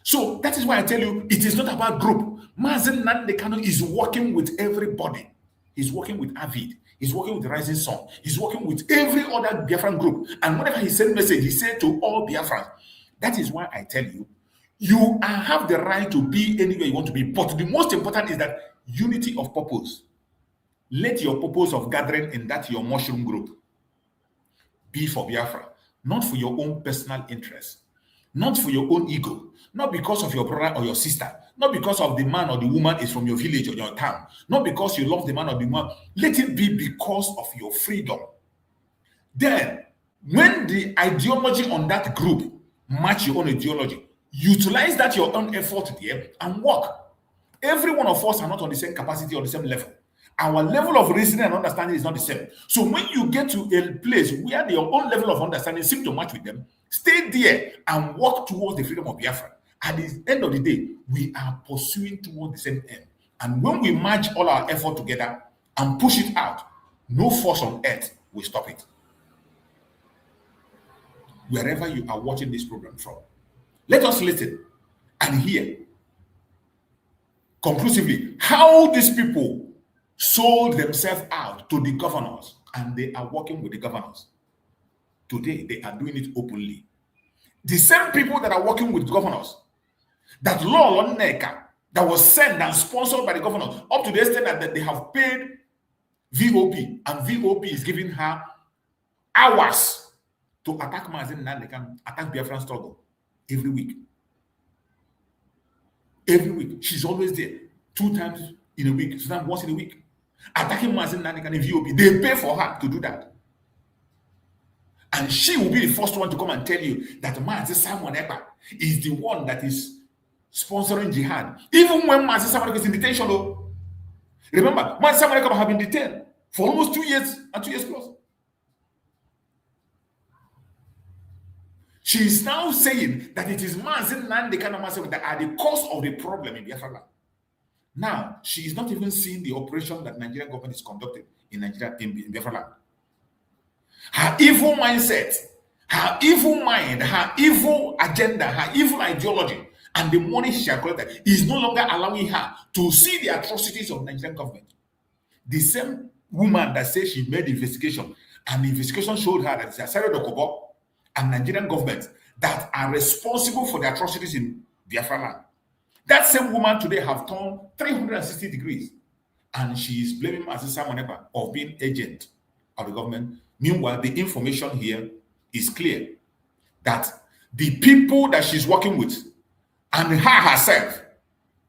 So that is why I tell you, it is not about group. Mazi Nnamdi Kanu is working with everybody. He's working with Avid. He's working with the Rising Sun. He's working with every other Biafran group. And whenever he sends message, he said to all Biafrans. That is why I tell you, you have the right to be anywhere you want to be. But the most important is that unity of purpose. Let your purpose of gathering in that your mushroom group be for Biafra, not for your own personal interest, not for your own ego, not because of your brother or your sister, not because of the man or the woman is from your village or your town, not because you love the man or the woman. Let it be because of your freedom. Then, when the ideology on that group match your own ideology, utilize that your own effort there and work. Every one of us are not on the same capacity or the same level. Our level of reasoning and understanding is not the same. So when you get to a place where your own level of understanding seems to match with them, stay there and work towards the freedom of Biafra. At the end of the day, we are pursuing towards the same end. And when we match all our effort together and push it out, no force on earth will stop it. Wherever you are watching this program from, let us listen and hear conclusively how these people sold themselves out to the governors, and they are working with the governors. Today, they are doing it openly. The same people that are working with governors, that law on NECA that was sent and sponsored by the governors, up to the extent that they have paid VOP, and VOP is giving her hours to attack Mazi Nnamdi Kanu, attack Biafran struggle every week. Every week. She's always there. 2 times in a week, sometimes once in a week. Attacking Mazi Nnamdi Kanu VOP. They pay for her to do that. And she will be the first one to come and tell you that Mazi Simon Ekpa is the one that is sponsoring jihad. Even when Mazi Simon Ekpa is in detention, though. Remember, Mazi Simon Ekpa have been detained for almost 2 years and 2 years plus. She is now saying that it is Mazi Nnamdi Kanu that are the cause of the problem in Biafra. Now, she is not even seeing the operation that Nigerian government is conducting in Nigeria, in Biafra land. Her evil mindset, her evil mind, her evil agenda, her evil ideology, and the money she has collected is no longer allowing her to see the atrocities of Nigerian government. The same woman that says she made the investigation, and the investigation showed her that it's Asari Dokobo and Nigerian government that are responsible for the atrocities in Biafra land. That same woman today have turned 360 degrees, and she is blaming Mazi Simon Ekpa of being agent of the government. Meanwhile, the information here is clear that the people that she's working with and her herself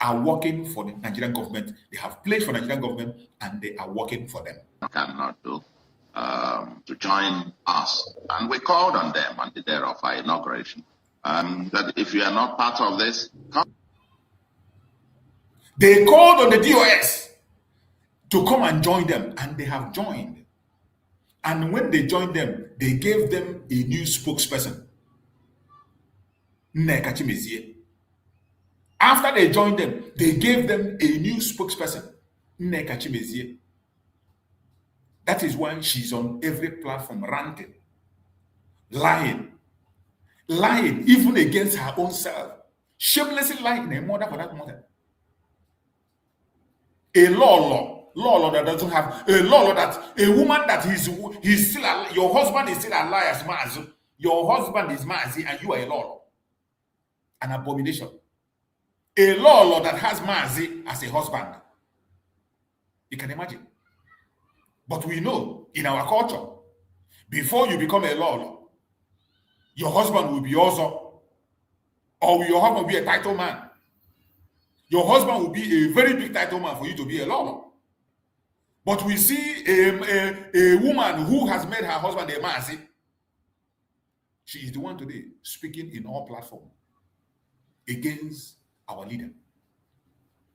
are working for the Nigerian government. They have pledged for the Nigerian government, and they are working for them. Cannot do to join us, and we called on them on the day of our inauguration that if you are not part of this, come. They called on the DOS to come and join them, and they have joined. And when they joined them, they gave them a new spokesperson. After they joined them, they gave them a new spokesperson. That is why she's on every platform ranting, lying, even against her own self, shamelessly lying, a mother for that mother. A law that doesn't have a law that a woman that he's still your husband is still alive as Mazi. Your husband is Mazi and you are a law, an abomination. A law that has Mazi as a husband. You can imagine. But we know in our culture, before you become a law, your husband will be also, or your husband will be a title man. Your husband will be a very big title man for you to be a law. But we see a woman who has made her husband a Mazi. She is the one today speaking in all platforms against our leader,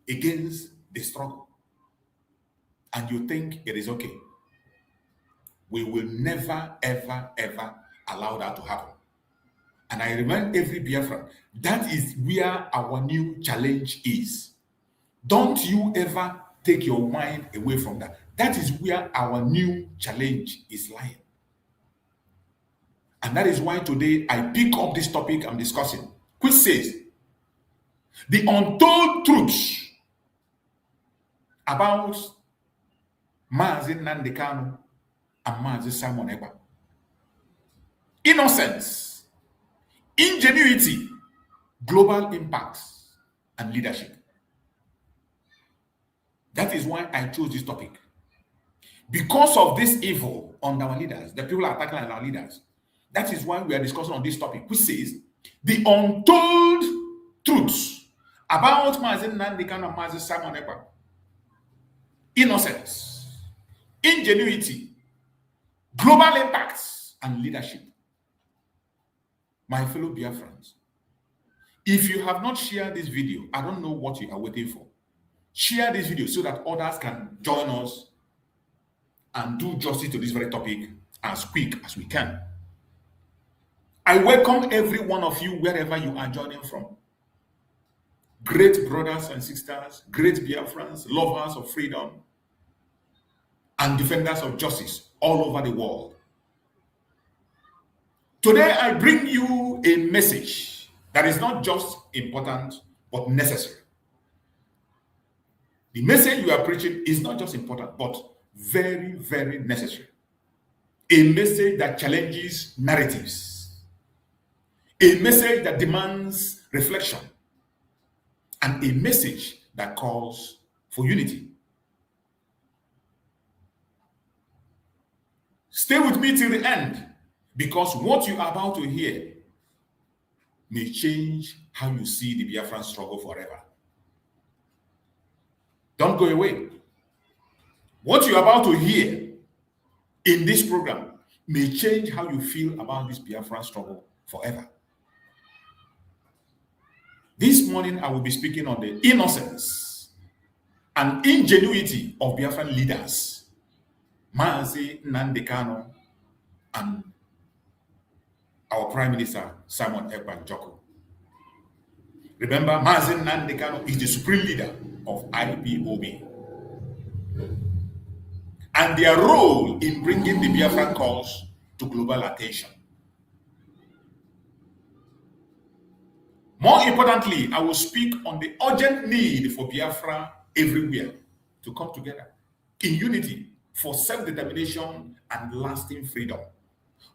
against the struggle. And you think it is okay. We will never, ever, ever allow that to happen. And I remind every Biafran, that is where our new challenge is. Don't you ever take your mind away from that. That is where our new challenge is lying. And that is why today I pick up this topic I'm discussing, which says the untold truths about Mazi Nnamdi Kanu and Mazi Simon Ekpa. Innocence, ingenuity, global impacts, and leadership. That is why I chose this topic. Because of this evil on our leaders, the people are attacking our leaders. That is why we are discussing on this topic, which says the untold truths about Mazi Nnamdi Kanu and Mazi Simon Ekpa. Innocence, ingenuity, global impacts, and leadership. My fellow Biafrans, if you have not shared this video, I don't know what you are waiting for. Share this video so that others can join us and do justice to this very topic as quick as we can. I welcome every one of you wherever you are joining from. Great brothers and sisters, great Biafrans, lovers of freedom, and defenders of justice all over the world. Today I bring you a message that is not just important, but necessary. The message we are preaching is not just important, but very, very necessary. A message that challenges narratives. A message that demands reflection. And a message that calls for unity. Stay with me till the end, because what you are about to hear may change how you see the Biafran struggle forever. Don't go away. What you are about to hear in this program may change how you feel about this Biafran struggle forever. This morning, I will be speaking on the innocence and ingenuity of Biafran leaders, Mazi Nnamdi Kanu and our Prime Minister, Simon Ekpa Joko. Remember, Mazi Nnamdi Kanu is the supreme leader of ipoB. And their role in bringing the Biafran cause to global attention. More importantly, I will speak on the urgent need for Biafra everywhere to come together in unity for self-determination and lasting freedom.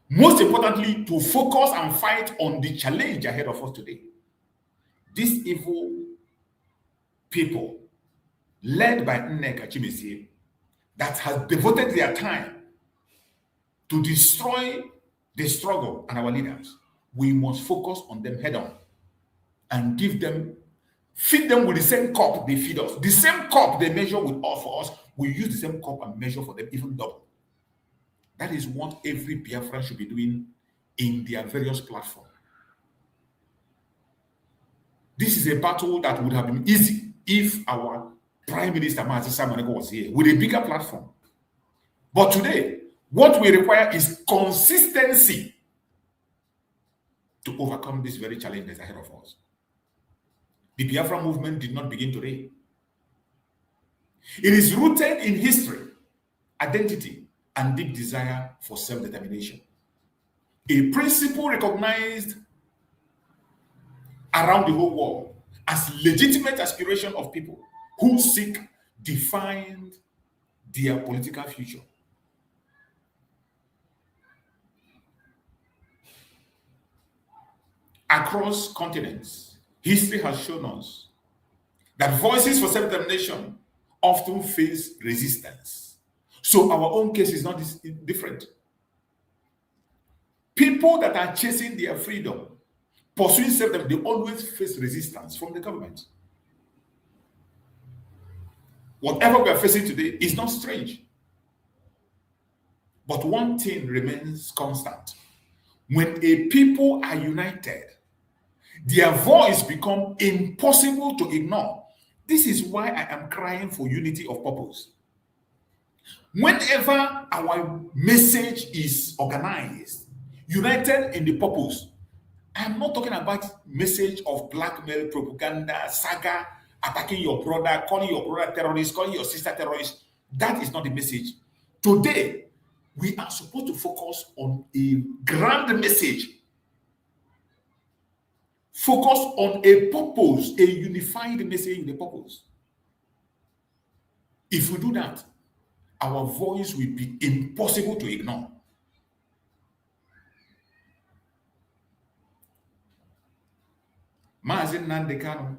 Most importantly, to focus and fight on the challenge ahead of us today. These evil people, led by Nneka Chimezie, that has devoted their time to destroy the struggle and our leaders, we must focus on them head on and feed them with the same cup they feed us. The same cup they measure with us for us, we use the same cup and measure for them even double. That is what every Biafran should be doing in their various platforms. This is a battle that would have been easy if our Prime Minister Mazi Simon Ekpa was here with a bigger platform. But today, What we require is consistency to overcome this very challenge that's ahead of us. The Biafra movement did not begin today. It is rooted in history, identity, and deep desire for self-determination. A principle recognized around the whole world as legitimate aspiration of people who seek define their political future. Across continents, history has shown us that voices for self-determination often face resistance. So our own case is not different. People that are chasing their freedom, pursuing self-determination, they always face resistance from the government. Whatever we are facing today is not strange. But one thing remains constant. When a people are united, their voice becomes impossible to ignore. This is why I am crying for unity of purpose. Whenever our message is organized, united in the purpose, I'm not talking about message of blackmail, propaganda, saga, attacking your brother, calling your brother terrorist, calling your sister terrorist. That is not the message. Today, we are supposed to focus on a grand message. Focus on a purpose, a unified message with a purpose. If we do that, our voice will be impossible to ignore. Mazi Nnamdi Kanu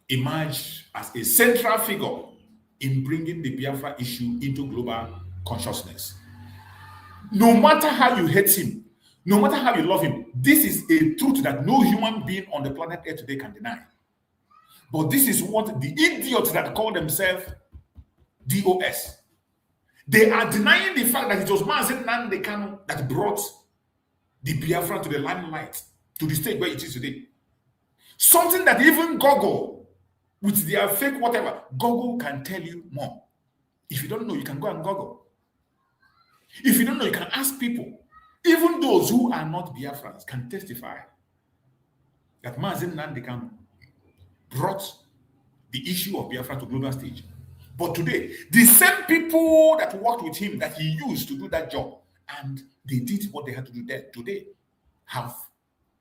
emerged as a central figure in bringing the Biafra issue into global consciousness. No matter how you hate him, no matter how you love him, this is a truth that no human being on the planet Earth today can deny. But this is what the idiots that call themselves DOS, they are denying the fact that it was Mazi Nnamdi Kanu that brought the Biafra to the limelight, to the state where it is today. Something that even Google, with their fake whatever, Google can tell you more. If you don't know, you can go and Google. If you don't know, you can ask people. Even those who are not Biafrans can testify that Mazi Nnamdi Kanu brought the issue of Biafra to global stage. But today, the same people that worked with him, that he used to do that job, and they did what they had to do there, today have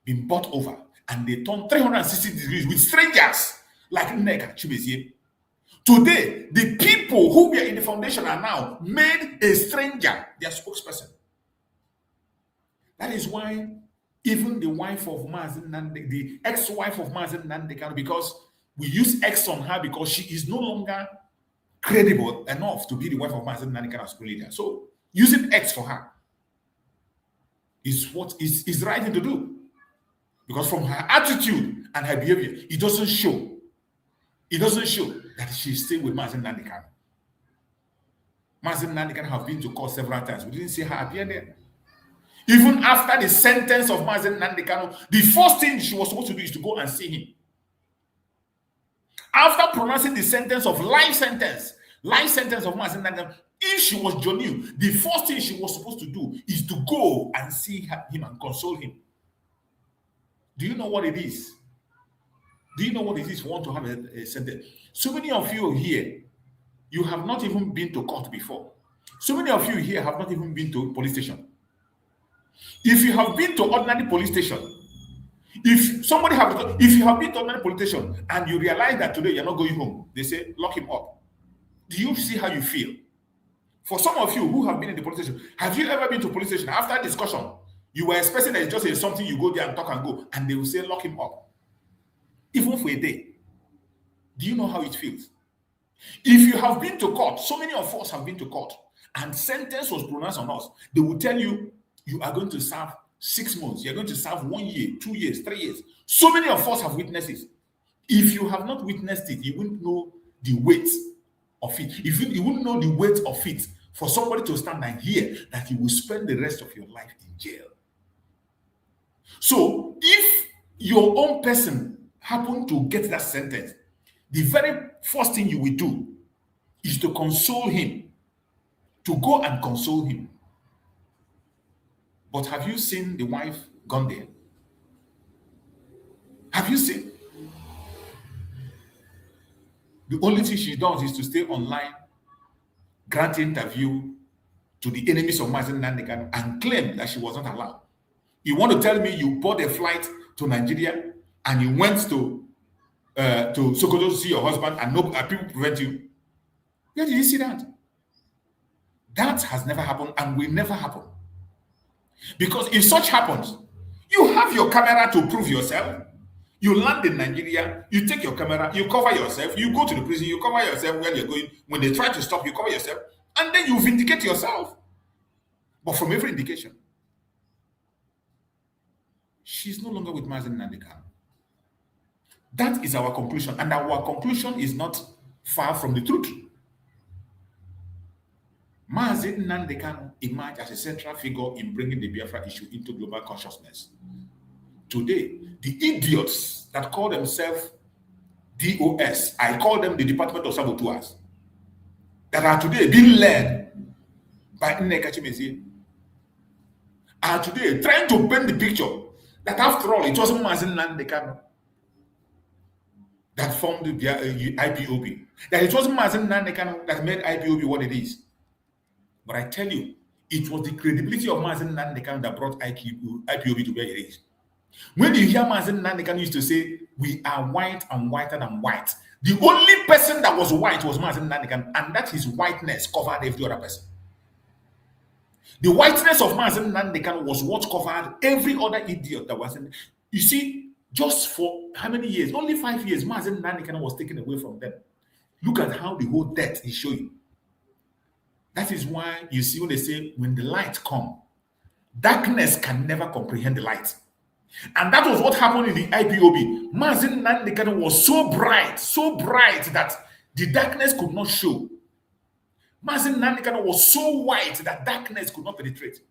been bought over, and they turned 360 degrees with strangers like Nneka Chimezie. Today, the people who were in the foundation are now made a stranger their spokesperson. That is why even the wife of Mazi Nnamdi, the ex-wife of Mazi Nnamdi Kanu, because we use ex on her because she is no longer credible enough to be the wife of Mazi Nnamdi Kanu as leader. So using ex for her is what is right thing to do. Because from her attitude and her behavior, it doesn't show that she's still with Mazi Nnamdi Kanu. Mazi Nnamdi Kanu have been to court several times. We didn't see her appear there. Even after the sentence of Mazi Nnamdi Kanu, the first thing she was supposed to do is to go and see him. After pronouncing the sentence of life sentence of Mazi Nnamdi Kanu, if she was Jonu, the first thing she was supposed to do is to go and see him and console him. Do you know what it is? Do you know what it is want to have a sentence? So many of you here, you have not even been to court before. So many of you here have not even been to police station. If you have been to ordinary police station, if you have been to ordinary police station and you realize that today you're not going home, they say, lock him up. Do you see how you feel? For some of you who have been in the police station, have you ever been to police station after discussion? You were expecting that it's just something you go there and talk and go, and they will say, lock him up. Even for a day. Do you know how it feels? If you have been to court, so many of us have been to court, and sentence was pronounced on us, they will tell you, you are going to serve 6 months, you're going to serve 1 year, 2 years, 3 years. So many of us have witnessed it. If you have not witnessed it, you wouldn't know the weight of it. If you wouldn't know the weight of it for somebody to stand and hear that you will spend the rest of your life in jail. So if your own person happen to get that sentence, the very first thing you will do is to console him to go and console him. But have you seen the wife gone there? Have you seen? The only thing she does is to stay online, grant interview to the enemies of Mazi Nnamdi Kanu and claim that she was not allowed. You want to tell me you bought a flight to Nigeria and you went to Sokoto to see your husband and no people prevent you? Where did you see that? That has never happened and will never happen. Because if such happens, you have your camera to prove yourself. You land in Nigeria, you take your camera, you cover yourself, you go to the prison, you cover yourself where you're going. When they try to stop you, cover yourself, and then you vindicate yourself. But from every indication, she's no longer with Mazi Nnamdi Kanu. That is our conclusion, and our conclusion is not far from the truth. Mazi Nnamdi Kanu emerged as a central figure in bringing the Biafra issue into global consciousness. Today, the idiots that call themselves DOS, I call them the Department of Saboteurs, that are today being led by Nneka, are today trying to paint the picture that after all, it wasn't Mazi Nnamdi Kanu that formed the ipoB, that it wasn't Mazi Nnamdi Kanu that made ipoB what it is. But I tell you, it was the credibility of Mazi Nnamdi Kanu that brought ipoB to where it is. When you hear Mazi Nnamdi Kanu used to say, we are white and whiter than white, the only person that was white was Mazi Nnamdi Kanu, and that his whiteness covered every other person. The whiteness of Mazi Nnamdi Kanu was what covered every other idiot that was in. You see, just for how many years? Only 5 years, Mazi Nnamdi Kanu was taken away from them. Look at how the whole death is showing. That is why you see when they say, when the light comes, darkness can never comprehend the light. And that was what happened in the ipoB. Mazi Nnamdi Kanu was so bright that the darkness could not show. Mazi Nnamdi Kanu was so white that darkness could not penetrate.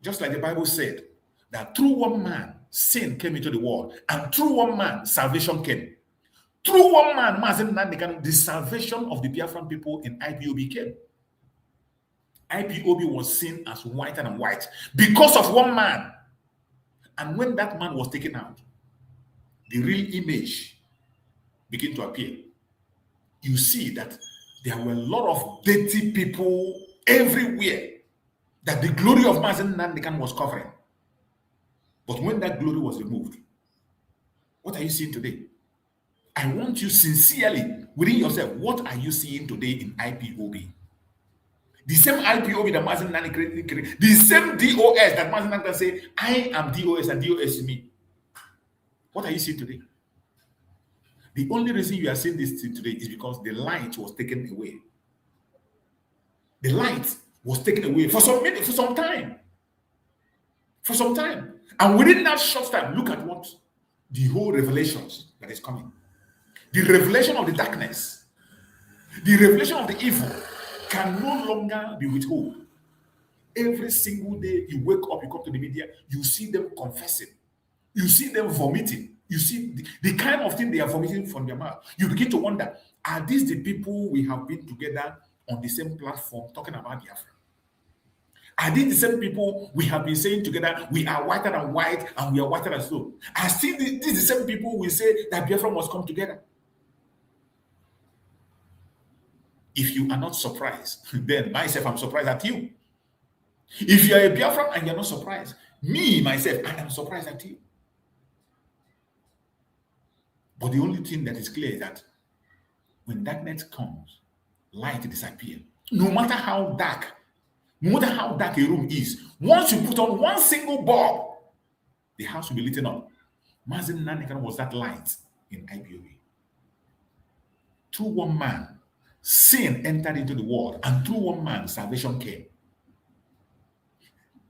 Just like the Bible said, that through one man, sin came into the world, and through one man, salvation came. Through one man, Mazi Nnamdi Kanu, the salvation of the Biafran people in ipoB came. ipoB was seen as whiter than white because of one man. And when that man was taken out, the real image began to appear. You see that there were a lot of dirty people everywhere that the glory of Mazi Nnamdi Kanu was covering. But when that glory was removed, what are you seeing today? I want you sincerely, within yourself, what are you seeing today in ipoB? The same ipoB that Mazi Nnamdi created, the same DOS that Mazi Nnamdi say, I am DOS and DOS is me. What are you seeing today? The only reason you are seeing this today is because the light was taken away. The light was taken away for some time. For some time. And within that short time, look at what the whole revelations that is coming. The revelation of the darkness, the revelation of the evil can no longer be withheld. Every single day you wake up, you come to the media, you see them confessing, you see them vomiting, you see the kind of thing they are vomiting from their mouth. You begin to wonder, are these the people we have been together on the same platform talking about Biafra? Are these the same people we have been saying together, we are whiter than white and we are whiter than snow? Are still these the same people we say that Biafra must come together? If you are not surprised, then myself, I'm surprised at you. If you are a Biafran and you're not surprised, me, myself, I am surprised at you. But the only thing that is clear is that when darkness comes, light disappears. No matter how dark a room is, once you put on one single bulb, the house will be lit up. Mazi Nnamdi Kanu was that light in ipoB. Through one man, sin entered into the world, and through one man, salvation came.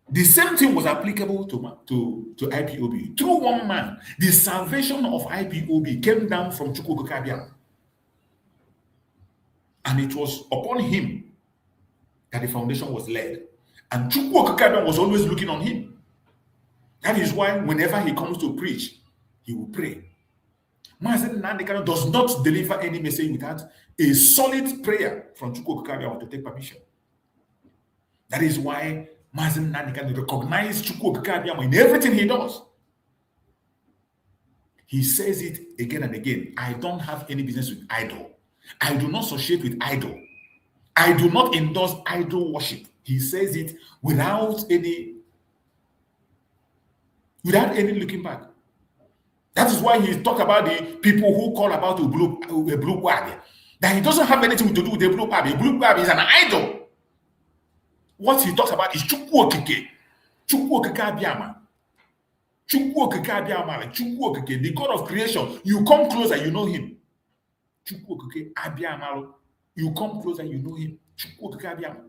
The same thing was applicable to ipoB. Through one man, the salvation of ipoB came down from Chukwu Okike, and it was upon him that the foundation was laid. And Chukwu Okike was always looking on him. That is why whenever he comes to preach, he will pray. Mazi Nnamdi Kanu does not deliver any message without a solid prayer from Chukwu Okike to take permission. That is why Mazi Nnamdi Kanu recognize Chukwu Okike Abiama in everything he does. He says it again and again. I don't have any business with idol. I do not associate with idol. I do not endorse idol worship. He says it without any looking back. That is why he talked about the people who call about a blue Kwabi. That he doesn't have anything to do with the blue Kwabi. A blue Kwabi is an idol. What he talks about is Chukwu Okike. Chukwu Okike Abiama. Chukwu Okike Abiama, Chukwu Okike, the God of creation. You come closer, you know him. Chukwu Okike Abiama, you come closer, you know him. Chukwu Okike Abiama.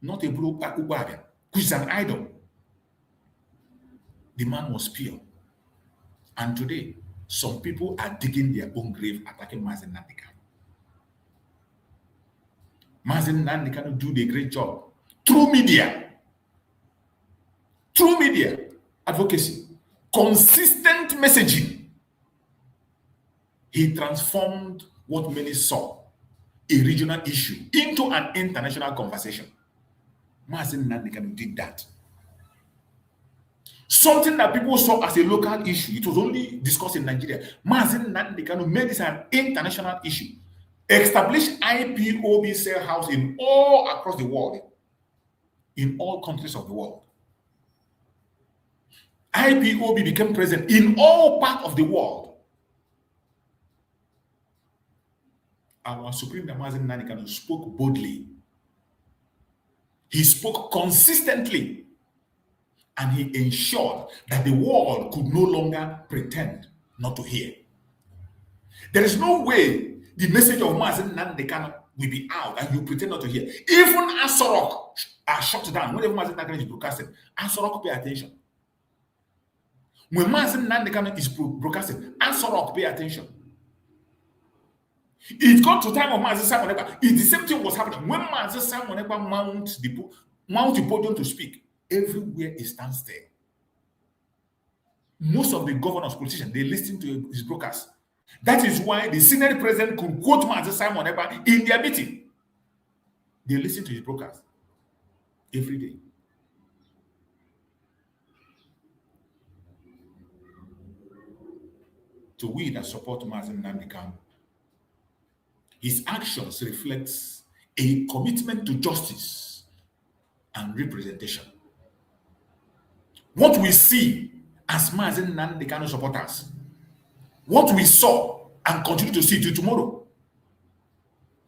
Not a blue Kwabi, which is an idol. The man was pure. And today, some people are digging their own grave, attacking Mazi Nnamdi Kanu. Mazi Nnamdi Kanu do the great job through media, advocacy, consistent messaging. He transformed what many saw a regional issue into an international conversation. Mazi Nnamdi Kanu did that. Something that people saw as a local issue, it was only discussed in Nigeria. Mazi Nnamdi Kanu made this an international issue. Established ipoB cell house in all across the world, in all countries of the world. ipoB became present in all parts of the world. Our Supreme Mazi Nnamdi Kanu spoke boldly. He spoke consistently. And he ensured that the world could no longer pretend not to hear. There is no way the message of Mazi Nnamdi Kanu will be out and you pretend not to hear. Even Asorok are shut down. Whenever Mazi Nnamdi Kanu is broadcasting, Asorok pay attention. When Mazi Nnamdi Kanu is broadcasting, Asorok pay attention. It got to time of Mazi Simon Ekpa. The same thing was happening. When Mazi Simon Ekpa mount the podium to speak, everywhere is standstill. Most of the governors, politicians, they listen to his broadcast. That is why the Senate president could quote Mazi Simon Ekpa in their meeting. They listen to his broadcast every day. So we that support Mazi Nnamdi Kanu, his actions reflects a commitment to justice and representation. What we see as Mazi Nnamdi Kanu supporters, what we saw and continue to see till tomorrow,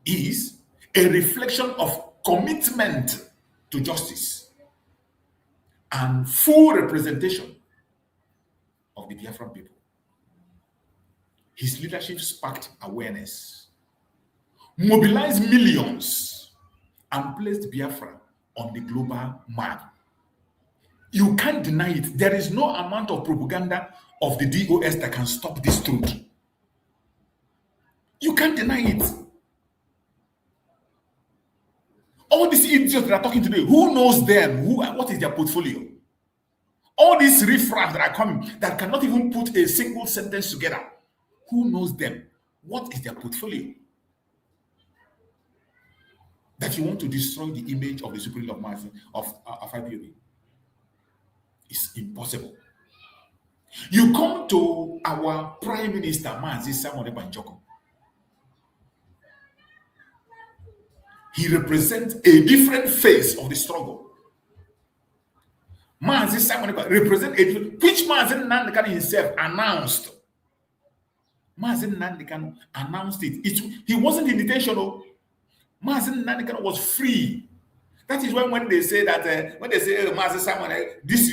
is a reflection of commitment to justice and full representation of the Biafran people. His leadership sparked awareness, mobilized millions, and placed Biafra on the global map. You can't deny it. There is no amount of propaganda of the DOS that can stop this truth. You can't deny it. All these idiots that are talking today, who knows them? What is their portfolio? All these riffraff that are coming that cannot even put a single sentence together, who knows them? What is their portfolio? That you want to destroy the image of the Supreme Lord Mazi of ipoB. It's impossible. You come to our Prime Minister, Mazi Simon Ekpa. He represents a different face of the struggle. Mazi Simon Ekpa represents which Mazi Nnamdi Kanu himself announced. Mazi Nnamdi Kanu announced it. He wasn't in detention. Mazi Nnamdi Kanu was free. That is when they say that when they say Mazi Simon, this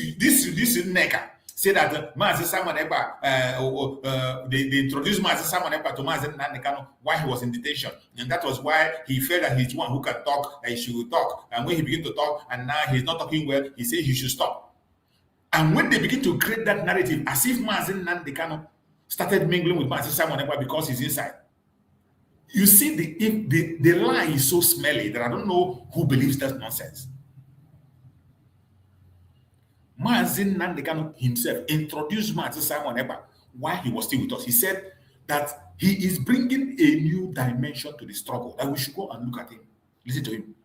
nigger say that Mazi Simon Ekpa, they introduced Mazi Simon Ekpa to Mazi Nnamdi Kanu while he was in detention, and that was why he felt that he's one who can talk, that he should talk. And when he began to talk, and now he's not talking well, he said he should stop. And when they begin to create that narrative, as if Mazi Nnamdi Kanu started mingling with Mazi Simon Ekpa because he's inside. You see, the lie is so smelly that I don't know who believes that nonsense. Mazi Nnamdi Kanu himself introduced Mazi Simon Ekpa while he was still with us. He said that he is bringing a new dimension to the struggle, that we should go and look at him, listen to him.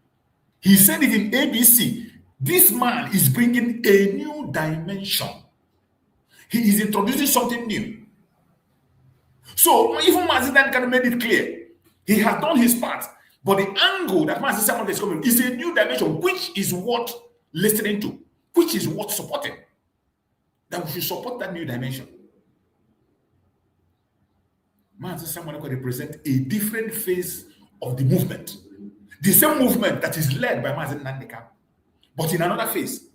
He said it in ABC. This man is bringing a new dimension. He is introducing something new. So even Mazi kind of made it clear. He has done his part. But the angle that Mazi Simon is coming is a new dimension, which is what listening to, which is what supporting. That we should support that new dimension. Mazi Simon represent a different phase of the movement. The same movement that is led by Mazi Nnamdi Kanu, but in another phase,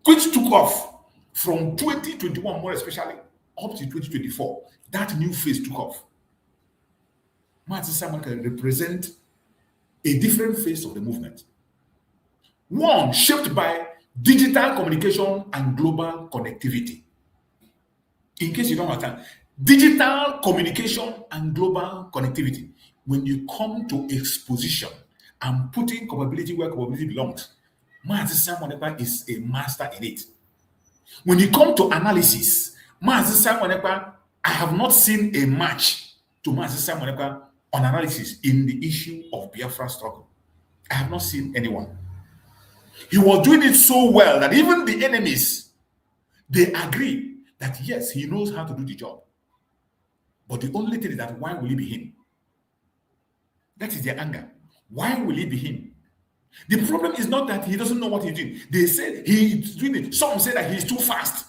which took off from 2021 more especially up to 2024. That new phase took off. Mazi Simon can represent a different phase of the movement. One shaped by digital communication and global connectivity. In case you don't understand, digital communication and global connectivity. When you come to exposition and putting capability where capability belongs, Mazi Simon is a master in it. When you come to analysis, Mazi Simon, I have not seen a match to Mazi Simon on analysis in the issue of Biafra struggle. I have not seen anyone. He was doing it so well that even the enemies, they agree that yes, he knows how to do the job. But the only thing is that why will it be him? That is their anger. Why will it be him? The problem is not that he doesn't know what he's doing. They say he's doing it. Some say that he's too fast.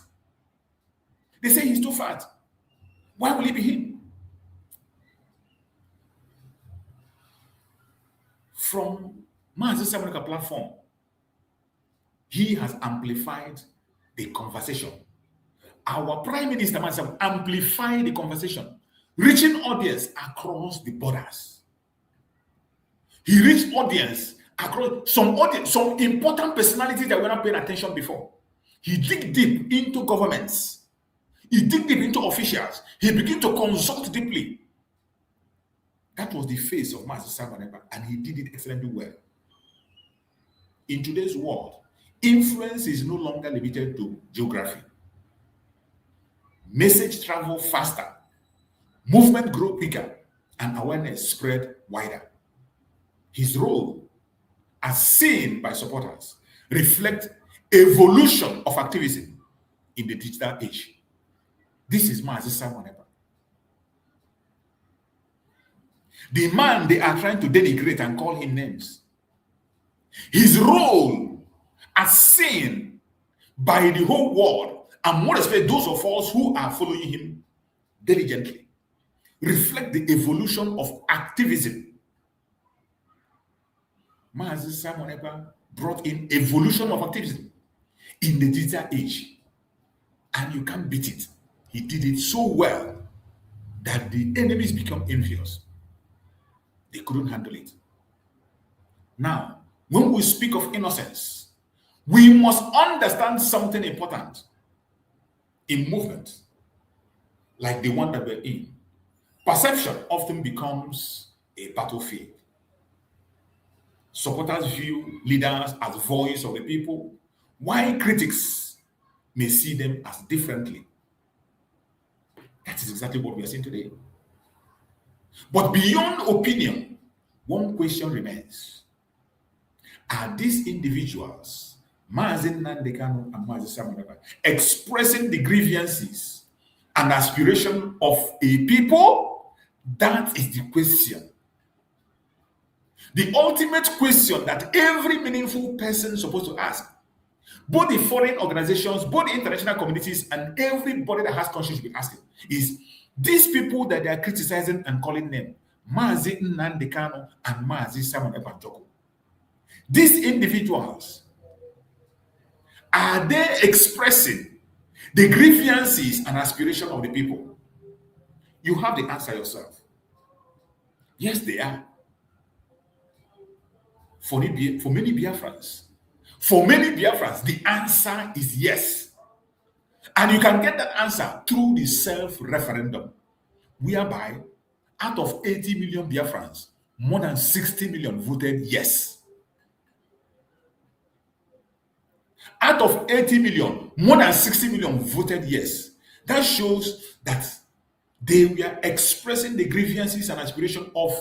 They say he's too fast. Why will it be him? From Mazi Simon platform, he has amplified the conversation. Our Prime Minister Mazi amplified the conversation, reaching audience across the borders. He reached audience across some important personalities that were not paying attention before. He dig deep into governments. He dig deep into officials. He began to consult deeply. That was the face of Mazi Simon, and he did it excellently well. In today's world, influence is no longer limited to geography. Message travel faster, movement grow quicker, and awareness spread wider. His role, as seen by supporters, reflects evolution of activism in the digital age. This is Mazi Simon. The man they are trying to denigrate and call him names. His role, as seen by the whole world, and more especially those of us who are following him diligently, reflect the evolution of activism. Mazi Simon brought in evolution of activism in the digital age, and you can't beat it. He did it so well that the enemies become envious. They couldn't handle it. Now, when we speak of innocence, we must understand something important in movement like the one that we're in. Perception often becomes a battlefield. Supporters view leaders as voice of the people, while critics may see them as differently. That is exactly what we are seeing today. But beyond opinion, one question remains. Are these individuals, Mazi Nnamdi Kanu and Mazi Simon, expressing the grievances and aspiration of a people? That is the question. The ultimate question that every meaningful person is supposed to ask. Both the foreign organizations, both the international communities, and everybody that has conscience should be asking is, these people that they are criticizing and calling them Mazi Nnamdi Kanu and Mazi Simon Ekpa, these individuals, are they expressing the grievances and aspirations of the people? You have the answer yourself. Yes, they are. For many Biafrans, the answer is yes. And you can get that answer through the self-referendum, whereby out of 80 million Biafrans, more than 60 million voted yes. Out of 80 million, more than 60 million voted yes. That shows that they were expressing the grievances and aspirations of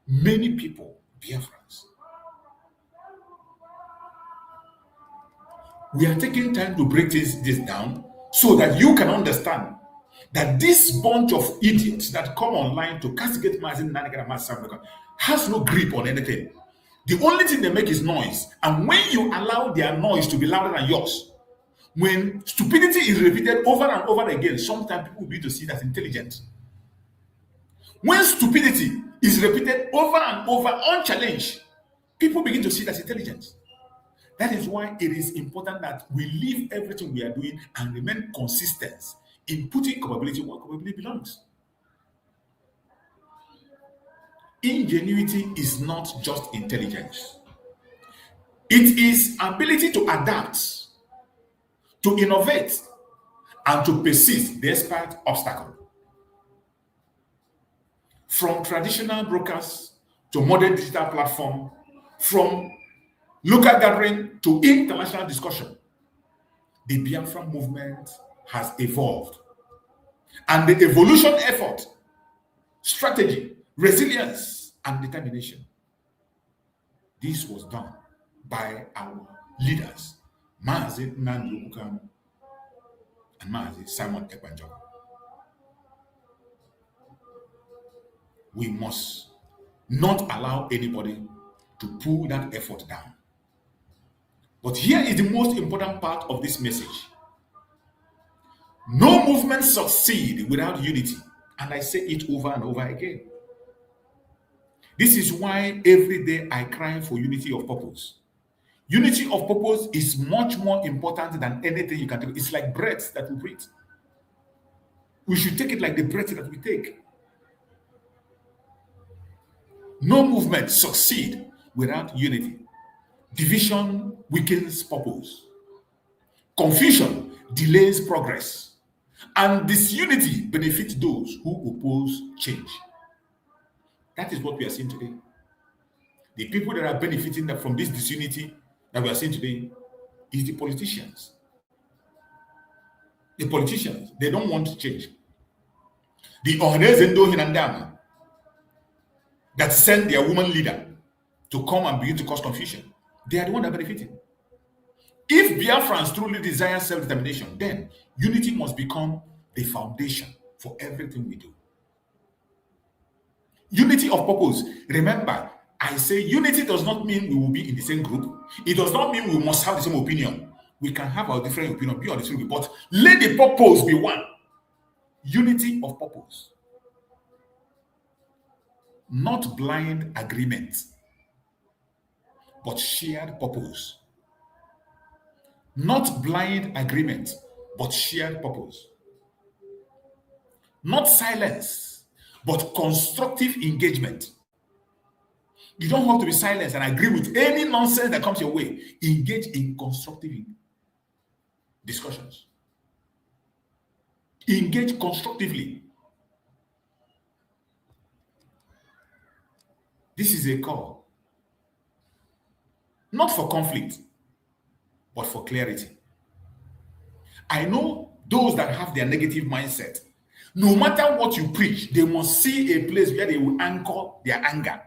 many people, Biafrans. We are taking time to break this down so that you can understand that this bunch of idiots that come online to castigate Mazi and Mazi has no grip on anything. The only thing they make is noise. And when you allow their noise to be louder than yours, when stupidity is repeated over and over again, sometimes people begin to see that intelligence. When stupidity is repeated over and over unchallenged, people begin to see that intelligence. That is why it is important that we leave everything we are doing and remain consistent in putting capability where capability belongs. Ingenuity is not just intelligence. It is ability to adapt, to innovate, and to persist despite obstacles. From traditional brokers to modern digital platform, from local gathering to international discussion, the Biafran movement has evolved. And the evolution effort, strategy, resilience, and determination, this was done by our leaders, Mazi Nnamdi Kanu and Mazi Simon Ekpa. We must not allow anybody to pull that effort down. But here is the most important part of this message. No movement succeeds without unity. And I say it over and over again. This is why every day I cry for unity of purpose. Unity of purpose is much more important than anything you can do. It's like breath that we breathe. We should take it like the breath that we take. No movement succeeds without unity. Division weakens purpose. Confusion delays progress. And disunity benefits those who oppose change. That is what we are seeing today. The people that are benefiting from this disunity that we are seeing today is the politicians. The politicians, they don't want to change. The Ohanezendo Hinandama that sent their woman leader to come and begin to cause confusion, they are the one that are benefiting. If Biafrans truly desire self-determination, then unity must become the foundation for everything we do. Unity of purpose. Remember, I say unity does not mean we will be in the same group. It does not mean we must have the same opinion. We can have our different opinion, be on the same group, but let the purpose be one. Unity of purpose. Not blind agreement, but shared purpose. Not blind agreement, but shared purpose. Not silence, but constructive engagement. You don't have to be silent and agree with any nonsense that comes your way. Engage in constructive discussions. Engage constructively. This is a call, not for conflict, but for clarity. I know those that have their negative mindset. No matter what you preach, they must see a place where they will anchor their anger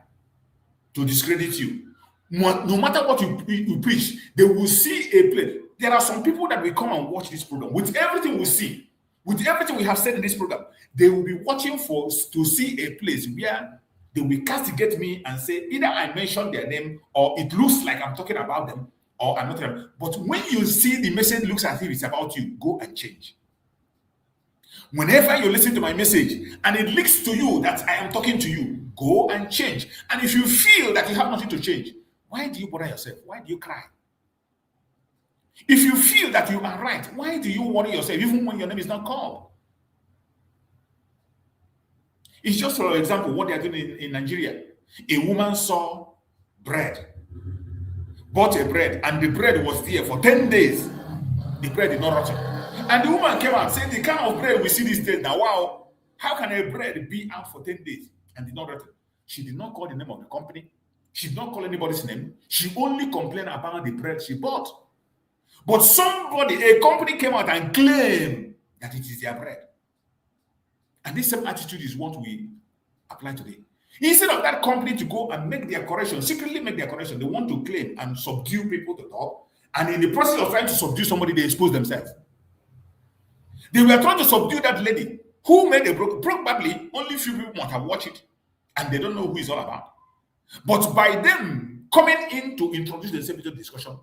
to discredit you. No matter what you preach, they will see a place. There are some people that will come and watch this program. With everything we see, with everything we have said in this program, they will be watching to see a place where they will castigate me and say, either I mention their name or it looks like I'm talking about them or I'm not. But when you see the message looks as if it's about you, go and change. Whenever you listen to my message and it looks to you that I am talking to you, go and change. And if you feel that you have nothing to change, why do you bother yourself? Why do you cry? If you feel that you are right, why do you worry yourself even when your name is not called? It's just, for example, what they are doing in Nigeria. A woman saw bread, bought a bread, and the bread was there for 10 days. The bread did not rot. And the woman came out saying, the kind of bread we see these days now, wow, how can a bread be out for 10 days and did not rot? She did not call the name of the company. She did not call anybody's name. She only complained about the bread she bought. But a company came out and claimed that it is their bread. And this same attitude is what we apply today. Instead of that company to go and make their correction, secretly make their correction, they want to claim and subdue people to talk And in the process of trying to subdue somebody, they expose themselves. They were trying to subdue that lady who made a probably only few people might have watched it, and they don't know who it's all about. But by them coming in to introduce the same discussion,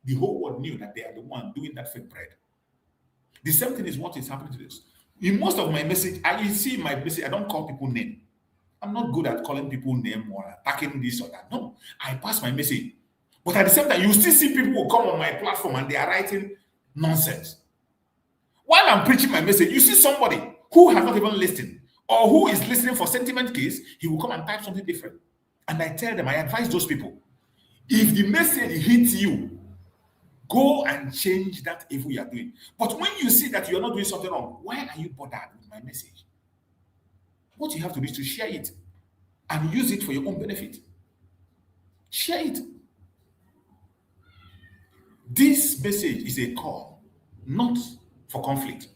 the whole world knew that they are the one doing that fake bread. The same thing is what is happening to this. In most of my message, you see my message, I don't call people name. I'm not good at calling people name or attacking this or that. No, I pass my message. But at the same time, you still see people who come on my platform and they are writing nonsense. While I'm preaching my message, you see somebody who has not even listened or who is listening for sentiment case, he will come and type something different. And I tell them, I advise those people, if the message hits you, go and change that evil you are doing. But when you see that you are not doing something wrong, why are you bothered with my message? What you have to do is to share it and use it for your own benefit. Share it. This message is a call, not for conflict.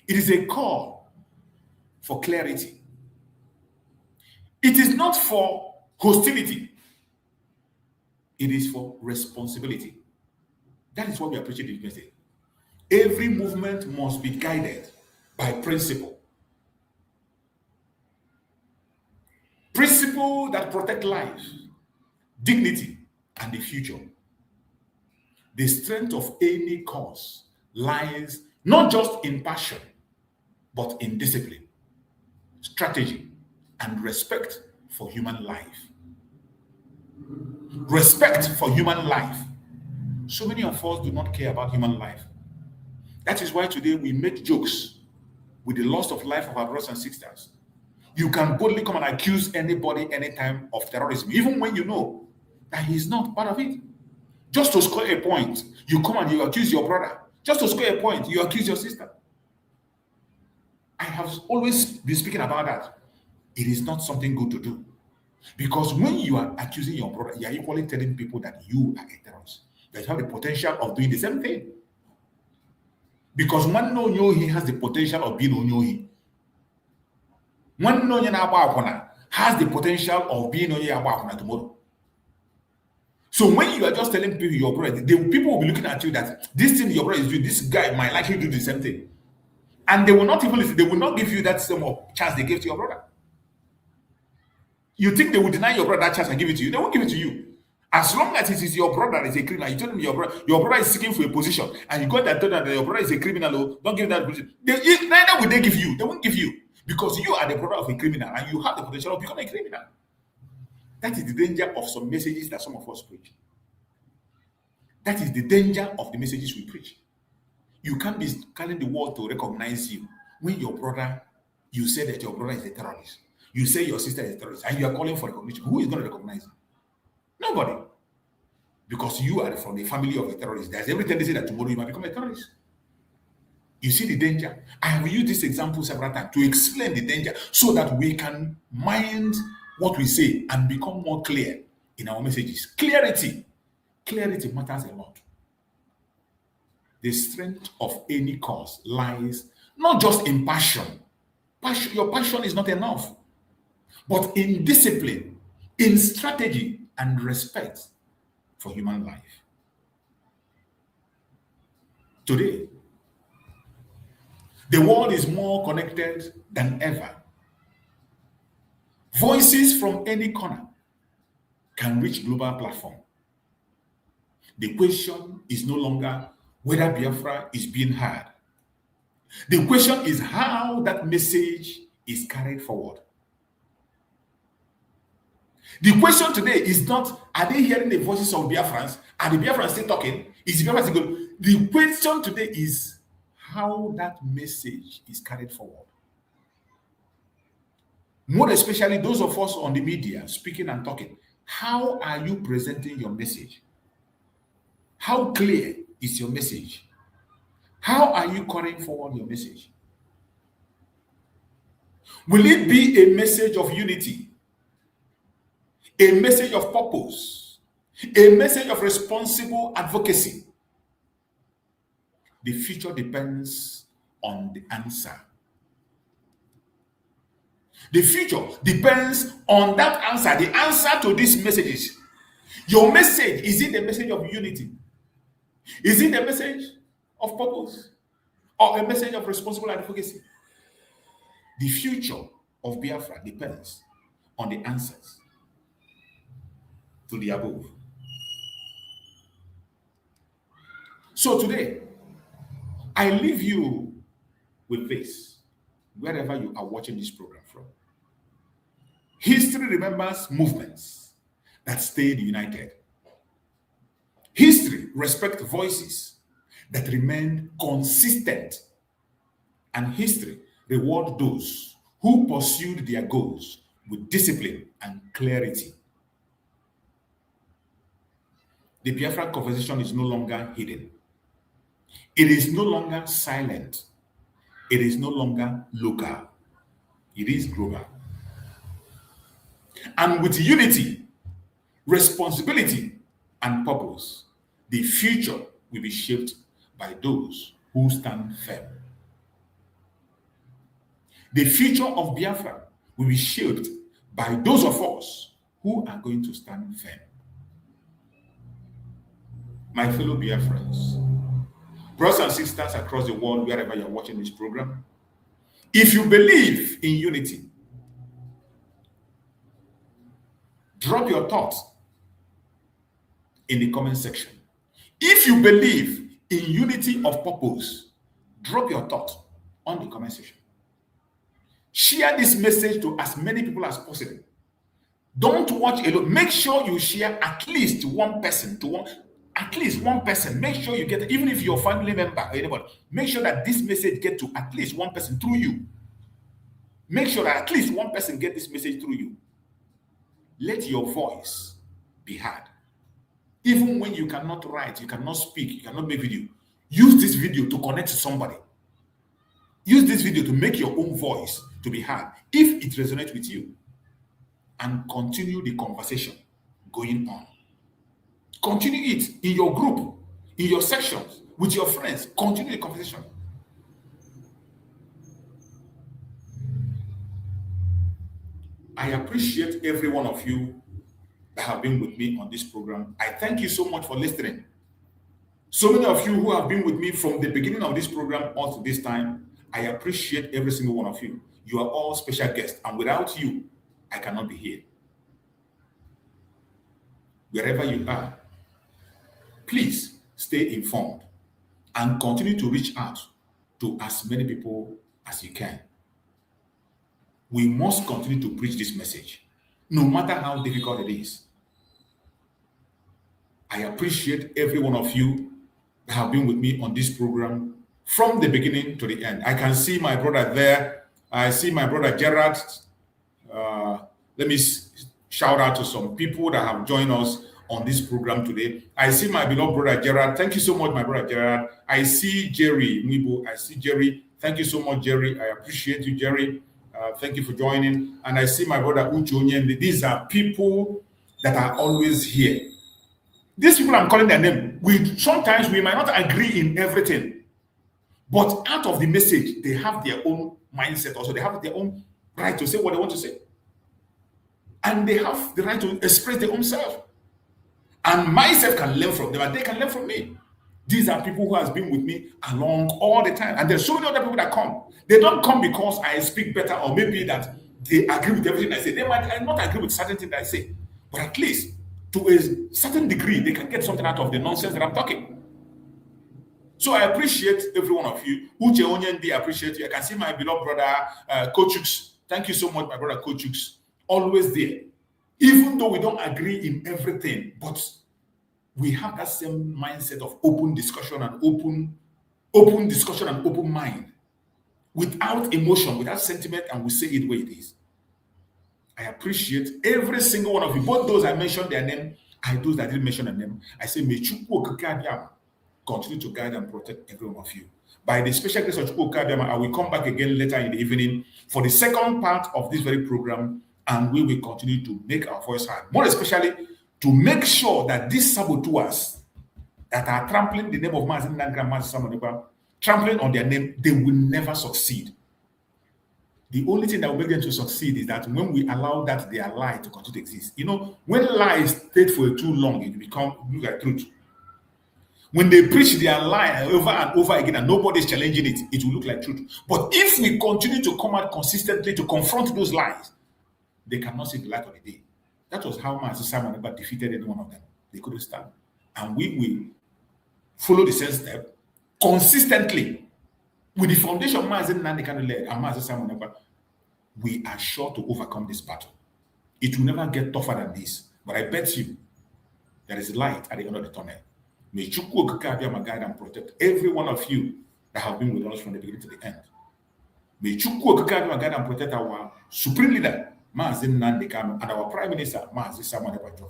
It is a call for clarity. It is not for hostility. It is for responsibility. That is what we are preaching this message. Every movement must be guided by principle. Principle that protect life, dignity, and the future. The strength of any cause lies not just in passion, but in discipline, strategy, and respect for human life. Respect for human life. So many of us do not care about human life. That is why today we make jokes with the loss of life of our brothers and sisters. You can boldly come and accuse anybody anytime of terrorism, even when you know that he is not part of it. Just to score a point, you come and you accuse your brother. Just to score a point, you accuse your sister. I have always been speaking about that. It is not something good to do. Because when you are accusing your brother, you are equally telling people that you are a terrorist. That you have the potential of doing the same thing. Because one no he has the potential of being onyohi. One no has the potential of being onyohi tomorrow. So when you are just telling people your brother, the people will be looking at you that this thing your brother is doing, this guy might likely do the same thing. And they will not even listen. They will not give you that same chance they gave to your brother. You think they will deny your brother that chance and give it to you? They won't give it to you. As long as it is your brother is a criminal, you told him your brother is seeking for a position, and you got that told that your brother is a criminal, don't give that position. Neither will they give you. They won't give you. Because you are the brother of a criminal and you have the potential of becoming a criminal. That is the danger of some messages that some of us preach. That is the danger of the messages we preach. You can't be calling the world to recognize you when your brother, you say that your brother is a terrorist. You say your sister is a terrorist and you are calling for recognition. Who is going to recognize you? Nobody. Because you are from the family of a terrorist. There's every tendency that tomorrow you might become a terrorist. You see the danger. I have used this example several times to explain the danger so that we can mind what we say and become more clear in our messages. Clarity matters a lot. The strength of any cause lies not just in passion. Your passion is not enough, but in discipline, in strategy, and respect for human life. Today, the world is more connected than ever. Voices from any corner can reach global platform. The question is no longer whether Biafra is being heard. The question is how that message is carried forward. The question today is not, are they hearing the voices of Biafrans? Are the Biafrans still talking? Is the Biafrans still good? The question today is how that message is carried forward. More especially those of us on the media speaking and talking. How are you presenting your message? How clear is your message? How are you carrying forward your message? Will it be a message of unity? A message of purpose? A message of responsible advocacy? The future depends on the answer. The future depends on that answer, the answer to these messages. Your message, is it the message of unity? Is it a message of purpose or a message of responsible advocacy? The future of Biafra depends on the answers to the above. So today, I leave you with this, wherever you are watching this program from. History remembers movements that stayed united. History respects voices that remained consistent. And history rewards those who pursued their goals with discipline and clarity. The Biafra conversation is no longer hidden. It is no longer silent. It is no longer local. It is global. And with unity, responsibility, and purpose, the future will be shaped by those who stand firm. The future of Biafra will be shaped by those of us who are going to stand firm. My fellow Biafrans, brothers and sisters across the world, wherever you're watching this program, if you believe in unity, drop your thoughts in the comment section. If you believe in unity of purpose, drop your thoughts on the comment section. Share this message to as many people as possible. Don't watch alone. Make sure you share at least one person to one. At least one person. Make sure you get, even if your family member or anybody, make sure that this message get to at least one person through you. Make sure that at least one person get this message through you. Let your voice be heard. Even when you cannot write, you cannot speak, you cannot make video, use this video to connect to somebody. Use this video to make your own voice to be heard if it resonates with you. And continue the conversation going on. Continue it in your group, in your sections, with your friends. Continue the conversation. I appreciate every one of you that have been with me on this program. I thank you so much for listening. So many of you who have been with me from the beginning of this program up to this time, I appreciate every single one of you. You are all special guests, and without you, I cannot be here. Wherever you are, please stay informed and continue to reach out to as many people as you can. We must continue to preach this message, no matter how difficult it is. I appreciate every one of you that have been with me on this program from the beginning to the end. I can see my brother there. I see my brother Gerard. Let me shout out to some people that have joined us on this program today. I see my beloved brother Gerard. Thank you so much, my brother Gerard. I see Jerry Mwibo. I see Jerry. Thank you so much, Jerry. I appreciate you, Jerry. Thank you for joining. And I see my brother Uche Onyende. These are people that are always here. These people, I'm calling their name. Sometimes we might not agree in everything, but out of the message, they have their own mindset. Also, they have their own right to say what they want to say, and they have the right to express their own self. And myself can learn from them, and they can learn from me. These are people who has been with me along all the time, and there's so many other people that come. They don't come because I speak better, or maybe that they agree with everything I say. They might not agree with certain things I say, but at least to a certain degree, they can get something out of the nonsense that I'm talking. So I appreciate every one of you. Uche Onyende, I appreciate you. I can see my beloved brother, Kochux. Thank you so much, my brother Kochux. Always there. Even though we don't agree in everything, but we have that same mindset of open discussion and open discussion and open mind. Without emotion, without sentiment, and we say it the way it is. I appreciate every single one of you, both those I mentioned their name, and those that didn't mention their name. I say, may Chukwu continue to guide and protect every one of you. By the special grace of Chukwu Okadiama, I will come back again later in the evening for the second part of this very program, and we will continue to make our voice heard. More especially, to make sure that these saboteurs that are trampling the name of Mazi Mazi, trampling on their name, they will never succeed. The only thing that will make them to succeed is that when we allow that their lie to continue to exist. You know, when lies stay for too long, it become look like truth. When they preach their lie over and over again and nobody's challenging it, it will look like truth. But if we continue to come out consistently to confront those lies, they cannot see the light of the day. That was how Mazi Simon Ekpa defeated any one of them. They couldn't stand. And we will follow the same step consistently with the foundation Mazi Nnamdi Kanu led and Mazi Simon Ekpa. We are sure to overcome this battle. It will never get tougher than this. But I bet you there is light at the end of the tunnel. May Chukwu Okike Abiyama guide and protect every one of you that have been with us from the beginning to the end. May Chukwu Okike Abiyama guide and protect our supreme leader, Mazi Nnamdi Kanu, and our Prime Minister, Mazi Simon Ekpa.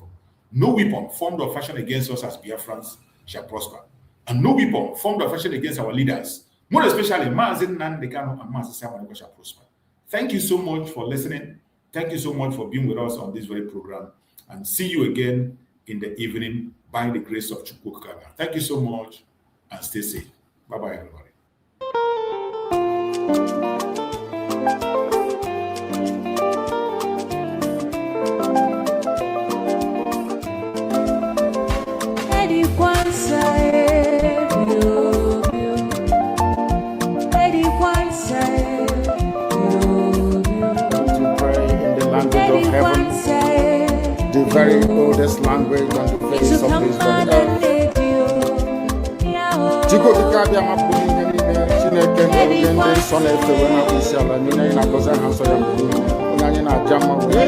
No weapon formed or fashioned against us as Biafrans shall prosper. And no weapon formed or fashioned against our leaders, more especially Mazi Nnamdi Kanu and Mazi Simon Ekpa, shall prosper. Thank you so much for listening. Thank you so much for being with us on this very program. And see you again in the evening by the grace of Chukwu Okike Abiyama. Thank you so much and stay safe. Bye-bye, everybody. The very oldest language on the face of this very earth. Chukwu Okike Abiyama pụrụ ihe niile Chineke na-oge ndị nsọ na-efe wee na isi ala niile anyị na-agọzi aha nsọ ya mgbe niile onye anyị na-aja mma wee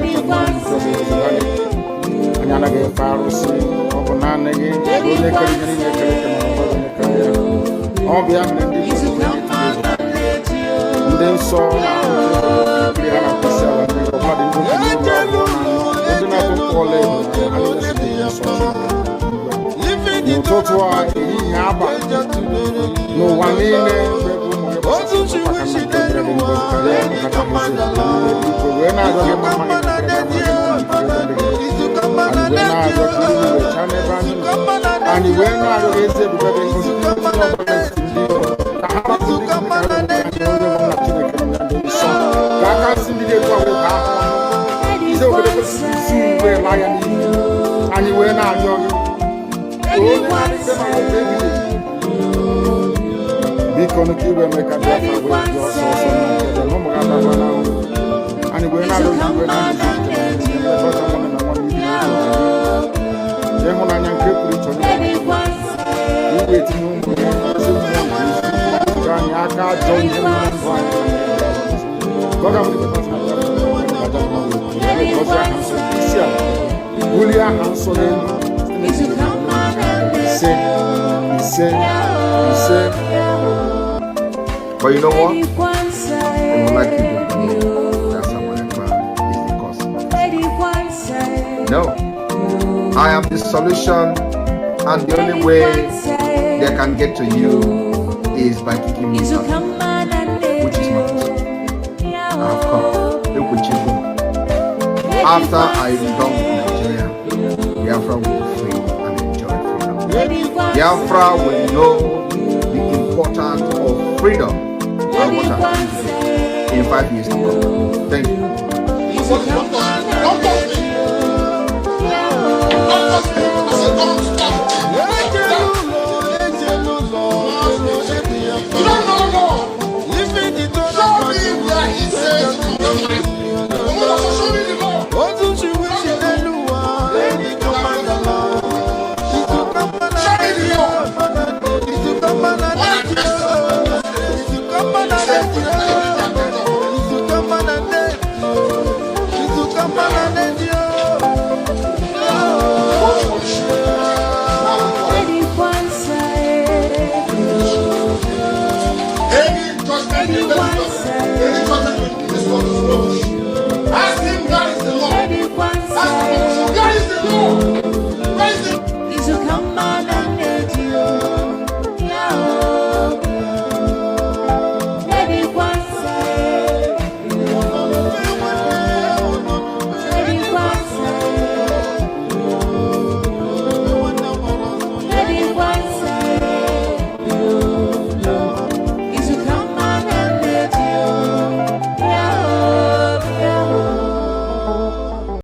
anyị anaghị efe arụsị ọ bụ naanị gị onye kere ihe niile ekere eke ma ọ onye kere ya ọ bụ ya mere ndị nsọ na-ekiri ha na isi ala niile ọbụladị ndị n'ụtụtụ a ehihie abalị n'ụwa niile wee na-arịọ gị mma anyị wee na-arịọ gị ezi ebube gị ngozi ka ha ka aka si ndị ga-ebu ọgwụ ka anyị wee na-arịọ gị biko nụ ka iwe mee ka Biafra wee dị ọsọ ọsọ na ụmụ ha daba na anyị wee na-arịọ gị iwe na-arịọ ịhụnanya nke pụrụ iche iwe etinye ụmụ ya ezi mmụọ ka anyị aka ajọ ihe ndụ anyị bulie aha nsọ n'elu ise. But you know what? They would like you to believe that someone is the cause of it. No. I am the solution, and the only way they can get to you is by kicking me out, which is not possible. I have come. Look with you. After I return to Nigeria, Biafra will be free and enjoy freedom. Biafra will know the importance of freedom and what happens in 5 years to come. Thank you.